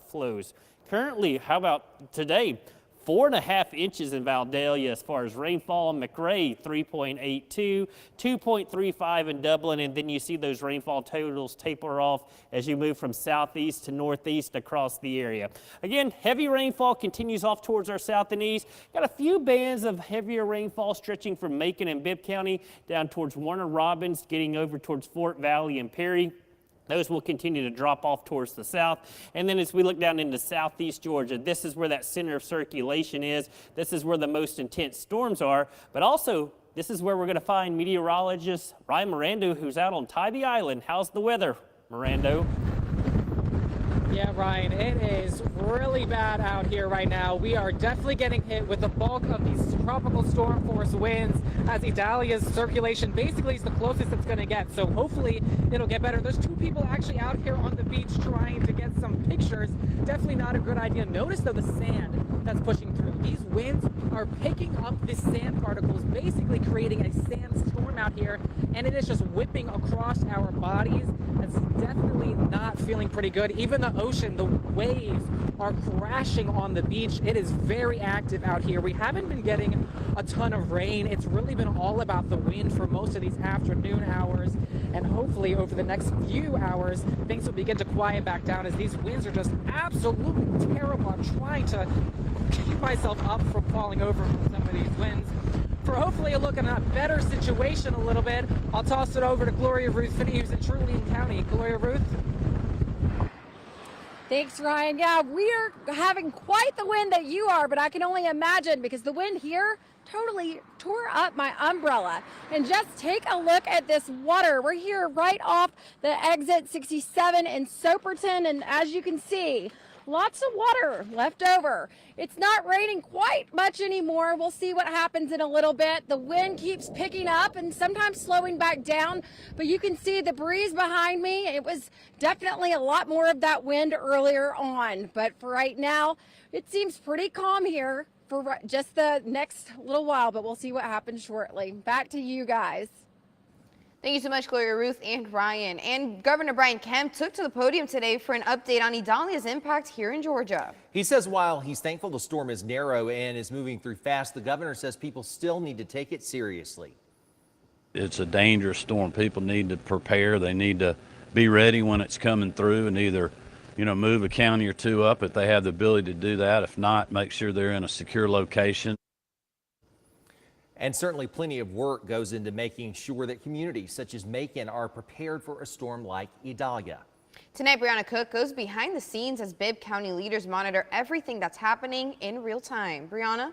flows. Currently, how about today? 4.5 inches in Vidalia as far as rainfall. McRae 3.82, 2.35 in Dublin, and then you see those rainfall totals taper off as you move from southeast to northeast across the area. Again, heavy rainfall continues off towards our south and east. Got a few bands of heavier rainfall stretching from Macon and Bibb County down towards Warner Robins, getting over towards Fort Valley and Perry. Those will continue to drop off towards the south. And then as we look down into southeast Georgia, this is where that center of circulation is. This is where the most intense storms are. But also, this is where we're going to find meteorologist Ryan Mirando, who's out on Tybee Island. How's the weather, Mirando? Yeah, Ryan, it is really bad out here right now. We are definitely getting hit with the bulk of these tropical storm force winds as Idalia's circulation basically is the closest it's going to get. So hopefully it'll get better. There's 2 people actually out here on the beach trying to get some pictures. Definitely not a good idea. Notice though the sand that's pushing through. These winds are picking up the sand particles, basically creating a sandstorm out here, and it is just whipping across our bodies. It's definitely not feeling pretty good. Even the ocean, the waves are crashing on the beach. It is very active out here. We haven't been getting a ton of rain. It's really been all about the wind for most of these afternoon hours, and hopefully over the next few hours things will begin to quiet back down as these winds are just absolutely terrible. I'm trying to keep myself up from falling over from some of these winds. For hopefully a look at a better situation a little bit, I'll toss it over to Gloria Ruth Finney, who's in Trulian County. Gloria Ruth? Thanks, Ryan. Yeah, we are having quite the wind that you are, but I can only imagine because the wind here totally tore up my umbrella. And just take a look at this water. We're here right off the exit 67 in Soperton, and as you can see, lots of water left over. It's not raining quite much anymore. We'll see what happens in a little bit. The wind keeps picking up and sometimes slowing back down, but you can see the breeze behind me. It was definitely a lot more of that wind earlier on, but for right now, it seems pretty calm here for just the next little while, but we'll see what happens shortly. Back to you guys. Thank you so much, Gloria Ruth and Ryan. And Governor Brian Kemp took to the podium today for an update on Idalia's impact here in Georgia. He says while he's thankful the storm is narrow and is moving through fast, the governor says people still need to take it seriously. It's a dangerous storm. People need to prepare. They need to be ready when it's coming through and either, move a county or 2 up if they have the ability to do that. If not, make sure they're in a secure location. And certainly plenty of work goes into making sure that communities such as Macon are prepared for a storm like Idalia. Tonight, Brianna Cook goes behind the scenes as Bibb County leaders monitor everything that's happening in real time. Brianna?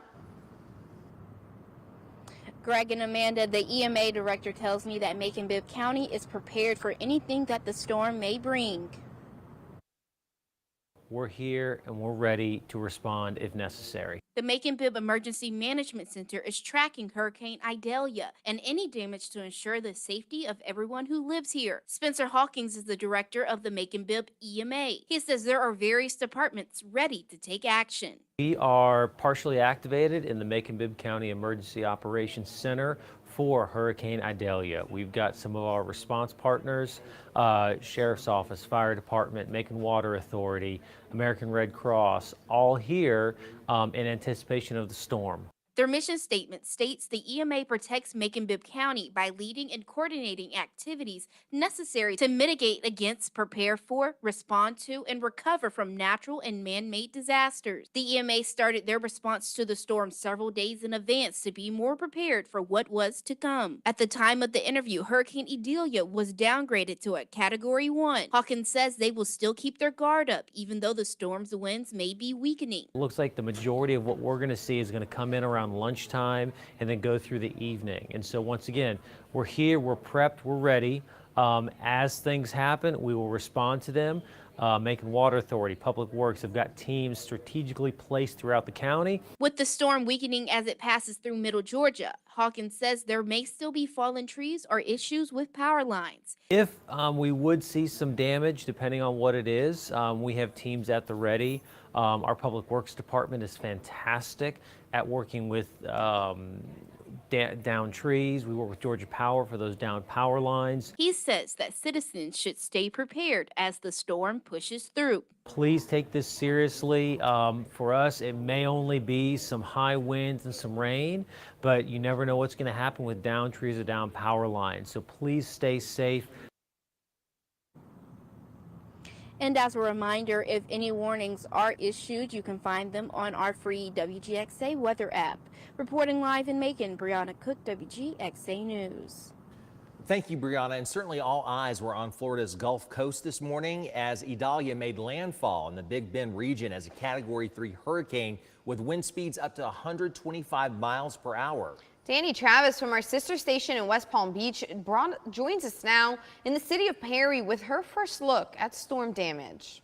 Greg and Amanda, the EMA director, tells me that Macon-Bibb County is prepared for anything that the storm may bring. We're here and we're ready to respond if necessary. The Macon-Bibb Emergency Management Center is tracking Hurricane Idalia and any damage to ensure the safety of everyone who lives here. Spencer Hawkins is the director of the Macon-Bibb EMA. He says there are various departments ready to take action. We are partially activated in the Macon-Bibb County Emergency Operations Center for Hurricane Idalia. We've got some of our response partners, Sheriff's Office, Fire Department, Macon Water Authority, American Red Cross, all here in anticipation of the storm. Their mission statement states the EMA protects Macon-Bibb County by leading and coordinating activities necessary to mitigate against, prepare for, respond to, and recover from natural and man-made disasters. The EMA started their response to the storm several days in advance to be more prepared for what was to come. At the time of the interview, Hurricane Idalia was downgraded to a Category 1. Hawkins says they will still keep their guard up, even though the storm's winds may be weakening. It looks like the majority of what we're going to see is going to come in around lunchtime and then go through the evening. And so once again, we're here, we're prepped, we're ready. As things happen, we will respond to them. Macon Water Authority, Public Works have got teams strategically placed throughout the county. With the storm weakening as it passes through middle Georgia, Hawkins says there may still be fallen trees or issues with power lines. If we would see some damage, depending on what it is, we have teams at the ready. Our Public Works Department is fantastic at working with down trees. We work with Georgia Power for those down power lines. He says that citizens should stay prepared as the storm pushes through. Please take this seriously. For us, it may only be some high winds and some rain, but you never know what's going to happen with down trees or down power lines. So please stay safe. And as a reminder, if any warnings are issued, you can find them on our free WGXA weather app. Reporting live in Macon, Brianna Cook, WGXA News. Thank you, Brianna. And certainly all eyes were on Florida's Gulf Coast this morning as Idalia made landfall in the Big Bend region as a Category 3 hurricane with wind speeds up to 125 miles per hour. Danny Travis from our sister station in West Palm Beach joins us now in the city of Perry with her first look at storm damage.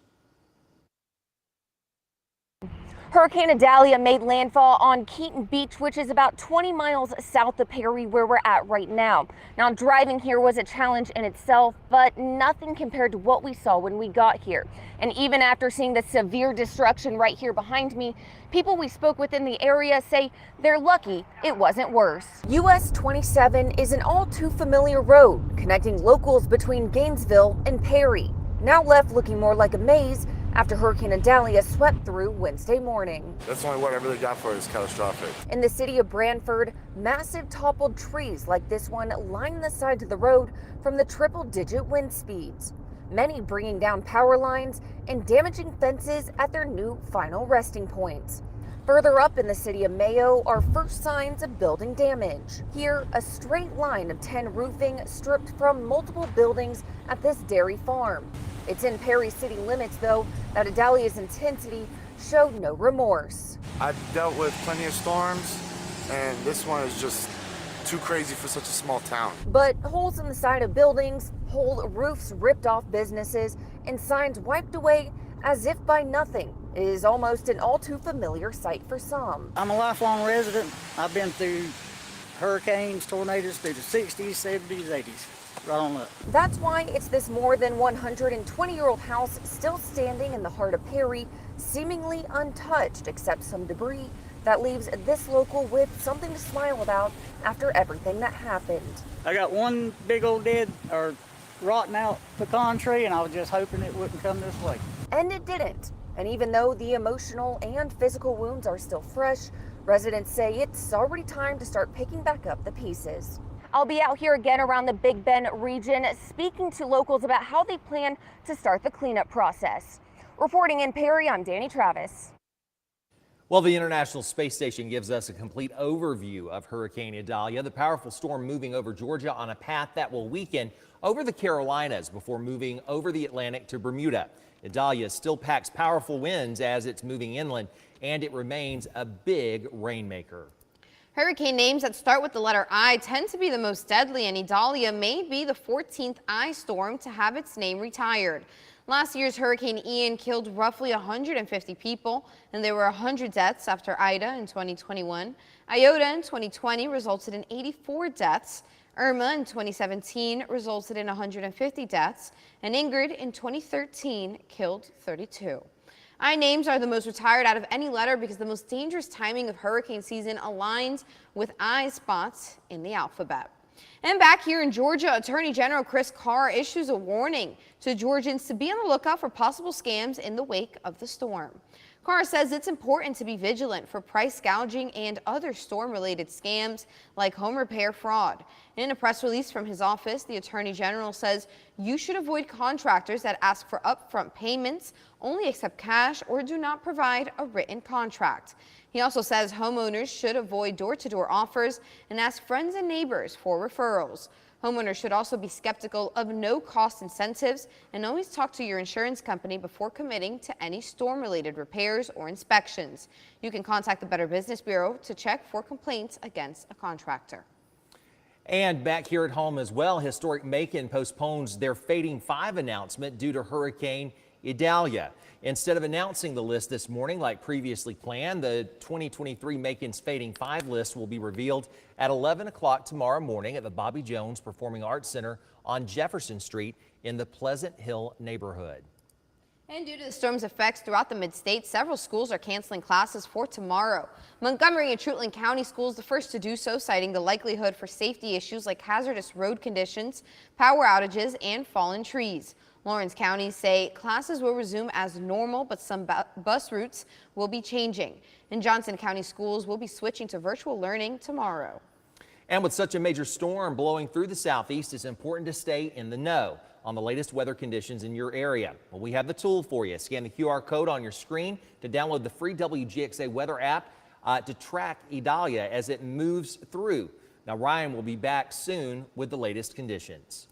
Hurricane Idalia made landfall on Keaton Beach, which is about 20 miles south of Perry, where we're at right now. Now, driving here was a challenge in itself, but nothing compared to what we saw when we got here. And even after seeing the severe destruction right here behind me, people we spoke with in the area say they're lucky it wasn't worse. US 27 is an all too familiar road connecting locals between Gainesville and Perry, now left looking more like a maze after Hurricane Idalia swept through Wednesday morning. That's the only word I really got for it is catastrophic. In the city of Branford, massive toppled trees like this one line the sides of the road from the triple-digit wind speeds, many bringing down power lines and damaging fences at their new final resting points. Further up in the city of Mayo are first signs of building damage. Here, a straight line of 10 roofing stripped from multiple buildings at this dairy farm. It's in Perry city limits, though, that Adalia's intensity showed no remorse. I've dealt with plenty of storms, and this one is just too crazy for such a small town. But holes in the side of buildings, whole roofs ripped off businesses, and signs wiped away as if by nothing is almost an all too familiar sight for some. I'm a lifelong resident. I've been through hurricanes, tornadoes through the 60s, 70s, 80s. Right on up. That's why it's this more than 120-year-old house still standing in the heart of Perry, seemingly untouched except some debris that leaves this local with something to smile about after everything that happened. I got one big old dead or rotten out pecan tree, and I was just hoping it wouldn't come this way. And it didn't. And even though the emotional and physical wounds are still fresh, residents say it's already time to start picking back up the pieces. I'll be out here again around the Big Bend region, speaking to locals about how they plan to start the cleanup process. Reporting in Perry, I'm Danny Travis. Well, the International Space Station gives us a complete overview of Hurricane Idalia, the powerful storm moving over Georgia on a path that will weaken over the Carolinas before moving over the Atlantic to Bermuda. Idalia still packs powerful winds as it's moving inland, and it remains a big rainmaker. Hurricane names that start with the letter I tend to be the most deadly, and Idalia may be the 14th I storm to have its name retired. Last year's Hurricane Ian killed roughly 150 people, and there were 100 deaths after Ida in 2021. Iota in 2020 resulted in 84 deaths. Irma in 2017 resulted in 150 deaths, and Ingrid in 2013 killed 32. I names are the most retired out of any letter because the most dangerous timing of hurricane season aligns with I spots in the alphabet. And back here in Georgia, Attorney General Chris Carr issues a warning to Georgians to be on the lookout for possible scams in the wake of the storm. Carr says it's important to be vigilant for price gouging and other storm-related scams like home repair fraud. In a press release from his office, the Attorney General says you should avoid contractors that ask for upfront payments, only accept cash, or do not provide a written contract. He also says homeowners should avoid door-to-door offers and ask friends and neighbors for referrals. Homeowners should also be skeptical of no-cost incentives and always talk to your insurance company before committing to any storm-related repairs or inspections. You can contact the Better Business Bureau to check for complaints against a contractor. And back here at home as well, historic Macon postpones their Fading 5 announcement due to Hurricane Idalia. Instead of announcing the list this morning like previously planned, the 2023 Macon's Fading 5 list will be revealed at 11 o'clock tomorrow morning at the Bobby Jones Performing Arts Center on Jefferson Street in the Pleasant Hill neighborhood. And due to the storm's effects throughout the mid-state, several schools are canceling classes for tomorrow. Montgomery and Truitland County schools the first to do so, citing the likelihood for safety issues like hazardous road conditions, power outages, and fallen trees. Lawrence counties say classes will resume as normal, but some bus routes will be changing. And Johnson County schools will be switching to virtual learning tomorrow. And with such a major storm blowing through the southeast, it's important to stay in the know on the latest weather conditions in your area. Well, we have the tool for you. Scan the QR code on your screen to download the free WGXA weather app to track Idalia as it moves through. Now, Ryan will be back soon with the latest conditions.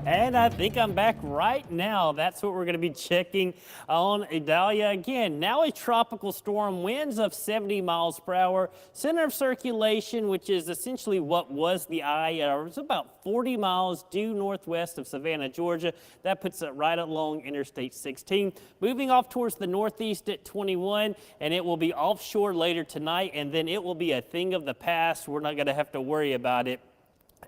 And I think I'm back right now. That's what we're going to be checking on Adalia again. Now a tropical storm, winds of 70 miles per hour, center of circulation, which is essentially what was the eye. It was about 40 miles due northwest of Savannah, Georgia. That puts it right along Interstate 16. Moving off towards the northeast at 21, and it will be offshore later tonight, and then it will be a thing of the past. We're not going to have to worry about it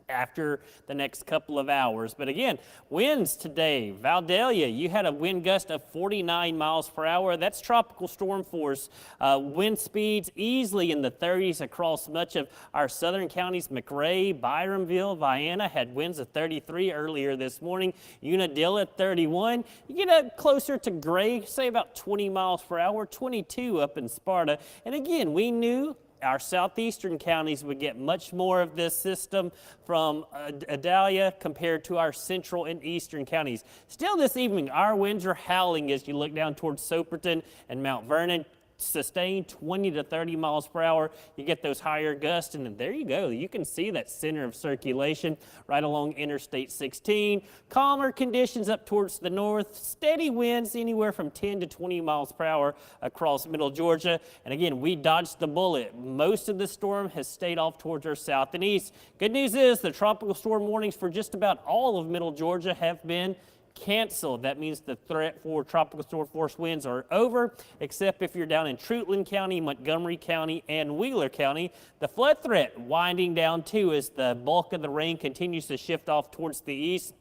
after the next couple of hours. But again, winds today. Vidalia, you had a wind gust of 49 miles per hour. That's tropical storm force. Wind speeds easily in the 30s across much of our southern counties. McRae, Byronville, Vienna had winds of 33 earlier this morning. Unadilla 31. You get up closer to Gray, say about 20 miles per hour, 22 up in Sparta. And again, we knew our southeastern counties would get much more of this system from Adalia compared to our central and eastern counties. Still this evening, our winds are howling as you look down towards Soperton and Mount Vernon. Sustained 20 to 30 miles per hour. You get those higher gusts, and there you go. You can see that center of circulation right along Interstate 16. Calmer conditions up towards the north. Steady winds anywhere from 10 to 20 miles per hour across middle Georgia. And again, we dodged the bullet. Most of the storm has stayed off towards our south and east. Good news is the tropical storm warnings for just about all of middle Georgia have been canceled. That means the threat for tropical storm force winds are over, except if you're down in Truitland County, Montgomery County, and Wheeler County. The flood threat winding down too as the bulk of the rain continues to shift off towards the east.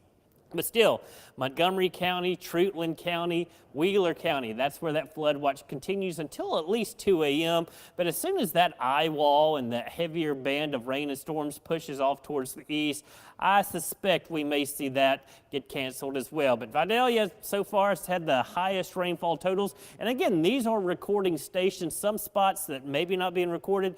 But still, Montgomery County, Truitland County, Wheeler County, that's where that flood watch continues until at least 2 a.m. But as soon as that eye wall and that heavier band of rain and storms pushes off towards the east, I suspect we may see that get canceled as well. But Vidalia so far has had the highest rainfall totals. And again, these are recording stations, some spots that maybe not being recorded,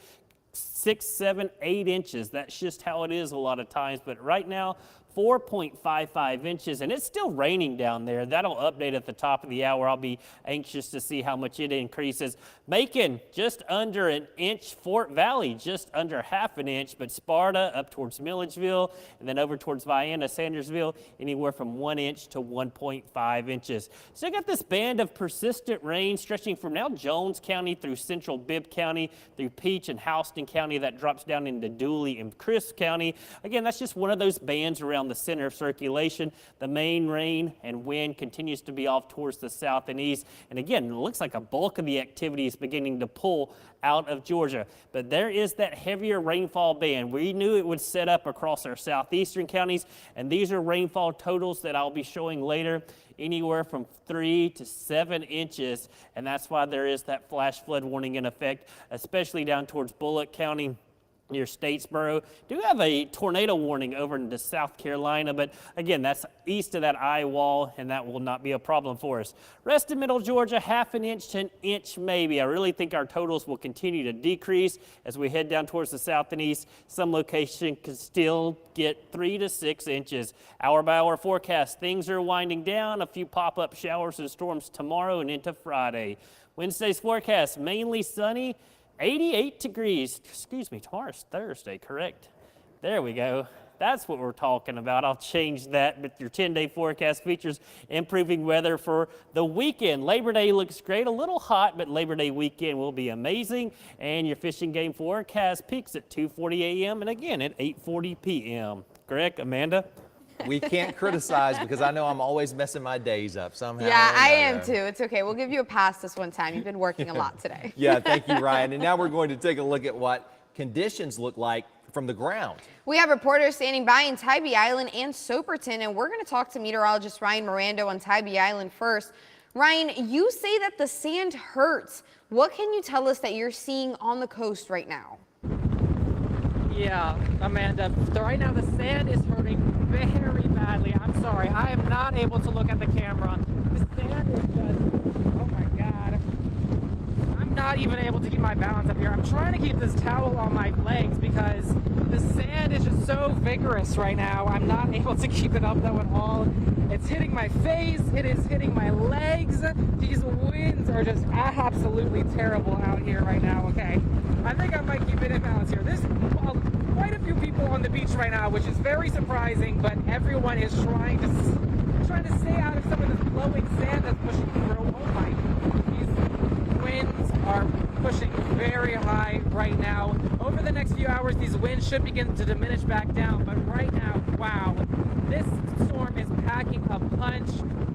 6, 7, 8 inches. That's just how it is a lot of times. But right now, 4.55 inches, and it's still raining down there. That'll update at the top of the hour. I'll be anxious to see how much it increases. Macon, just under an inch. Fort Valley, just under half an inch. But Sparta up towards Milledgeville, and then over towards Vienna, Sandersville, anywhere from 1 inch to 1.5 inches. So I got this band of persistent rain stretching from now Jones County through central Bibb County, through Peach and Houston County. That drops down into Dooley and Crisp County. Again, that's just one of those bands around the center of circulation. The main rain and wind continues to be off towards the south and east. And again, it looks like a bulk of the activity is beginning to pull out of Georgia. But there is that heavier rainfall band. We knew it would set up across our southeastern counties, and these are rainfall totals that I'll be showing later, anywhere from 3 to 7 inches. And that's why there is that flash flood warning in effect, especially down towards Bullock County near Statesboro. Do have a tornado warning over into South Carolina, but again, that's east of that eye wall, and that will not be a problem for us. Rest of middle Georgia, half an inch to an inch maybe. I really think our totals will continue to decrease as we head down towards the south and east. Some location can still get 3 to 6 inches. Hour by hour forecast, things are winding down. A few pop-up showers and storms tomorrow and into Friday. Wednesday's forecast, mainly sunny. 88 degrees, excuse me, tomorrow's Thursday, correct? There we go. That's what we're talking about. I'll change that, but your 10-day forecast features improving weather for the weekend. Labor Day looks great, a little hot, but Labor Day weekend will be amazing. And your fishing game forecast peaks at 2:40 a.m. and again at 8:40 p.m. Correct, Amanda? We can't criticize because I know I'm always messing my days up somehow. Yeah, I am too. It's okay. We'll give you a pass this one time. You've been working a lot today. Yeah, thank you, Ryan. And now we're going to take a look at what conditions look like from the ground. We have reporters standing by in Tybee Island and Soperton, and we're going to talk to meteorologist Ryan Mirando on Tybee Island first. Ryan, you say that the sand hurts. What can you tell us that you're seeing on the coast right now? Yeah, Amanda, right now the sand is hurting very badly. I'm sorry, I am not able to look at the camera. The sand is just, oh my God. I'm not even able to keep my balance up here. I'm trying to keep this towel on my legs because the sand is just so vigorous right now. I'm not able to keep it up though at all. It's hitting my face, it is hitting my legs. These winds are just absolutely terrible out here right now, okay? I think I might keep it in balance here. There's quite a few people on the beach right now, which is very surprising, but everyone is trying to stay out of some of this blowing sand that's pushing through. Oh my, these winds are pushing very high right now. Over the next few hours, these winds should begin to diminish back down, but right now, wow, this storm is packing a punch.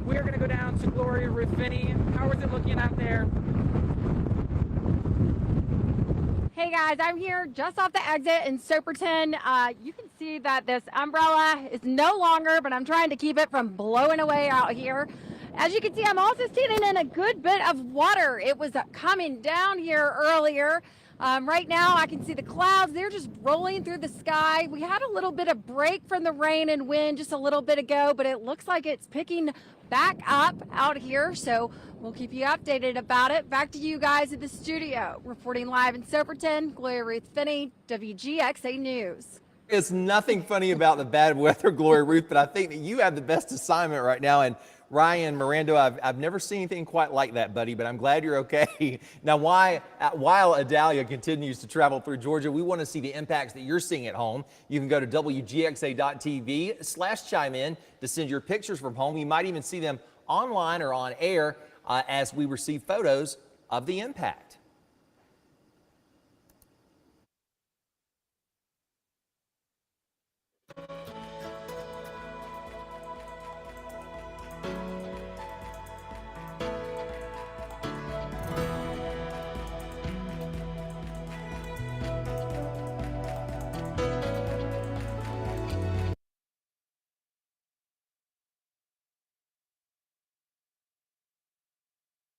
We're gonna go down to Gloria Ruth Finney. How is it looking out there? Hey guys, I'm here just off the exit in Soperton. You can see that this umbrella is no longer, but I'm trying to keep it from blowing away out here. As you can see, I'm also standing in a good bit of water. It was coming down here earlier. Right now I can see the clouds. They're just rolling through the sky. We had a little bit of break from the rain and wind just a little bit ago, but it looks like it's picking back up out here. So we'll keep you updated about it. Back to you guys at the studio. Reporting live in Soperton, Gloria Ruth Finney, WGXA News. It's nothing funny about the bad weather, Gloria Ruth, but I think that you have the best assignment right now. And Ryan Mirando, I've never seen anything quite like that, buddy, but I'm glad you're okay. Now, while Adalia continues to travel through Georgia, we want to see the impacts that you're seeing at home. You can go to WGXA.tv/chime in to send your pictures from home. You might even see them online or on air as we receive photos of the impact.